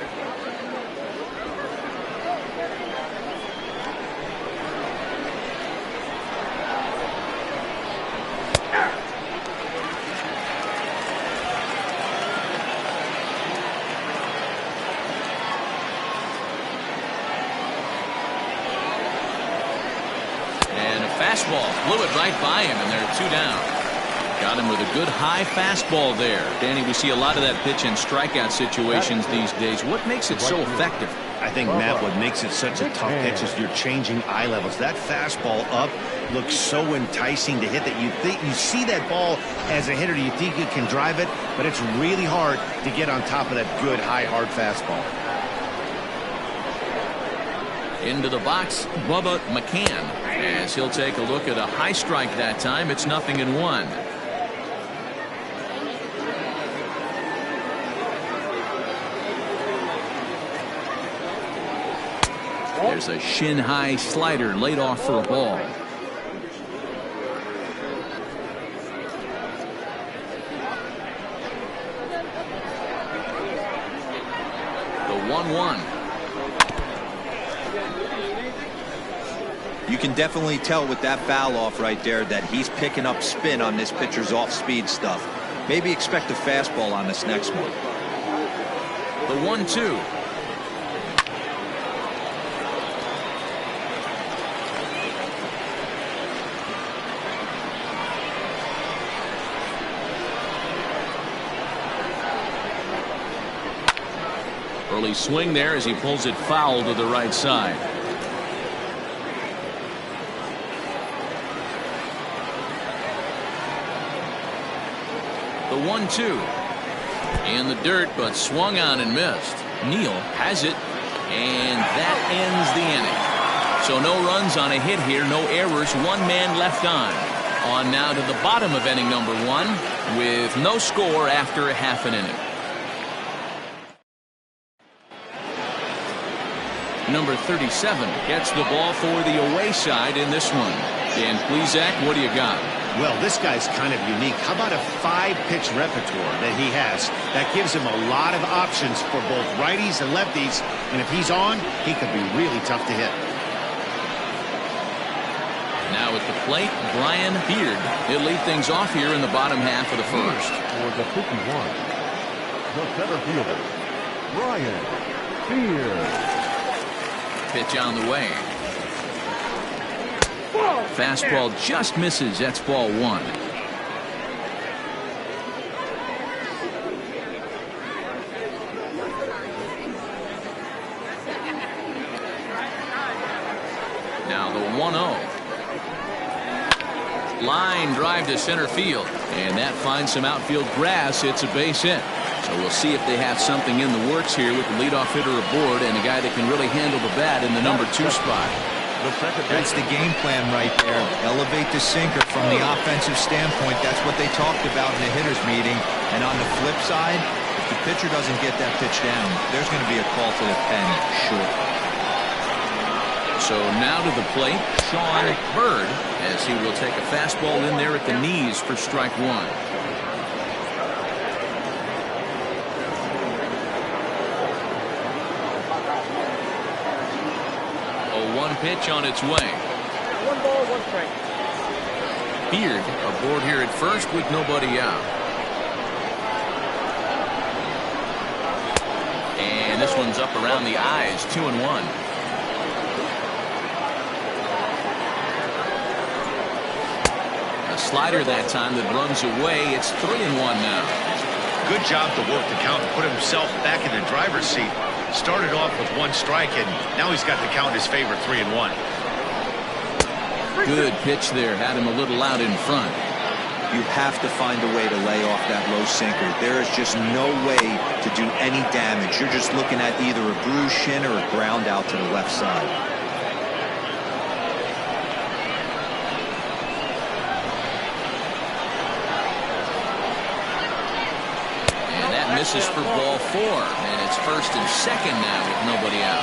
Fastball blew it right by him, and they're 2 down. Got him with a good high fastball there. Danny, we see a lot of that pitch in strikeout situations these days. What makes it so effective? I think, Matt, what makes it such a tough pitch is you're changing eye levels. That fastball up looks so enticing to hit that you see that ball as a hitter, you think you can drive it, but it's really hard to get on top of that good high hard fastball. Into the box, Bubba McCann, as he'll take a look at a high strike that time. It's 0-1. There's a shin-high slider laid off for a ball. The 1-1. You can definitely tell with that foul off right there that he's picking up spin on this pitcher's off-speed stuff. Maybe expect a fastball on this next one. The 1-2. Early swing there as he pulls it foul to the right side. The 1-2. In the dirt, but swung on and missed. Neal has it, and that ends the inning. So no runs on a hit here, no errors, one man left on. On now to the bottom of inning number 1 with no score after a half an inning. Number 37 gets the ball for the away side in this one. And please, Zach, what do you got? Well, this guy's kind of unique. How about a 5-pitch repertoire that he has? That gives him a lot of options for both righties and lefties. And if he's on, he could be really tough to hit. Now at the plate, Brian Beard. He'll lead things off here in the bottom half of the first. For the 51, the center fielder, Brian Beard. Pitch on the way. Fastball just misses. That's ball 1. Now the 1-0. Line drive to center field. And that finds some outfield grass. It's a base hit. So we'll see if they have something in the works here with the leadoff hitter aboard and a guy that can really handle the bat in the number 2 spot. That's the game plan right there. Elevate the sinker from the offensive standpoint. That's what they talked about in the hitters meeting. And on the flip side, if the pitcher doesn't get that pitch down, there's going to be a call to the pen, sure. So now to the plate, Sean Bird, as he will take a fastball in there at the knees for strike 1. Pitch on its way. 1 ball, 1 strike. Beard aboard here at first with nobody out. And this one's up around the eyes, 2-1. A slider that time that runs away. It's 3-1 now. Good job to work the count and put himself back in the driver's seat. Started off with 1 strike, and now he's got the count in his favor, 3-1. Good pitch there. Had him a little out in front. You have to find a way to lay off that low sinker. There is just no way to do any damage. You're just looking at either a bruised shin or a ground out to the left side. Misses for ball 4, and it's first and second now with nobody out.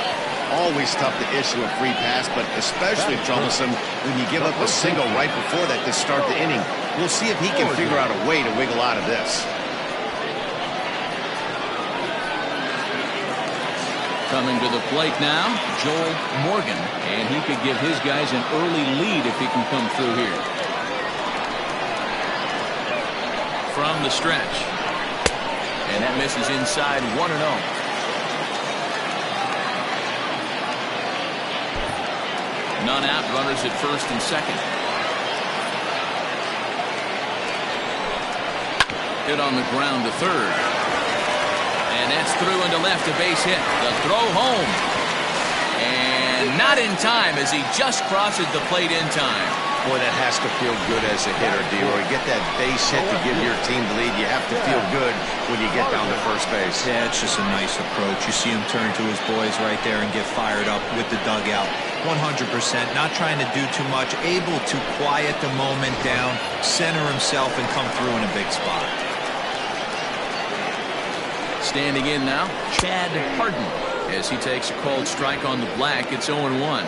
Always tough to issue a free pass, but especially troublesome when you give up a single right before that to start the inning. We'll see if he can figure out a way to wiggle out of this. Coming to the plate now, Joel Morgan, and he could give his guys an early lead if he can come through here. From the stretch. And that misses inside, 1-0. None out, runners at first and second. Hit on the ground to third. And that's through into left, a base hit. The throw home. And not in time as he just crosses the plate in time. Boy, that has to feel good as a hitter, D-Roy. Get that base hit to give your team the lead. You have to feel good when you get down to first base. Yeah, it's just a nice approach. You see him turn to his boys right there and get fired up with the dugout. 100%, not trying to do too much, able to quiet the moment down, center himself, and come through in a big spot. Standing in now, Chad Harden, as he takes a called strike on the black. It's 0-1.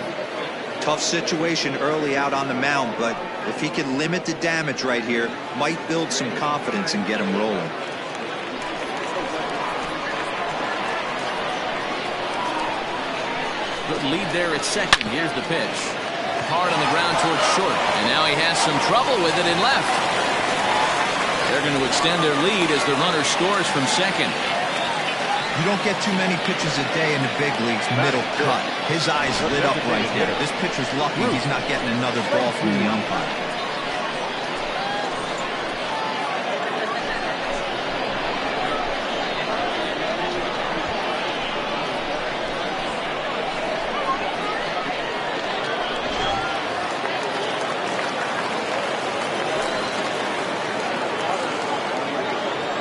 Tough situation early out on the mound, but if he can limit the damage right here, might build some confidence and get him rolling. Good lead there at second. Here's the pitch. Hard on the ground towards short, and now he has some trouble with it in left. They're going to extend their lead as the runner scores from second. You don't get too many pitches a day in the big leagues, middle cut. His eyes lit up right there. This pitcher's lucky he's not getting another ball from the umpire.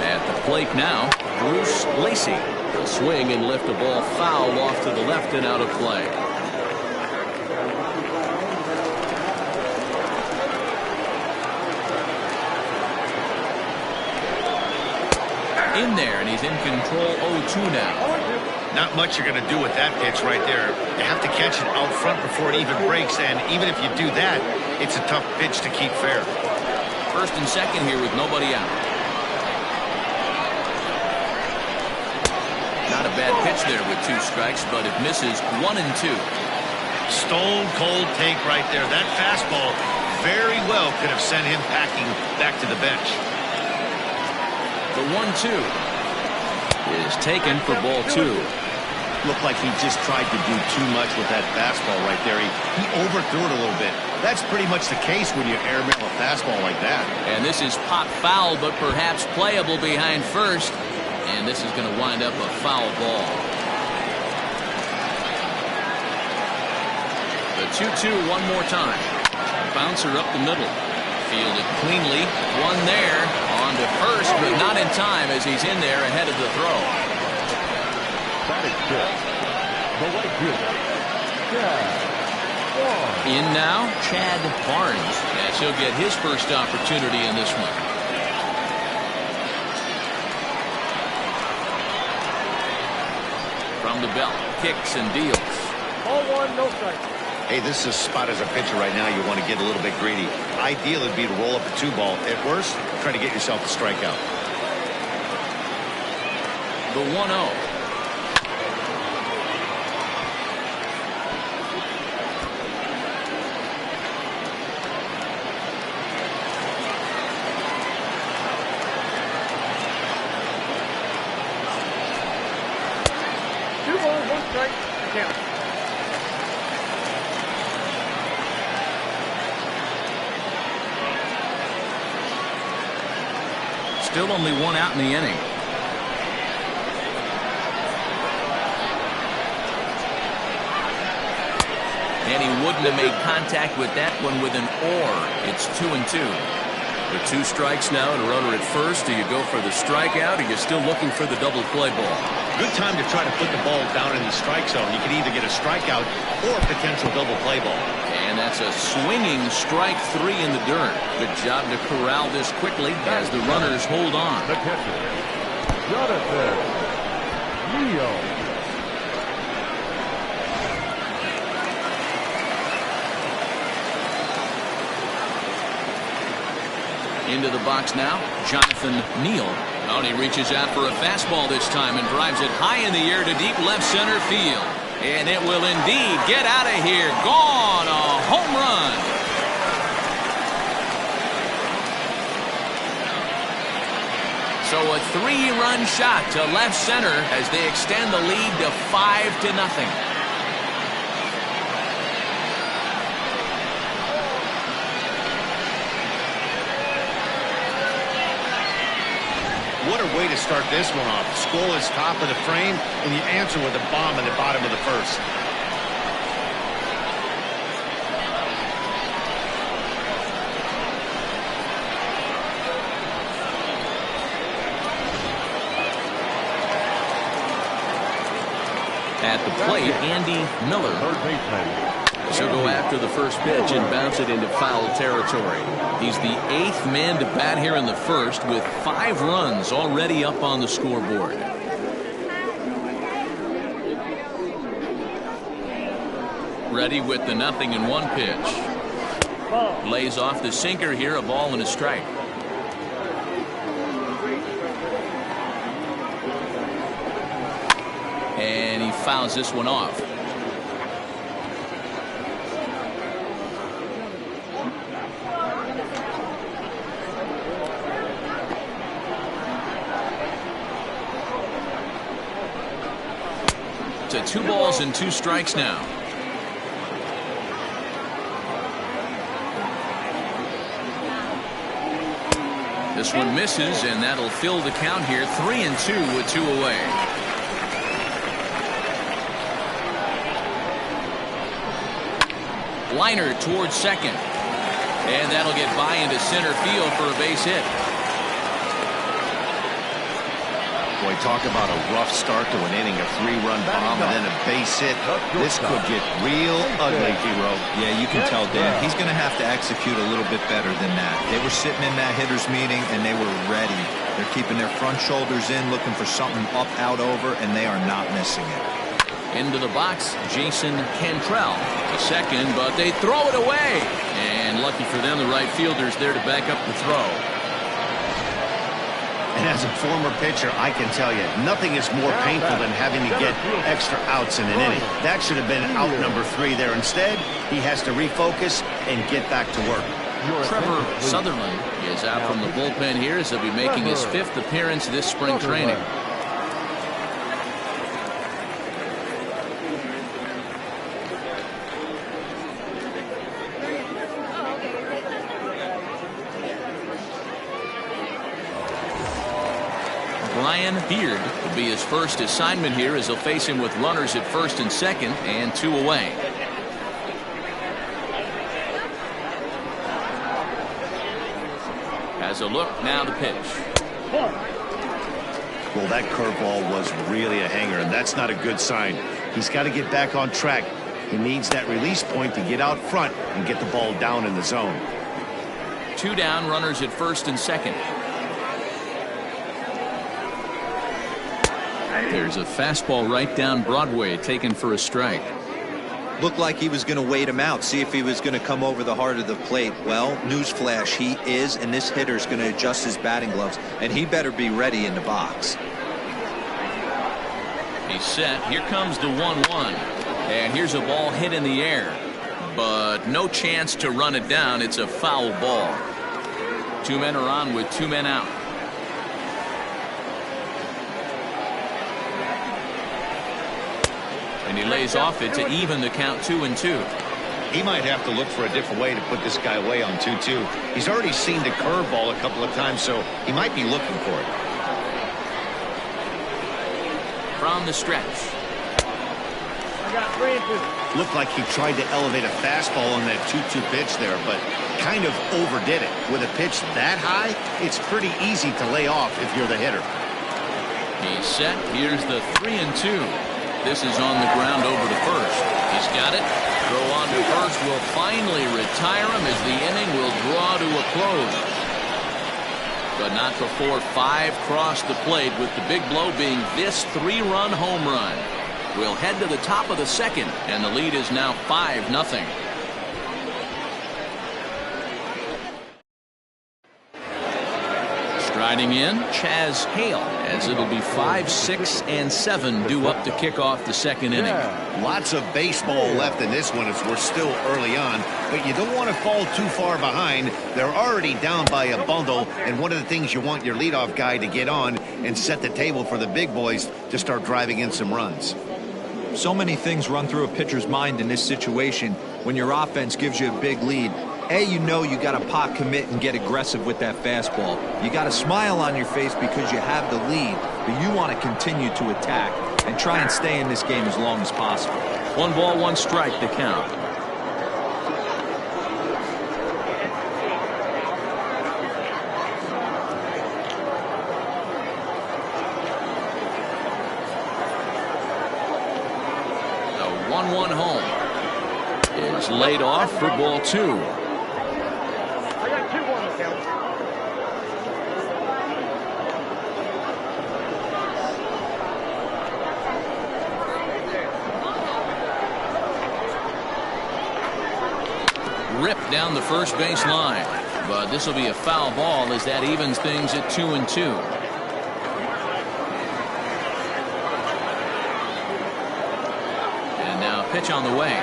At the plate now, Bruce Lacey. He'll swing and lift a ball foul off to the left and out of play. In there, and he's in control. 0-2 now. Not much you're going to do with that pitch right there. You have to catch it out front before it even breaks, and even if you do that, it's a tough pitch to keep fair. First and second here with nobody out. Not a bad pitch there with 2 strikes, but it misses 1-2. Stone cold take right there. That fastball very well could have sent him packing back to the bench. The 1-2 is taken for ball 2. Looked like he just tried to do too much with that fastball right there. He overthrew it a little bit. That's pretty much the case when you airmail a fastball like that. And this is pop foul, but perhaps playable behind first. And this is going to wind up a foul ball. The 2-2 one more time. Bouncer up the middle. Fielded cleanly. One there. On to first, but not in time as he's in there ahead of the throw. In now, Chad Barnes, as he'll get his first opportunity in this one. From the belt, kicks and deals. Ball 1, no strike. Hey, this is a spot as a pitcher right now. You want to get a little bit greedy. Ideal would be to roll up a 2-ball. At worst, try to get yourself a strikeout. The 1-0. Still only 1 out in the inning. And he wouldn't have made contact with that one with an or. It's 2-2. With 2 strikes now and a runner at first, do you go for the strikeout or are you still looking for the double play ball? Good time to try to put the ball down in the strike zone. You can either get a strikeout or a potential double play ball. And that's a swinging strike 3 in the dirt. Good job to corral this quickly as the runners hold on. The catcher, Jonathan Leo. Into the box now, Jonathan Neal. Oh, and he reaches out for a fastball this time and drives it high in the air to deep left center field. And it will indeed get out of here. Gone, a home run. So a 3-run shot to left center as they extend the lead to 5-0. What a way to start this one off. Scoreless top of the frame, and you answer with a bomb in the bottom of the first. At the plate, Andy Miller. Third baseman. So go after the first pitch and bounce it into foul territory. He's the 8th man to bat here in the first with 5 runs already up on the scoreboard. Ready with the 0-1 pitch. Lays off the sinker here, a ball and a strike. And he fouls this one off. To 2 balls and 2 strikes now. This one misses, and that'll fill the count here. 3-2 with 2 away. Liner towards second. And that'll get by into center field for a base hit. Boy, talk about a rough start to an inning, a 3-run bomb, and then a base hit. This could get real ugly, Hero. Yeah, you can tell, Dan. He's going to have to execute a little bit better than that. They were sitting in that hitter's meeting, and they were ready. They're keeping their front shoulders in, looking for something up, out, over, and they are not missing it. Into the box, Jason Cantrell to second, but they throw it away. And lucky for them, the right fielder's there to back up the throw. And as a former pitcher, I can tell you, nothing is more painful than having to get extra outs in an inning. That should have been out number 3 there. Instead, he has to refocus and get back to work. Trevor Sutherland is out from the bullpen here as he'll be making his 5th appearance this spring training. Brian Beard will be his first assignment here as he'll face him with runners at first and second and 2 away. Has a look, now the pitch. Well, that curveball was really a hanger, and that's not a good sign. He's got to get back on track. He needs that release point to get out front and get the ball down in the zone. 2 down, runners at first and second. There's a fastball right down Broadway taken for a strike. Looked like he was going to wait him out, see if he was going to come over the heart of the plate. Well, newsflash, he is, and this hitter's going to adjust his batting gloves, and he better be ready in the box. He's set. Here comes the 1-1. And here's a ball hit in the air, but no chance to run it down. It's a foul ball. 2 men are on with 2 men out. And he lays off it to even the count 2-2. He might have to look for a different way to put this guy away on 2-2. He's already seen the curveball a couple of times, so he might be looking for it. From the stretch. I got 3-2. Looked like he tried to elevate a fastball on that 2-2 pitch there, but kind of overdid it. With a pitch that high, it's pretty easy to lay off if you're the hitter. He's set. Here's the 3-2. This is on the ground over to first. He's got it. Throw on to first will finally retire him as the inning will draw to a close. But not before 5 cross the plate, with the big blow being this 3-run home run. We'll head to the top of the second, and the lead is now 5-0. Striding in, Chaz Hale, as it'll be 5, 6, and 7 due up to kick off the second inning. Lots of baseball left in this one as we're still early on, but you don't want to fall too far behind. They're already down by a bundle, and one of the things you want your leadoff guy to get on and set the table for the big boys to start driving in some runs. So many things run through a pitcher's mind in this situation when your offense gives you a big lead. You know you got to pot commit and get aggressive with that fastball. You got a smile on your face because you have the lead, but you want to continue to attack and try and stay in this game as long as possible. 1 ball, 1 strike to count. 1-1 home. Is laid off for ball 2. I got 2 on the count. Ripped down the first base line, but this will be a foul ball as that evens things at 2-2. And now pitch on the way,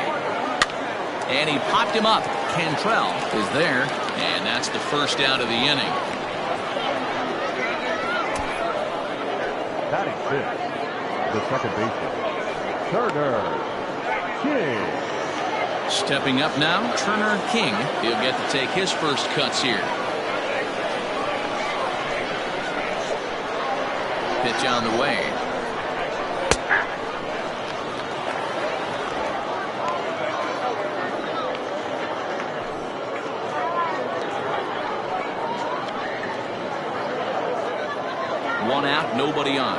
and he popped him up. Cantrell is there, and that's the first out of the inning. Batting 6th, the second baseman, Turner King. Stepping up now, Turner King. He'll get to take his first cuts here. Pitch on the way. One out, nobody on.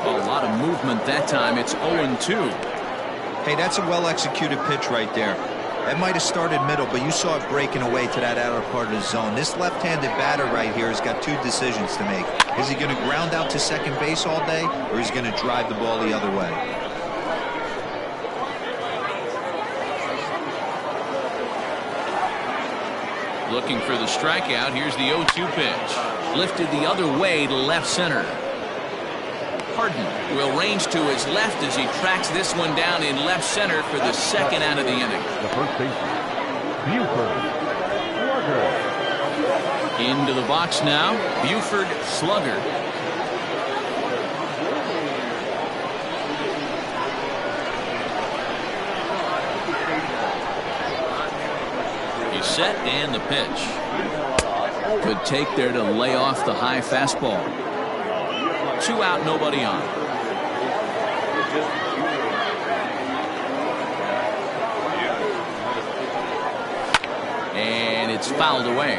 A lot of movement that time. It's 0-2. Hey, that's a well-executed pitch right there. That might have started middle, but you saw it breaking away to that outer part of the zone. This left-handed batter right here has got 2 decisions to make. Is he going to ground out to second base all day, or is he going to drive the ball the other way? Looking for the strikeout. Here's the 0-2 pitch. Lifted the other way to left center. Harden will range to his left as he tracks this one down in left center for the second out of the inning. The first baseman, Buford Slugger. Into the box now, Buford Slugger. He's set, and the pitch. Good take there to lay off the high fastball. 2 out, nobody on. And it's fouled away.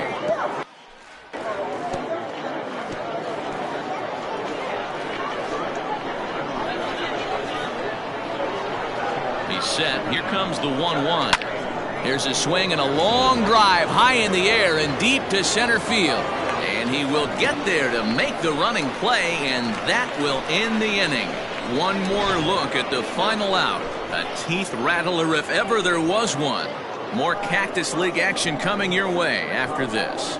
He's set. Here comes the 1-1. Here's a swing and a long drive high in the air and deep to center field. And he will get there to make the running play, and that will end the inning. One more look at the final out. A teeth rattler if ever there was one. More Cactus League action coming your way after this.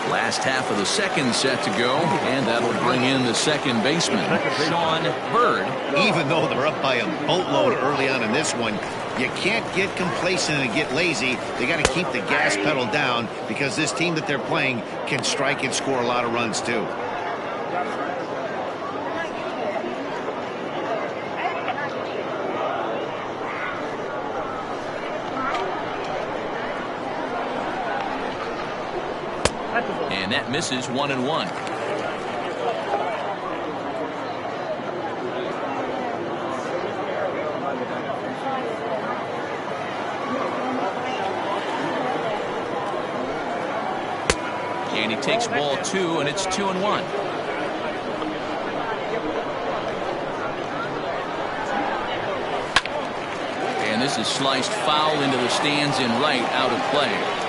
Last half of the second set to go, and that'll bring in the second baseman, Sean Bird. Even though they're up by a boatload early on in this one, you can't get complacent and get lazy. They got to keep the gas pedal down because this team that they're playing can strike and score a lot of runs too. And that misses 1-1. And he takes ball 2, and it's 2-1. And this is sliced foul into the stands in right, out of play.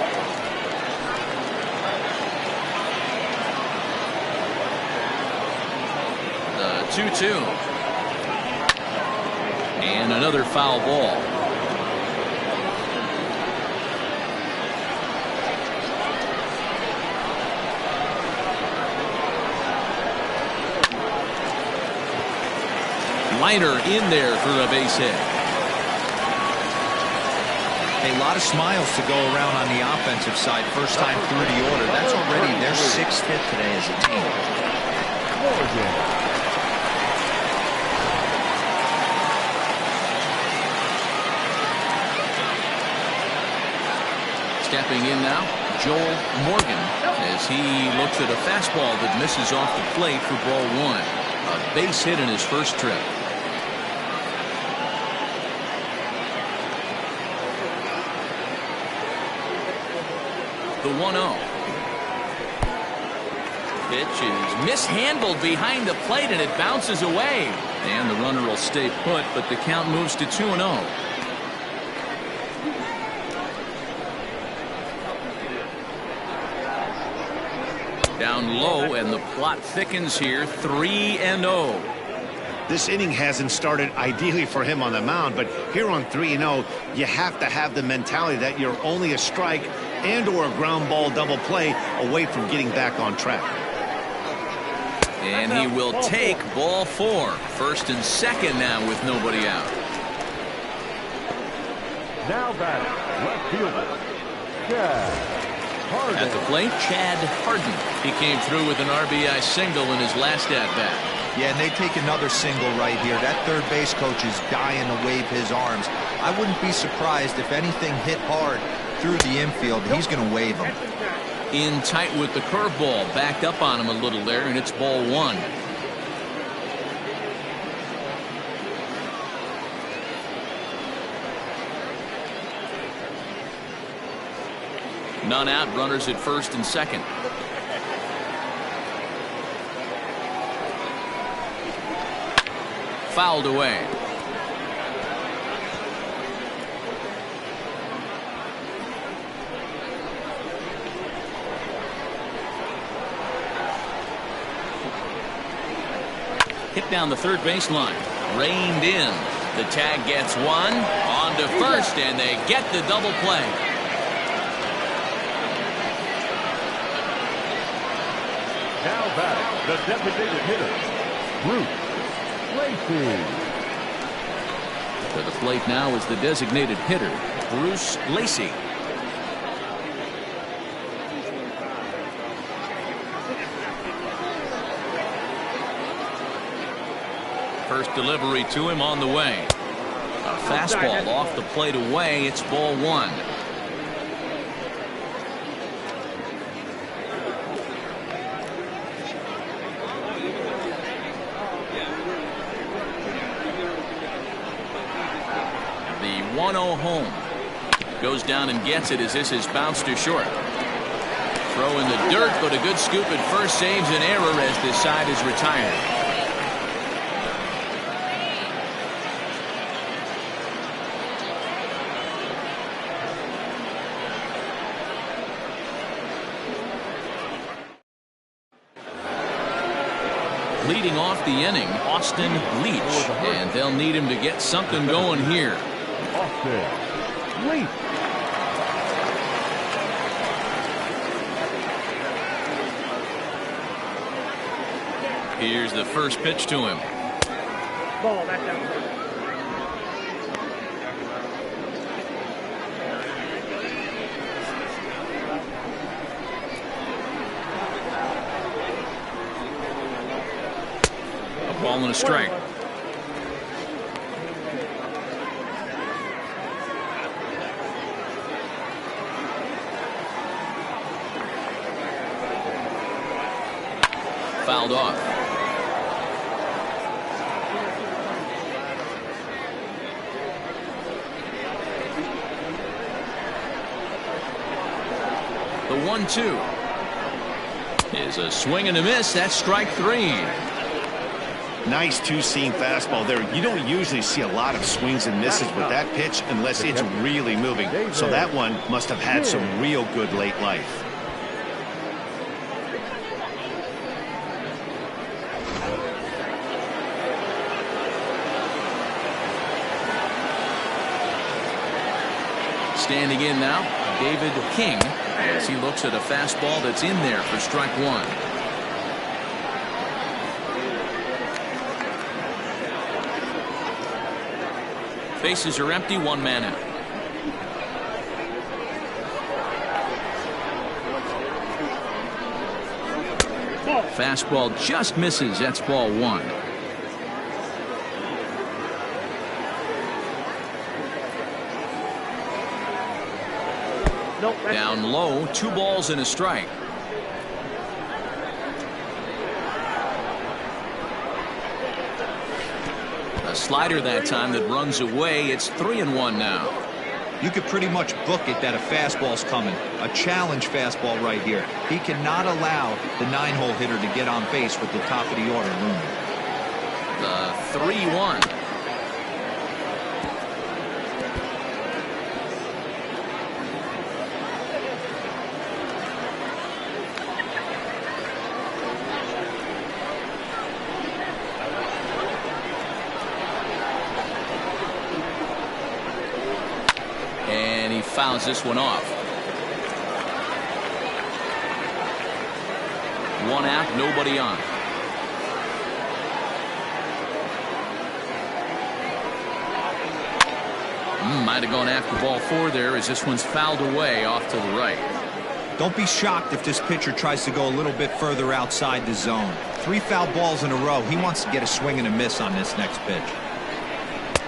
2-2. And another foul ball. Liner in there for a base hit. A lot of smiles to go around on the offensive side. First time through the order. That's already their 6th hit today as a team. Stepping in now, Joel Morgan, as he looks at a fastball that misses off the plate for ball 1. A base hit in his first trip. the 1-0. Pitch is mishandled behind the plate, and it bounces away. And the runner will stay put, but the count moves to 2-0. Down low, and the plot thickens here. 3-0. This inning hasn't started ideally for him on the mound, but here on 3-0, you have to have the mentality that you're only a strike and or a ground ball double play away from getting back on track. And he will take ball 4. First and second now with nobody out. Now batting, left fielder, Chad Harden. At the plate, Chad Harden. He came through with an RBI single in his last at-bat. Yeah, and they take another single right here. That third base coach is dying to wave his arms. I wouldn't be surprised if anything hit hard through the infield. He's going to wave them. In tight with the curveball. Backed up on him a little there, and it's ball 1. None out. Runners at first and second. Fouled away. Hit down the third baseline. Reined in. The tag gets one. On to first, and they get the double play. Now batting, the designated hitter, Bruce Lacey. To the plate now is the designated hitter, Bruce Lacey. First delivery to him on the way. A fastball off the plate away. It's ball 1. The 1-0 home. Goes down and gets it as this is bounced to short. Throw in the dirt, but a good scoop at first saves an error as this side is retired. Leading off the inning, Austin Leach, and they'll need him to get something going here. Austin Leach. Here's the first pitch to him. Ball, that's out. Ball and a strike. Fouled off. The 1-2 is a swing and a miss. That's strike 3. Nice two-seam fastball there. You don't usually see a lot of swings and misses with that pitch unless it's really moving. So that one must have had some real good late life. Standing in now, David King, as he looks at a fastball that's in there for strike 1. Bases are empty, 1 man out. Fastball just misses. That's ball 1. Down low, 2 balls and a strike. A slider that time that runs away. It's 3-1 now. You could pretty much book it that a fastball's coming. A challenge fastball right here. He cannot allow the 9-hole hitter to get on base with the top of the order looming. The 3-1. And he fouls this one off. One out, nobody on. Might have gone after ball 4 there as this one's fouled away off to the right. Don't be shocked if this pitcher tries to go a little bit further outside the zone. 3 foul balls in a row. He wants to get a swing and a miss on this next pitch.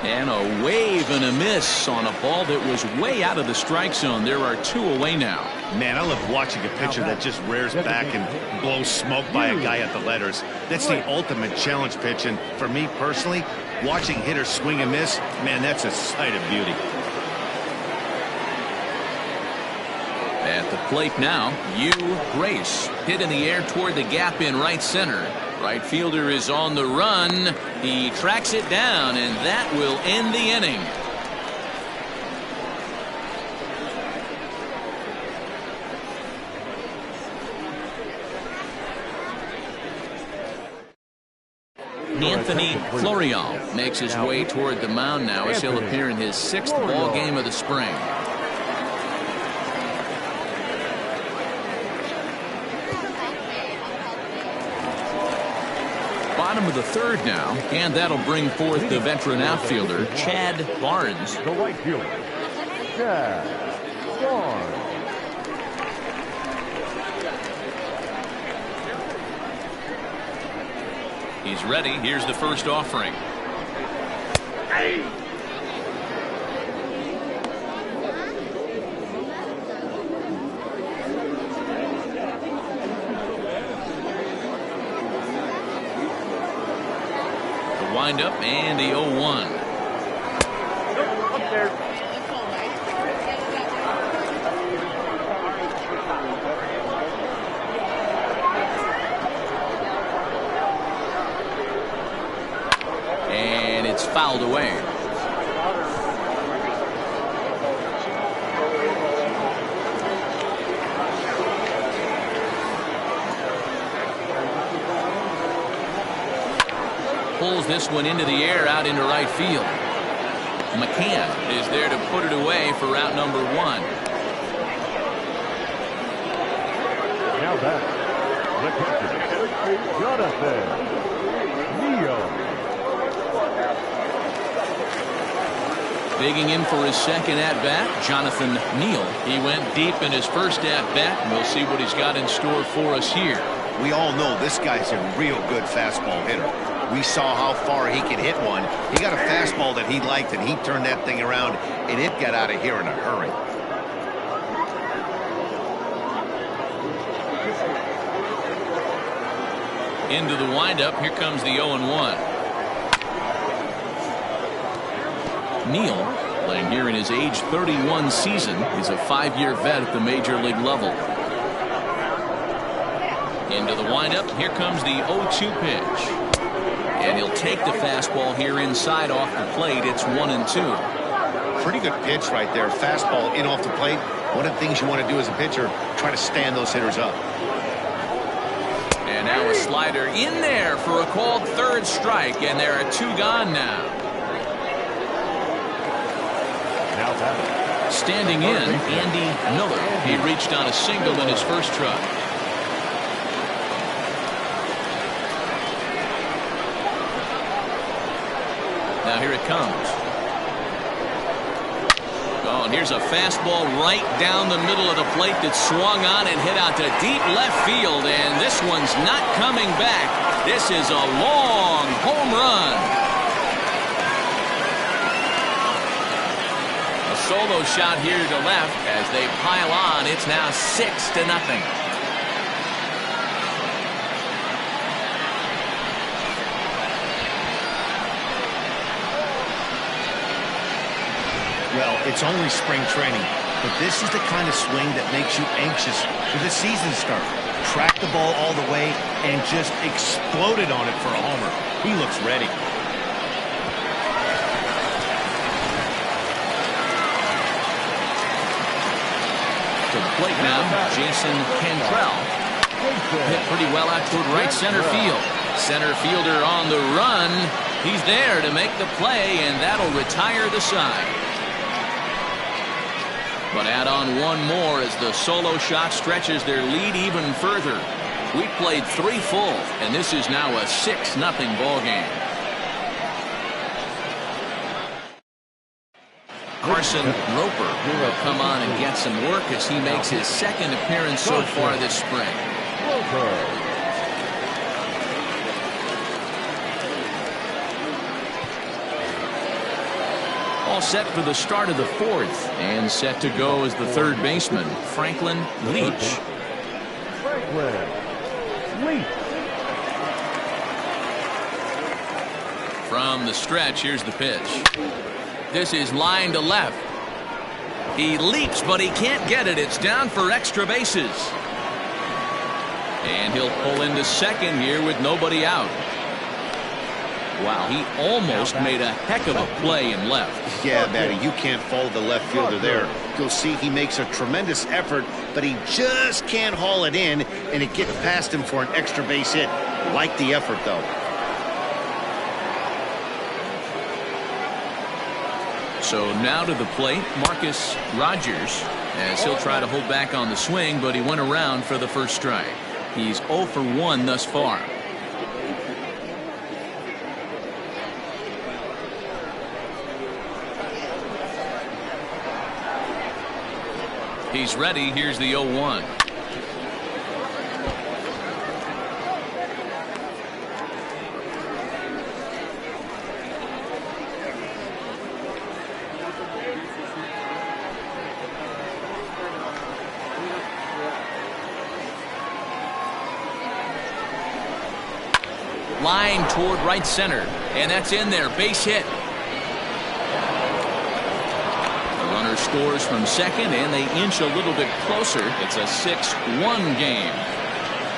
And a wave and a miss on a ball that was way out of the strike zone. There are 2 away now. Man, I love watching a pitcher that just rears back and blows smoke by a guy at the letters. That's the ultimate challenge pitch, and for me personally, watching hitters swing and miss, man, that's a sight of beauty. At the plate now, Grace hit in the air toward the gap in right center. Right fielder is on the run. He tracks it down, and that will end the inning. Anthony Florial makes his way toward the mound now as he'll appear in his 6th ball game of the spring. Bottom of the 3rd now, and that'll bring forth the veteran outfielder Chad Barnes. The right fielder, Chad Barnes. He's ready. Here's the first offering. The windup and the 0-1. Up there. And it's fouled away. Pulls this one into the air out into right field. McCann is there to put it away for route number 1. Now back, the catcher, Jonathan Neal. Digging in for his 2nd at-bat, Jonathan Neal. He went deep in his first at-bat, and we'll see what he's got in store for us here. We all know this guy's a real good fastball hitter. We saw how far he could hit one. He got a fastball that he liked, and he turned that thing around, and it got out of here in a hurry. Into the windup. Here comes the 0-1. Neal, playing here in his age 31 season, is a 5-year vet at the major league level. Into the windup. Here comes the 0-2 pitch. And he'll take the fastball here inside off the plate. It's 1-2. Pretty good pitch right there. Fastball in off the plate. One of the things you want to do as a pitcher, try to stand those hitters up. And now a slider in there for a called 3rd strike, and there are 2 gone now. Standing in, Andy Miller. He reached on a single in his first try. Now here it comes. Oh, and here's a fastball right down the middle of the plate that swung on and hit out to deep left field, and this one's not coming back. This is a long home run. A solo shot here to left as they pile on. It's now 6-0. Well, it's only spring training, but this is the kind of swing that makes you anxious for the season start. Tracked the ball all the way and just exploded on it for a homer. He looks ready. To the plate now, Jason Cantrell. Hit pretty well out toward right center field. Center fielder on the run. He's there to make the play, and that'll retire the side. But add on one more as the solo shot stretches their lead even further. We played 3 full, and this is now a 6-0 ball game. Carson Roper will come on and get some work as he makes his 2nd appearance so far this spring. All set for the start of the 4th, and set to go as the 3rd baseman, Franklin Leach. From the stretch, here's the pitch. This is line to left. He leaps, but he can't get it. It's down for extra bases. And he'll pull into second here with nobody out. Wow, he almost made a heck of a play in left. Yeah, Matty, you can't fault the left fielder there. You'll see he makes a tremendous effort, but he just can't haul it in, and it gets past him for an extra base hit. Like the effort, though. So now to the plate, Marcus Rogers, as he'll try to hold back on the swing, but he went around for the first strike. He's 0 for 1 thus far. He's ready. Here's the 0-1. Line toward right center, and that's in there. Base hit. The runner scores from second, and they inch a little bit closer. It's a 6-1 game.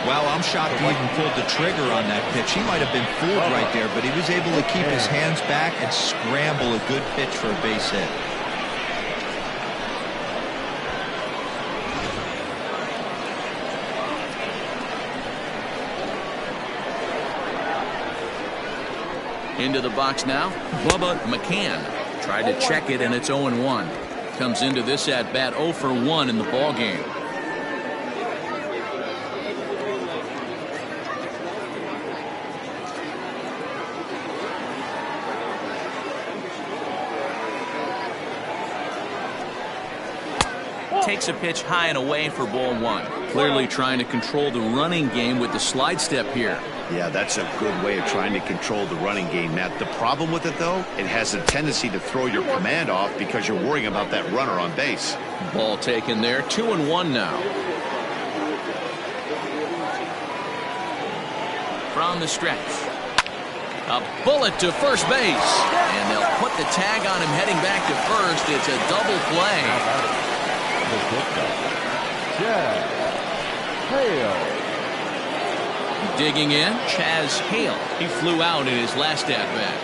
Well, I'm shocked he even pulled the trigger on that pitch. He might have been fooled right there, but he was able to keep his hands back and scramble a good pitch for a base hit. Into the box now, Bubba McCann. Tried to check it, and it's 0-1. Comes into this at bat 0 for 1 in the ball game. Takes a pitch high and away for ball 1. Clearly trying to control the running game with the slide step here. Yeah, that's a good way of trying to control the running game, Matt. The problem with it, though, it has a tendency to throw your command off because you're worrying about that runner on base. Ball taken there. 2-1 now. From the stretch. A bullet to first base. And they'll put the tag on him heading back to first. It's a double play. Digging in, Chaz Hale. He flew out in his last at-bat.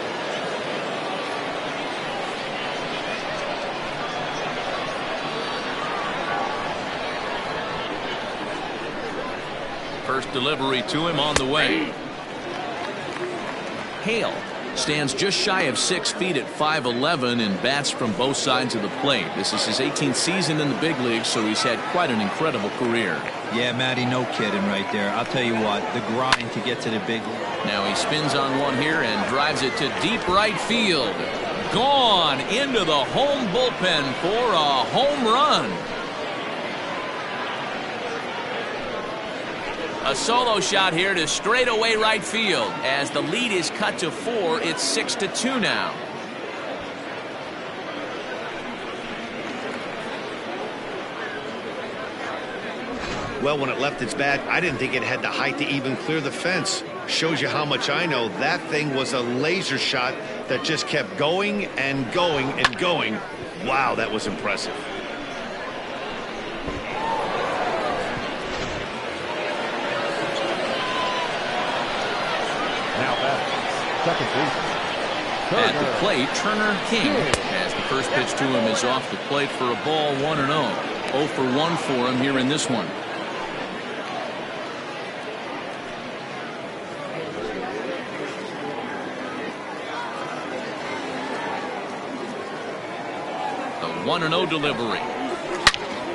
First delivery to him on the way. Hale stands just shy of 6 feet at 5'11" and bats from both sides of the plate. This is his 18th season in the big leagues, so he's had quite an incredible career. Yeah, Matty, no kidding right there. I'll tell you what, the grind to get to the big league. Now he spins on one here and drives it to deep right field. Gone into the home bullpen for a home run. A solo shot here to straightaway right field. As the lead is cut to 4, it's 6-2 now. Well, when it left its bat, I didn't think it had the height to even clear the fence. Shows you how much I know. That thing was a laser shot that just kept going and going and going. Wow, that was impressive. Now back, second baseman. At the plate, Turner King, as the first pitch to him is off the plate for a ball 1-0. 0 for 1 for him here in this one. The 1-0 delivery.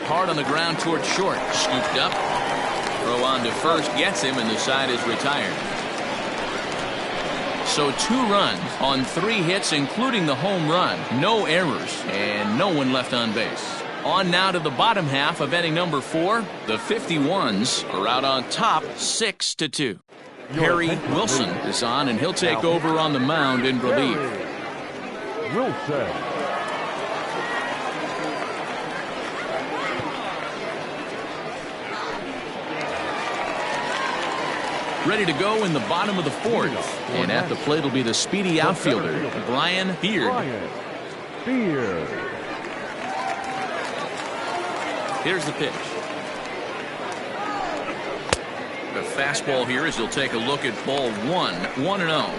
Hard on the ground toward short. Scooped up. Throw on to first gets him, and the side is retired. So 2 runs on 3 hits, including the home run. No errors, and no one left on base. On now to the bottom half of inning number 4. The 51s are out on top 6-2. Harry Wilson is on, and he'll take over on the mound in relief. Wilson. Ready to go in the bottom of the 4th. And at the plate will be the speedy outfielder, Brian Beard. Here's the pitch. The fastball here as he'll take a look at ball 1. 1-0.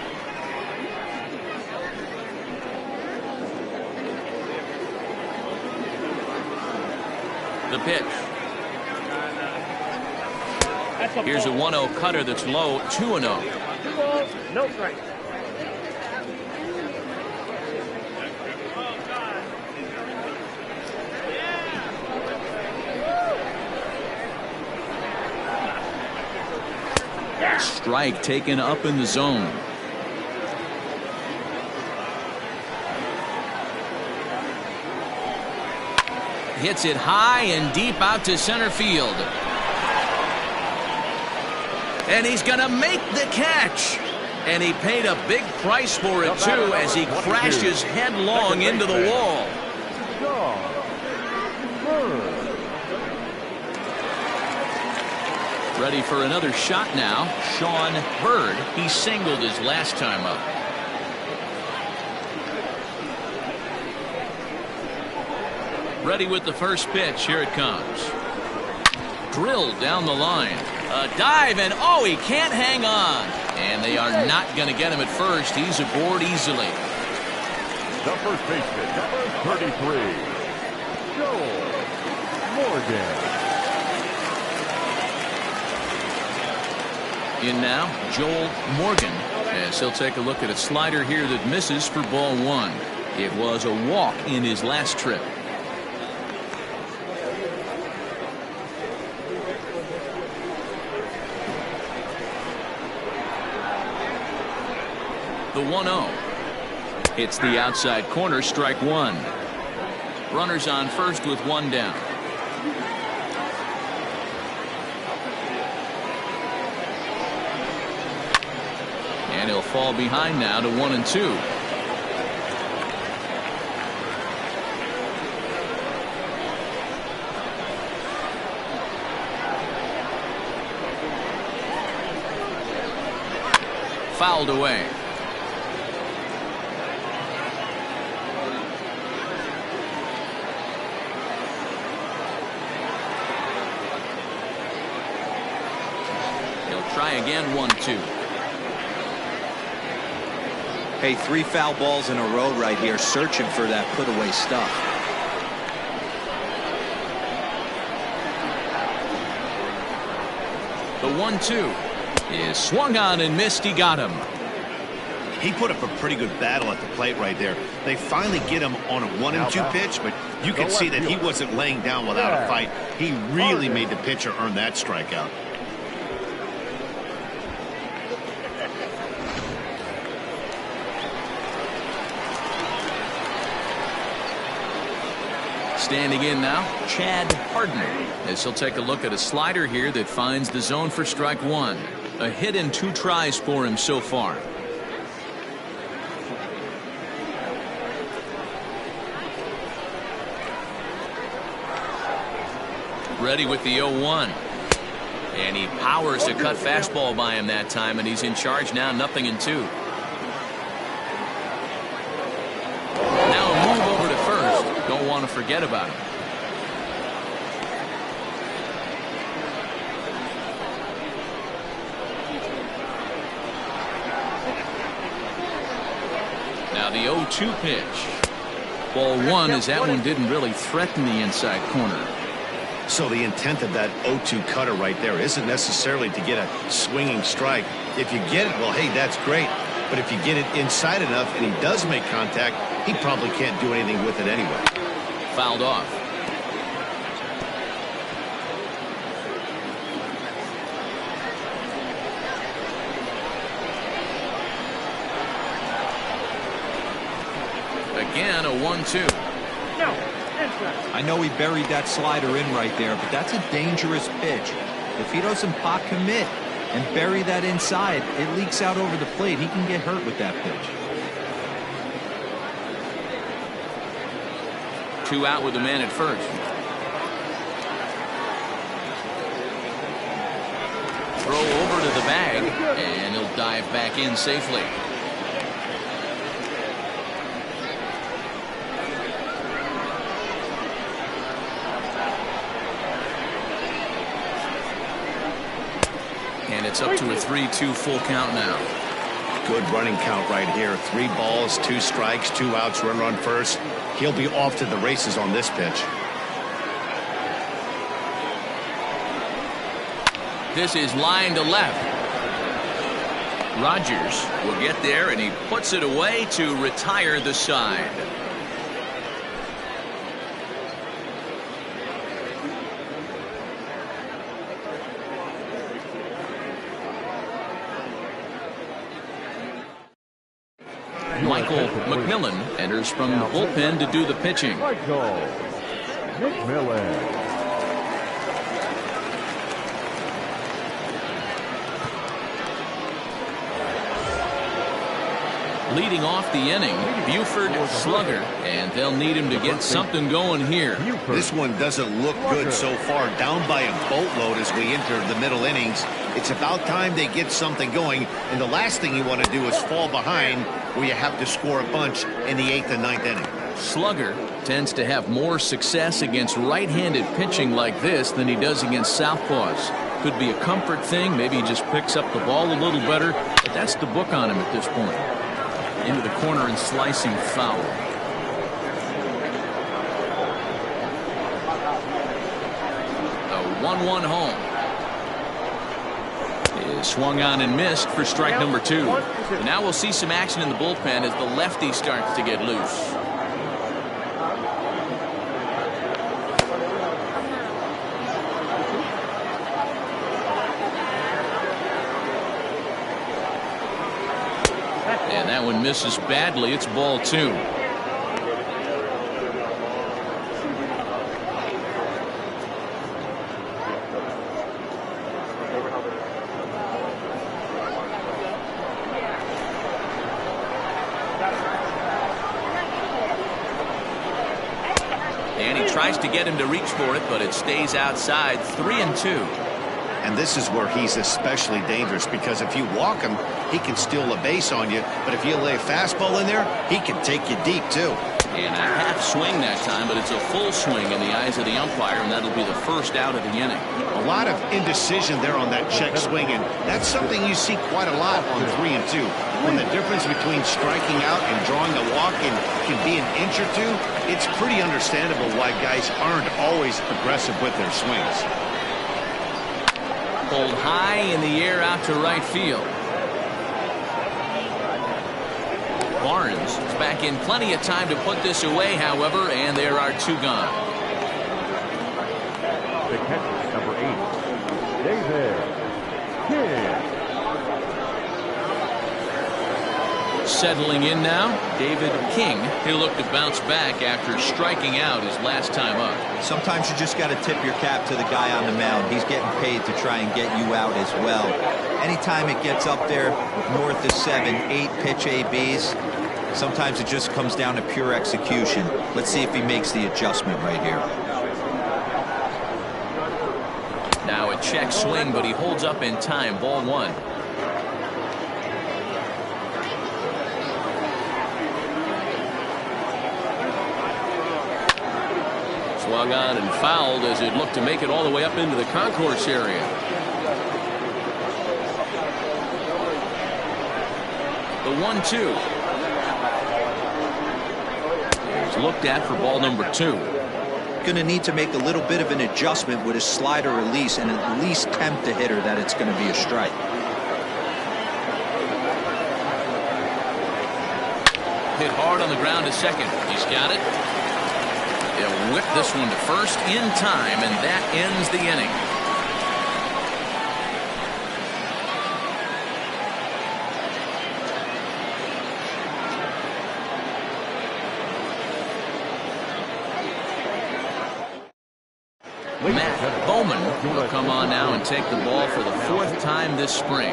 The pitch. Here's a 1-0 cutter that's low. 2-0. 2 balls, no strikes. Strike taken up in the zone. Hits it high and deep out to center field. And he's going to make the catch. And he paid a big price for it, too, as he crashes headlong into the wall. Ready for another shot now. Sean Bird. He singled his last time up. Ready with the first pitch. Here it comes. Drilled down the line. A dive, and oh, he can't hang on. And they are not going to get him at first. He's aboard easily. The first baseman, number 33, Joel Morgan. In now, Joel Morgan, as he'll take a look at a slider here that misses for ball 1. It was a walk in his last trip. The 1-0. It's the outside corner, strike 1. Runners on first with 1 down. And he'll fall behind now to 1-2. Fouled away. He'll try again. 1-2. Hey, 3 foul balls in a row right here, searching for that put-away stuff. The 1-2 is swung on and missed. He got him. He put up a pretty good battle at the plate right there. They finally get him on a 1-2 pitch, but you can see that he wasn't laying down without a fight. He really made the pitcher earn that strikeout. Standing in now, Chad Harden, as he'll take a look at a slider here that finds the zone for strike 1. A hit in 2 tries for him so far. Ready with the 0-1. And he powers to cut fastball by him that time, and he's in charge now, 0-2. Now a move over to first. Going forget about him. Now the 0-2 pitch. Ball one, as that one didn't really threaten the inside corner. So the intent of that 0-2 cutter right there isn't necessarily to get a swinging strike. If you get it, well, hey, that's great. But if you get it inside enough and he does make contact, he probably can't do anything with it anyway. Fouled off. Again, a 1-2. I know he buried that slider in right there, but that's a dangerous pitch. If he doesn't pot commit and bury that inside, it leaks out over the plate. He can get hurt with that pitch. 2 out with the man at first. Throw over to the bag, and he'll dive back in safely. And it's up to a 3-2 full count now. Good running count right here. 3 balls, 2 strikes, 2 outs, runner on first. He'll be off to the races on this pitch. This is line to left. Rogers will get there, and he puts it away to retire the side. Michael McMillan enters from the bullpen to do the pitching. Michael McMillan. Leading off the inning, Buford slugger, and they'll need him to get something going here. This one doesn't look good so far. Down by a boatload as we enter the middle innings. It's about time they get something going, and the last thing you want to do is fall behind where you have to score a bunch in the 8th and 9th inning. Slugger tends to have more success against right-handed pitching like this than he does against southpaws. Could be a comfort thing. Maybe he just picks up the ball a little better, but that's the book on him at this point. Into the corner and slicing foul. The 1-1 home is swung on and missed for strike number 2. And now we'll see some action in the bullpen as the lefty starts to get loose. And that one misses badly. It's ball 2. And he tries to get him to reach for it, but it stays outside. 3-2. And this is where he's especially dangerous, because if you walk him, he can steal a base on you. But if you lay a fastball in there, he can take you deep, too. And a half swing that time, but it's a full swing in the eyes of the umpire, and that'll be the first out of the inning. A lot of indecision there on that check swing, and that's something you see quite a lot on 3-2. When the difference between striking out and drawing a walk can be an inch or two, it's pretty understandable why guys aren't always aggressive with their swings. Pulled high in the air out to right field. Barnes is back in plenty of time to put this away, however, and there are 2 gone. The catcher, number 8, David King. Settling in now, David King. He'll look to bounce back after striking out his last time up. Sometimes you just got to tip your cap to the guy on the mound. He's getting paid to try and get you out as well. Anytime it gets up there north of 7, 8 pitch ABs, sometimes it just comes down to pure execution. Let's see if he makes the adjustment right here. Now a check swing, but he holds up in time. Ball 1. Swung on and fouled as it looked to make it all the way up into the concourse area. The 1-2. It's looked at for ball number 2. Going to need to make a little bit of an adjustment with his slider release and at least tempt the hitter that it's going to be a strike. Hit hard on the ground to second. He's got it. He'll whip this one to first in time, and that ends the inning. Matt Bowman will come on now and take the ball for the 4th time this spring.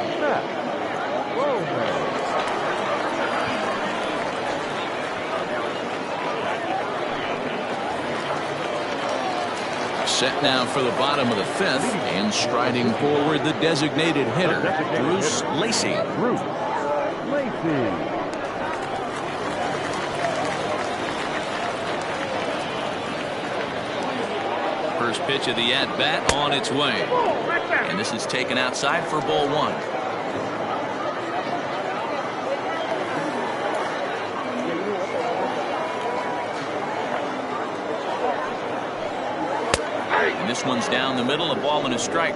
Set now for the bottom of the 5th, and striding forward the designated hitter, Bruce Lacey. First pitch of the at-bat on its way. And this is taken outside for ball 1. And this one's down the middle, a ball and a strike.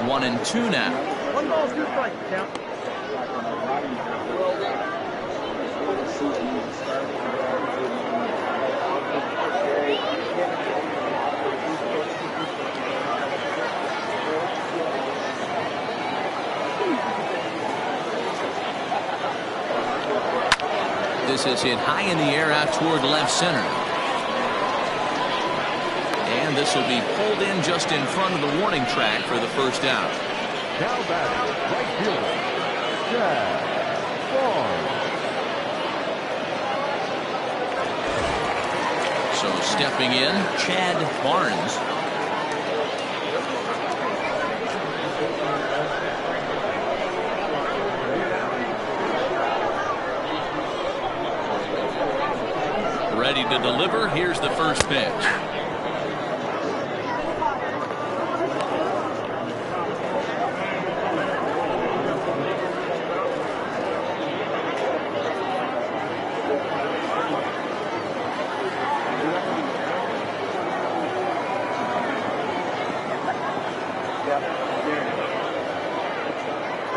One and two now. 1 ball, 2 strikes, count. This is hit high in the air out toward left center. And this will be pulled in just in front of the warning track for the first out. Now batting, right fielder, Chad Barnes. So stepping in, Chad Barnes. Ready to deliver. Here's the first pitch.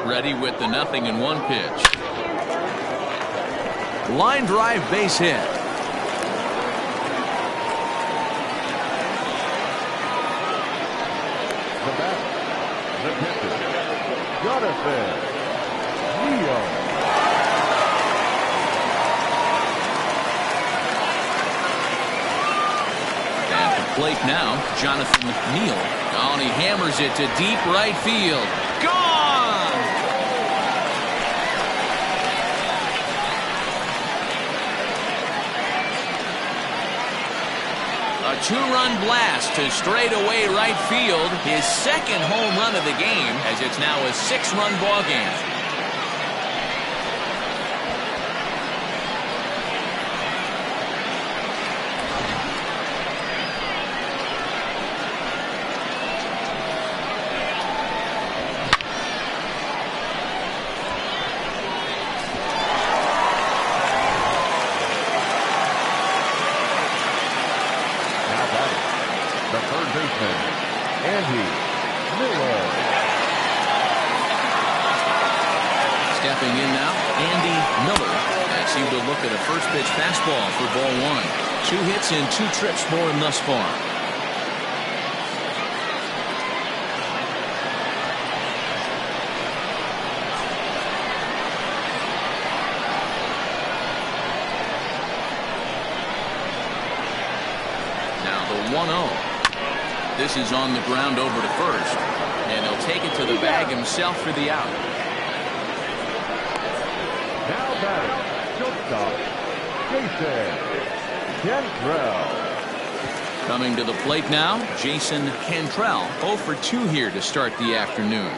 Ready with the 0-1 pitch. Line drive, base hit. The batter, the pitcher, Jonathan Leo. At the plate now, Jonathan Neal. Oh, and he hammers it to deep right field. Gone! A 2-run blast to straightaway right field. His second home run of the game, as it's now a 6-run ball game. The third baseman, Andy Miller. Stepping in now, Andy Miller, as he will look at a first pitch fastball for ball 1. 2 hits and 2 trips for him thus far. Now the 1-0. This is on the ground over to first, and he'll take it to the bag himself for the out. Now batting, shortstop, Jason Cantrell. Coming to the plate now, Jason Cantrell, 0 for 2 here to start the afternoon.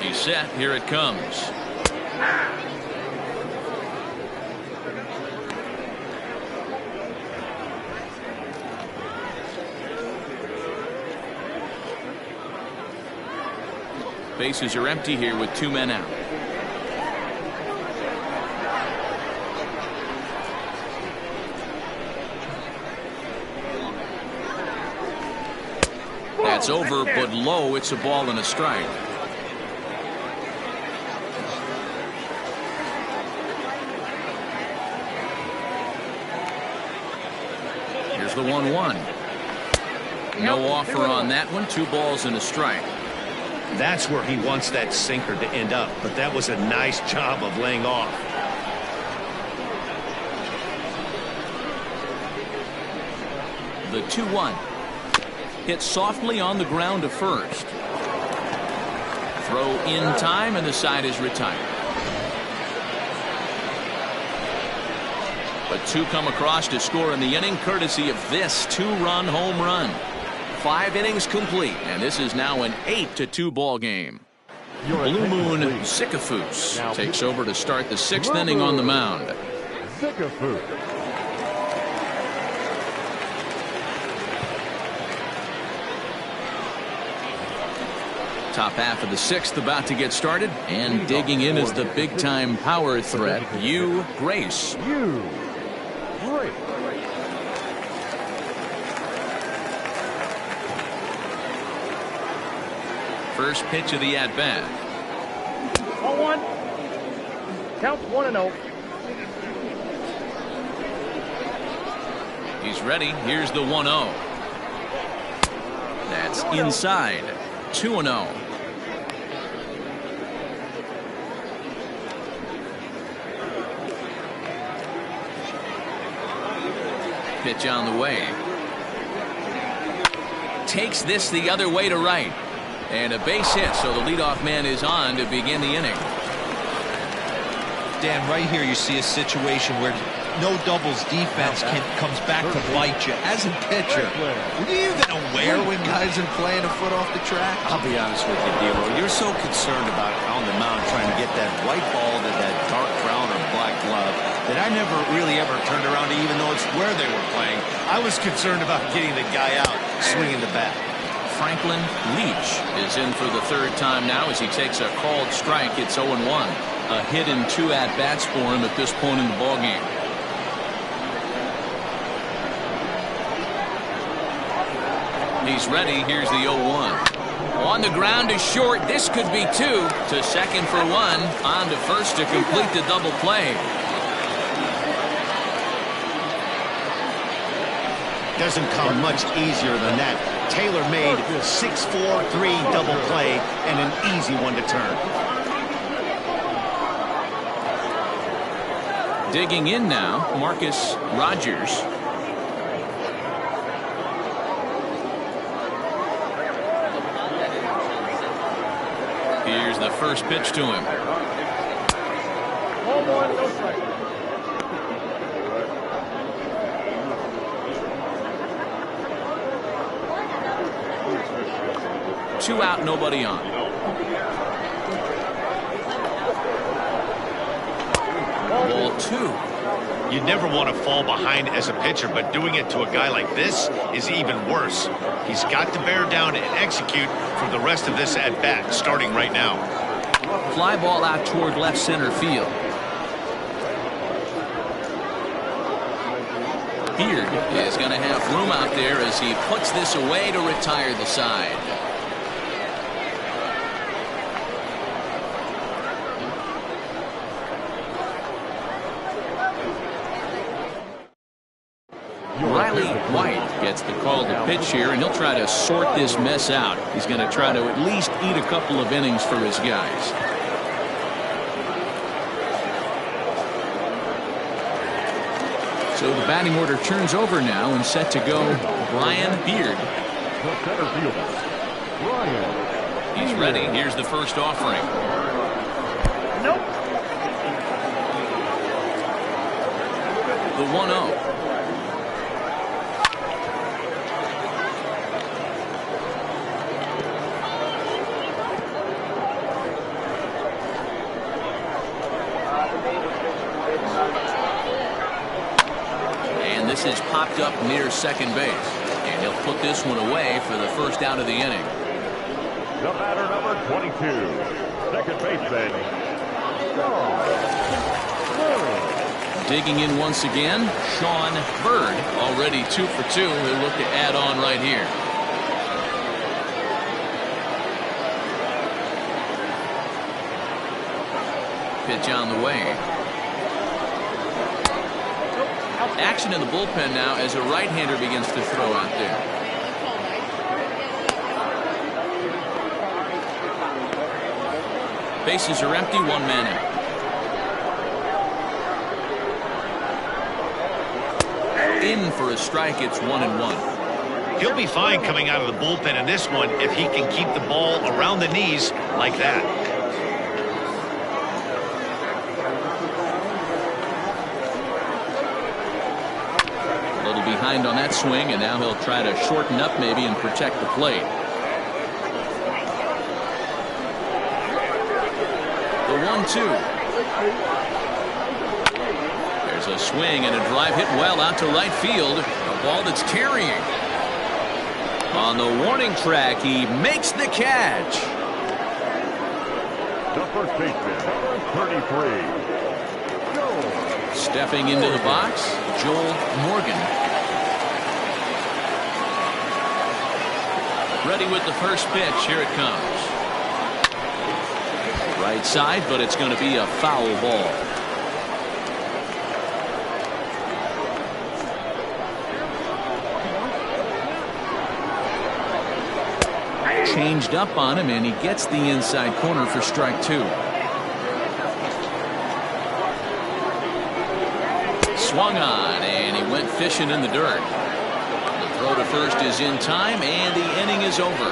He's set. Here it comes. Bases are empty here with 2 men out. That's over, but low. It's a ball and a strike. Here's the 1-1. No offer on that one. 2 balls and a strike. That's where he wants that sinker to end up, but that was a nice job of laying off. The 2-1. Hit softly on the ground to first. Throw in time, and the side is retired. But 2 come across to score in the inning, courtesy of this 2-run home run. 5 innings complete, and this is now an 8-2 ball game. Blue Moon Sikafus takes over to start the 6th inning on the mound. Top half of the 6th about to get started, and digging in is the big-time power threat, Yu Grace. First pitch of the at-bat. 0-1. Count 1-0. He's ready. Here's the 1-0. That's inside. 2-0. Pitch on the way. Takes this the other way to right. And a base hit, so the leadoff man is on to begin the inning. Dan, right here you see a situation where no doubles defense comes back to bite you. As a pitcher, were you even aware when guys are playing a foot off the track? I'll be honest with you, D'Lo. You're so concerned about on the mound trying to get that white ball to that dark brown or black glove that I never really ever turned around to even know it's where they were playing. I was concerned about getting the guy out swinging the bat. Franklin Leach is in for the 3rd time now as he takes a called strike. It's 0-1. A hit in 2 at-bats for him at this point in the ballgame. He's ready. Here's the 0-1. On the ground to short. This could be 2. To second for 1. On to first to complete the double play. Doesn't come much easier than that. Taylor made 6-4-3 double play and an easy one to turn. Digging in now, Marcus Rogers. Here's the first pitch to him. 1-1, no strike. 2 out, nobody on. Ball 2. You never want to fall behind as a pitcher, but doing it to a guy like this is even worse. He's got to bear down and execute for the rest of this at bat, starting right now. Fly ball out toward left center field. Beard is going to have room out there as he puts this away to retire the side. Riley White gets the call to pitch here, and he'll try to sort this mess out. He's going to try to at least eat a couple of innings for his guys. So the batting order turns over now and set to go Brian Beard. He's ready. Here's the first offering. Nope. The 1-0. And this is popped up near second base. And he'll put this one away for the first out of the inning. The batter, number 22, second baseman, Sean Bird. Digging in once again, Sean Bird, already 2 for 2. He'll look to add on right here. Pitch on the way. Action in the bullpen now as a right-hander begins to throw out there. Bases are empty, 1 man out. In for a strike, it's 1-1. He'll be fine coming out of the bullpen in this one if he can keep the ball around the knees like that. Behind on that swing, and now he'll try to shorten up maybe and protect the plate. The 1-2. There's a swing and a drive hit well out to right field. A ball that's carrying. On the warning track, he makes the catch. The first baseman, number 33, Stepping into the box, Joel Morgan. Ready with the first pitch. Here it comes. Right side, but it's going to be a foul ball. Changed up on him, and he gets the inside corner for strike 2. Swung on, and he went fishing in the dirt. The throw to first is in time, and the inning is over.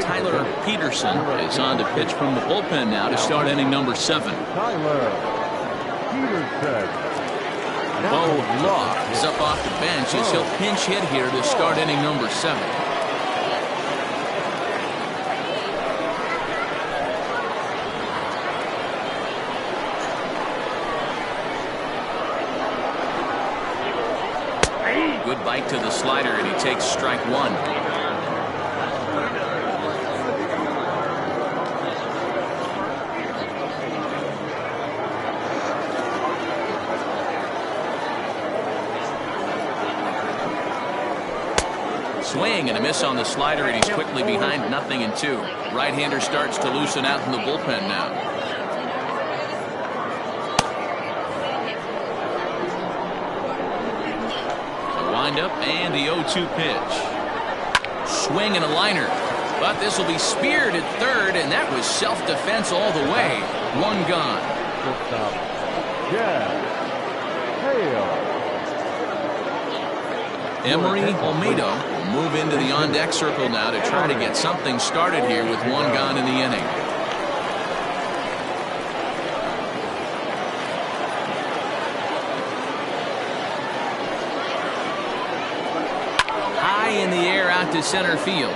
Tyler Peterson is on to pitch from the bullpen now to start inning number 7. Tyler Peterson. Bo Law is up off the bench as he'll pinch hit here to start inning number 7. Good bite to the slider, and he takes strike 1. Swing and a miss on the slider, and he's quickly behind 0-2. Right-hander starts to loosen out in the bullpen now. A wind-up and the 0-2 pitch. Swing and a liner, but this will be speared at third, and that was self-defense all the way. 1 gone. Emery Olmedo will move into the on-deck circle now to try to get something started here with 1 gone in the inning. High in the air out to center field.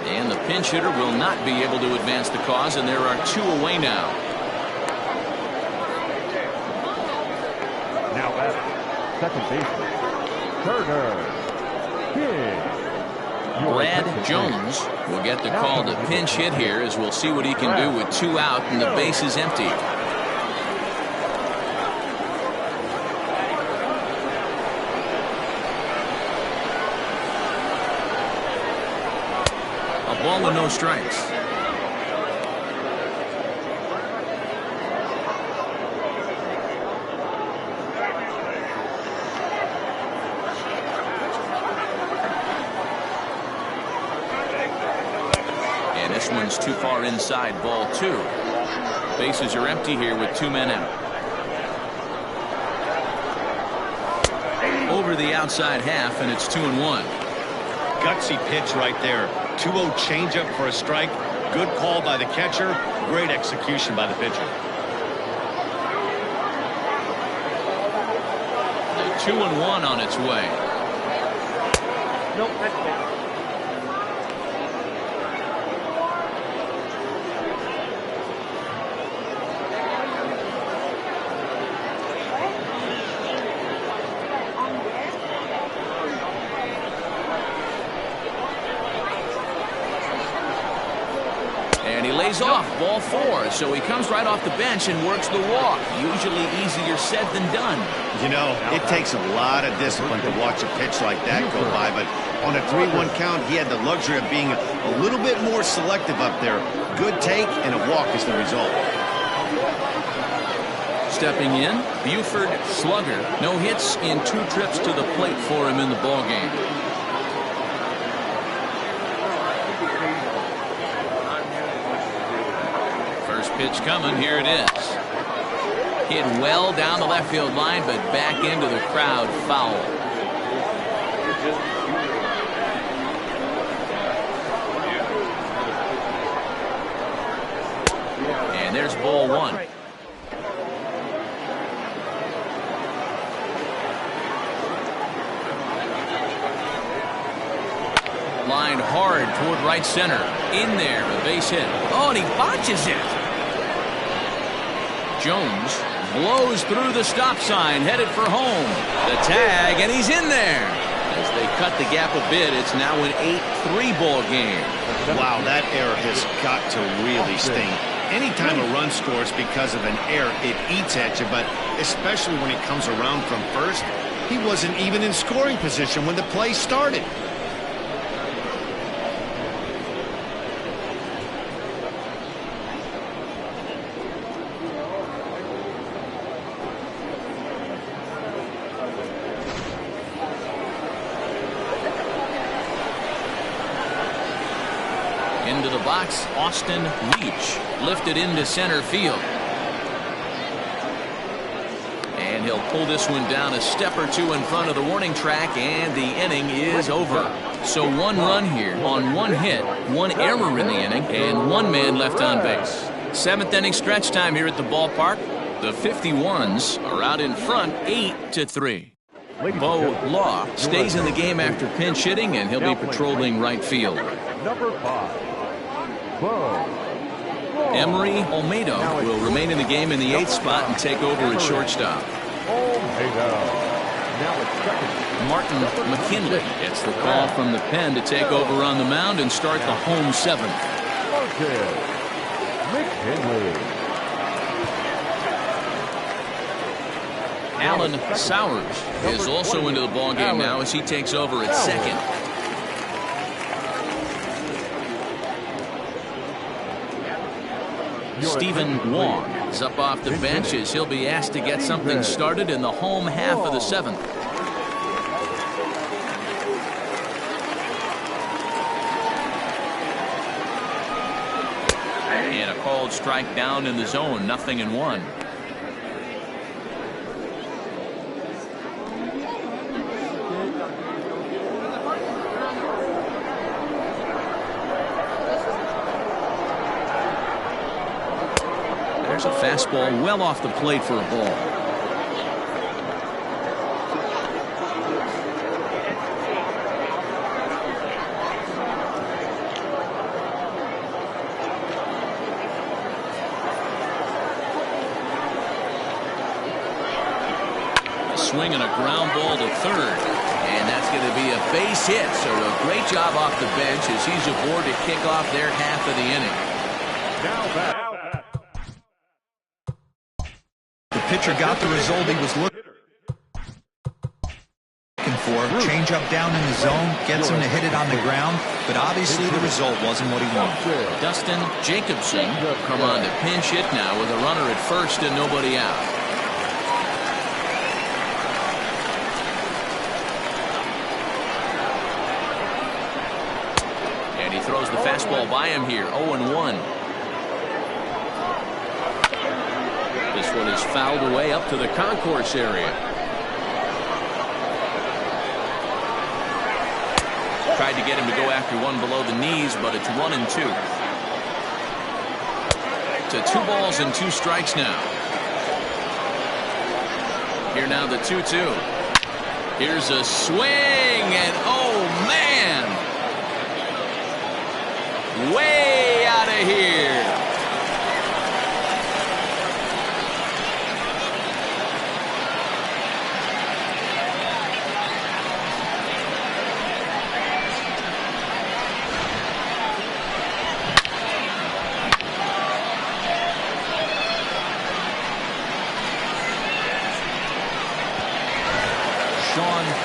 And the pinch hitter will not be able to advance the cause, and there are 2 away now. Now batter, second baseman, Turner. Brad Jones will get the call to pinch hit here, as we'll see what he can do with 2 out and the base is empty. A ball with no strikes. This one's too far inside, ball 2. Bases are empty here with 2 men out. over the outside half, and it's 2-1. Gutsy pitch right there. 2-0 changeup for a strike. Good call by the catcher. Great execution by the pitcher. The 2-1 on its way. Nope, that's it. Lays off, ball 4, so he comes right off the bench and works the walk. Usually easier said than done. You know, it takes a lot of discipline to watch a pitch like that go by, but on a 3-1 count, he had the luxury of being a little bit more selective up there. Good take, and a walk is the result. Stepping in, Buford slugger. No hits in 2 trips to the plate for him in the ballgame. Pitch coming, here it is. Hit well down the left field line, but back into the crowd, foul. And there's ball 1. Lined hard toward right center. In there, a base hit. Oh, and he botches it. Jones blows through the stop sign, headed for home. The tag, and he's in there. As they cut the gap a bit, it's now an 8-3 ball game. Wow, that error has got to really sting. Anytime a run scores because of an error, it eats at you, but especially when it comes around from first, he wasn't even in scoring position when the play started. Into the box, Austin Leach lifted into center field. And he'll pull this one down a step or 2 in front of the warning track, and the inning is over. So 1 run here on 1 hit, 1 error in the inning, and 1 man left on base. 7th inning stretch time here at the ballpark. The 51s are out in front 8-3. Bo Law stays in the game after pinch hitting, and he'll be patrolling right field. Number 5. Emery Olmedo will remain in the game in the 8th spot and take over at shortstop. Martin McKinley gets the call from the pen to take over on the mound and start the home 7th. Alan Sowers is also into the ballgame now as he takes over at second. Stephen Wong is up off the bench as he'll be asked to get something started in the home half of the 7th. And a called strike down in the zone, 0-1. There's a fastball well off the plate for a ball. A swing and a ground ball to third. And that's going to be a base hit. So a great job off the bench as he's aboard to kick off their half of the inning. Now back. Pitcher got the result he was looking for. Change up down in the zone, gets him to hit it on the ground, but obviously the result wasn't what he wanted. Dustin Jacobson come on to pinch hit now with a runner at first and nobody out. And he throws the fastball by him here, 0-1. This one is fouled away up to the concourse area. Tried to get him to go after one below the knees, but it's 1-2. To 2 balls and 2 strikes now. Here now the 2-2. Here's a swing, and oh man! Way out of here.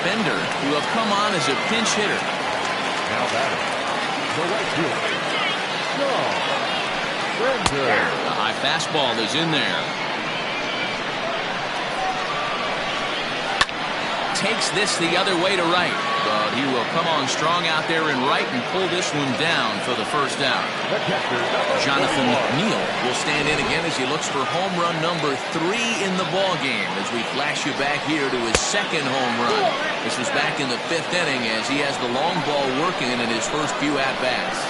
Bender, who have come on as a pinch hitter. Now batting, the right fielder, Bender. The high fastball is in there. Takes this the other way to right, but he will come on strong out there in right and pull this one down for the first out. Jonathan Neal will stand in again as he looks for home run number 3 in the ball game as we flash you back here to his second home run. This was back in the 5th inning as he has the long ball working in his first few at-bats.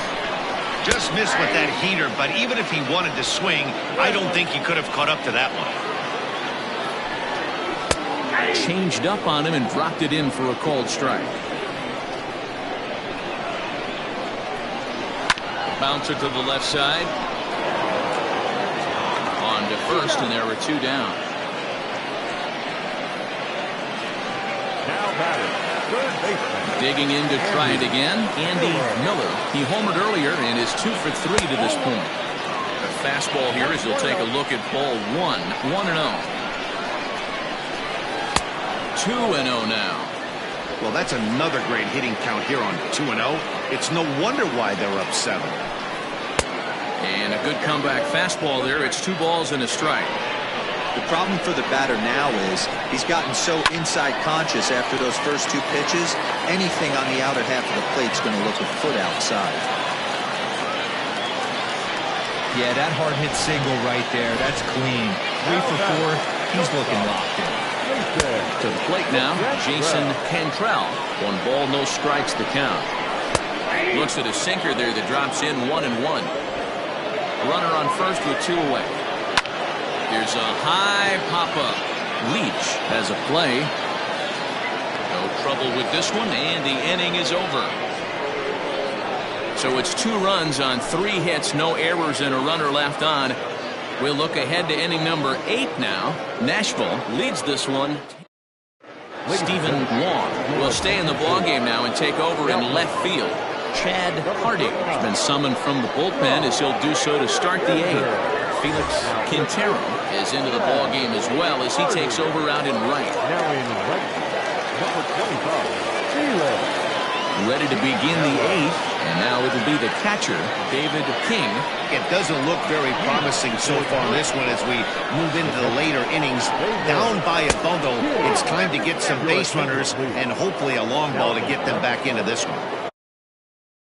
Just missed with that heater, but even if he wanted to swing, I don't think he could have caught up to that one. Changed up on him and dropped it in for a called strike. Bouncer to the left side. On to first, and there are 2 down. Now batting, third baseman. Digging in to try it again, Andy Miller. He homered earlier and is 2 for 3 to this point. The fastball here as he'll take a look at ball 1. 1-0. 2-0 now. Well, that's another great hitting count here on 2-0. It's no wonder why they're up 7. And a good comeback fastball there. It's 2 balls and a strike. The problem for the batter now is he's gotten so inside conscious after those first 2 pitches. Anything on the outer half of the plate's going to look a foot outside. Yeah, that hard hit single right there. That's clean. 3 for 4. He's looking locked in. To the plate now, Jason Cantrell. 1 ball, no strikes to count. Looks at a sinker there that drops in 1-1. Runner on first with 2 away. Here's a high pop-up. Leach has a play. No trouble with this one, and the inning is over. So it's 2 runs on 3 hits, no errors, and a runner left on. We'll look ahead to inning number 8 now. Nashville leads this one. Stephen Long will stay in the ballgame now and take over in left field. Chad Harding has been summoned from the bullpen as he'll do so to start the 8th. Felix Quintero is into the ballgame as well as he takes over out in right. Now in right, number 25, Felix. Ready to begin the 8th, and now it'll be the catcher, David King. It doesn't look very promising so far in this one as we move into the later innings. Down by a bundle, it's time to get some base runners and hopefully a long ball to get them back into this one.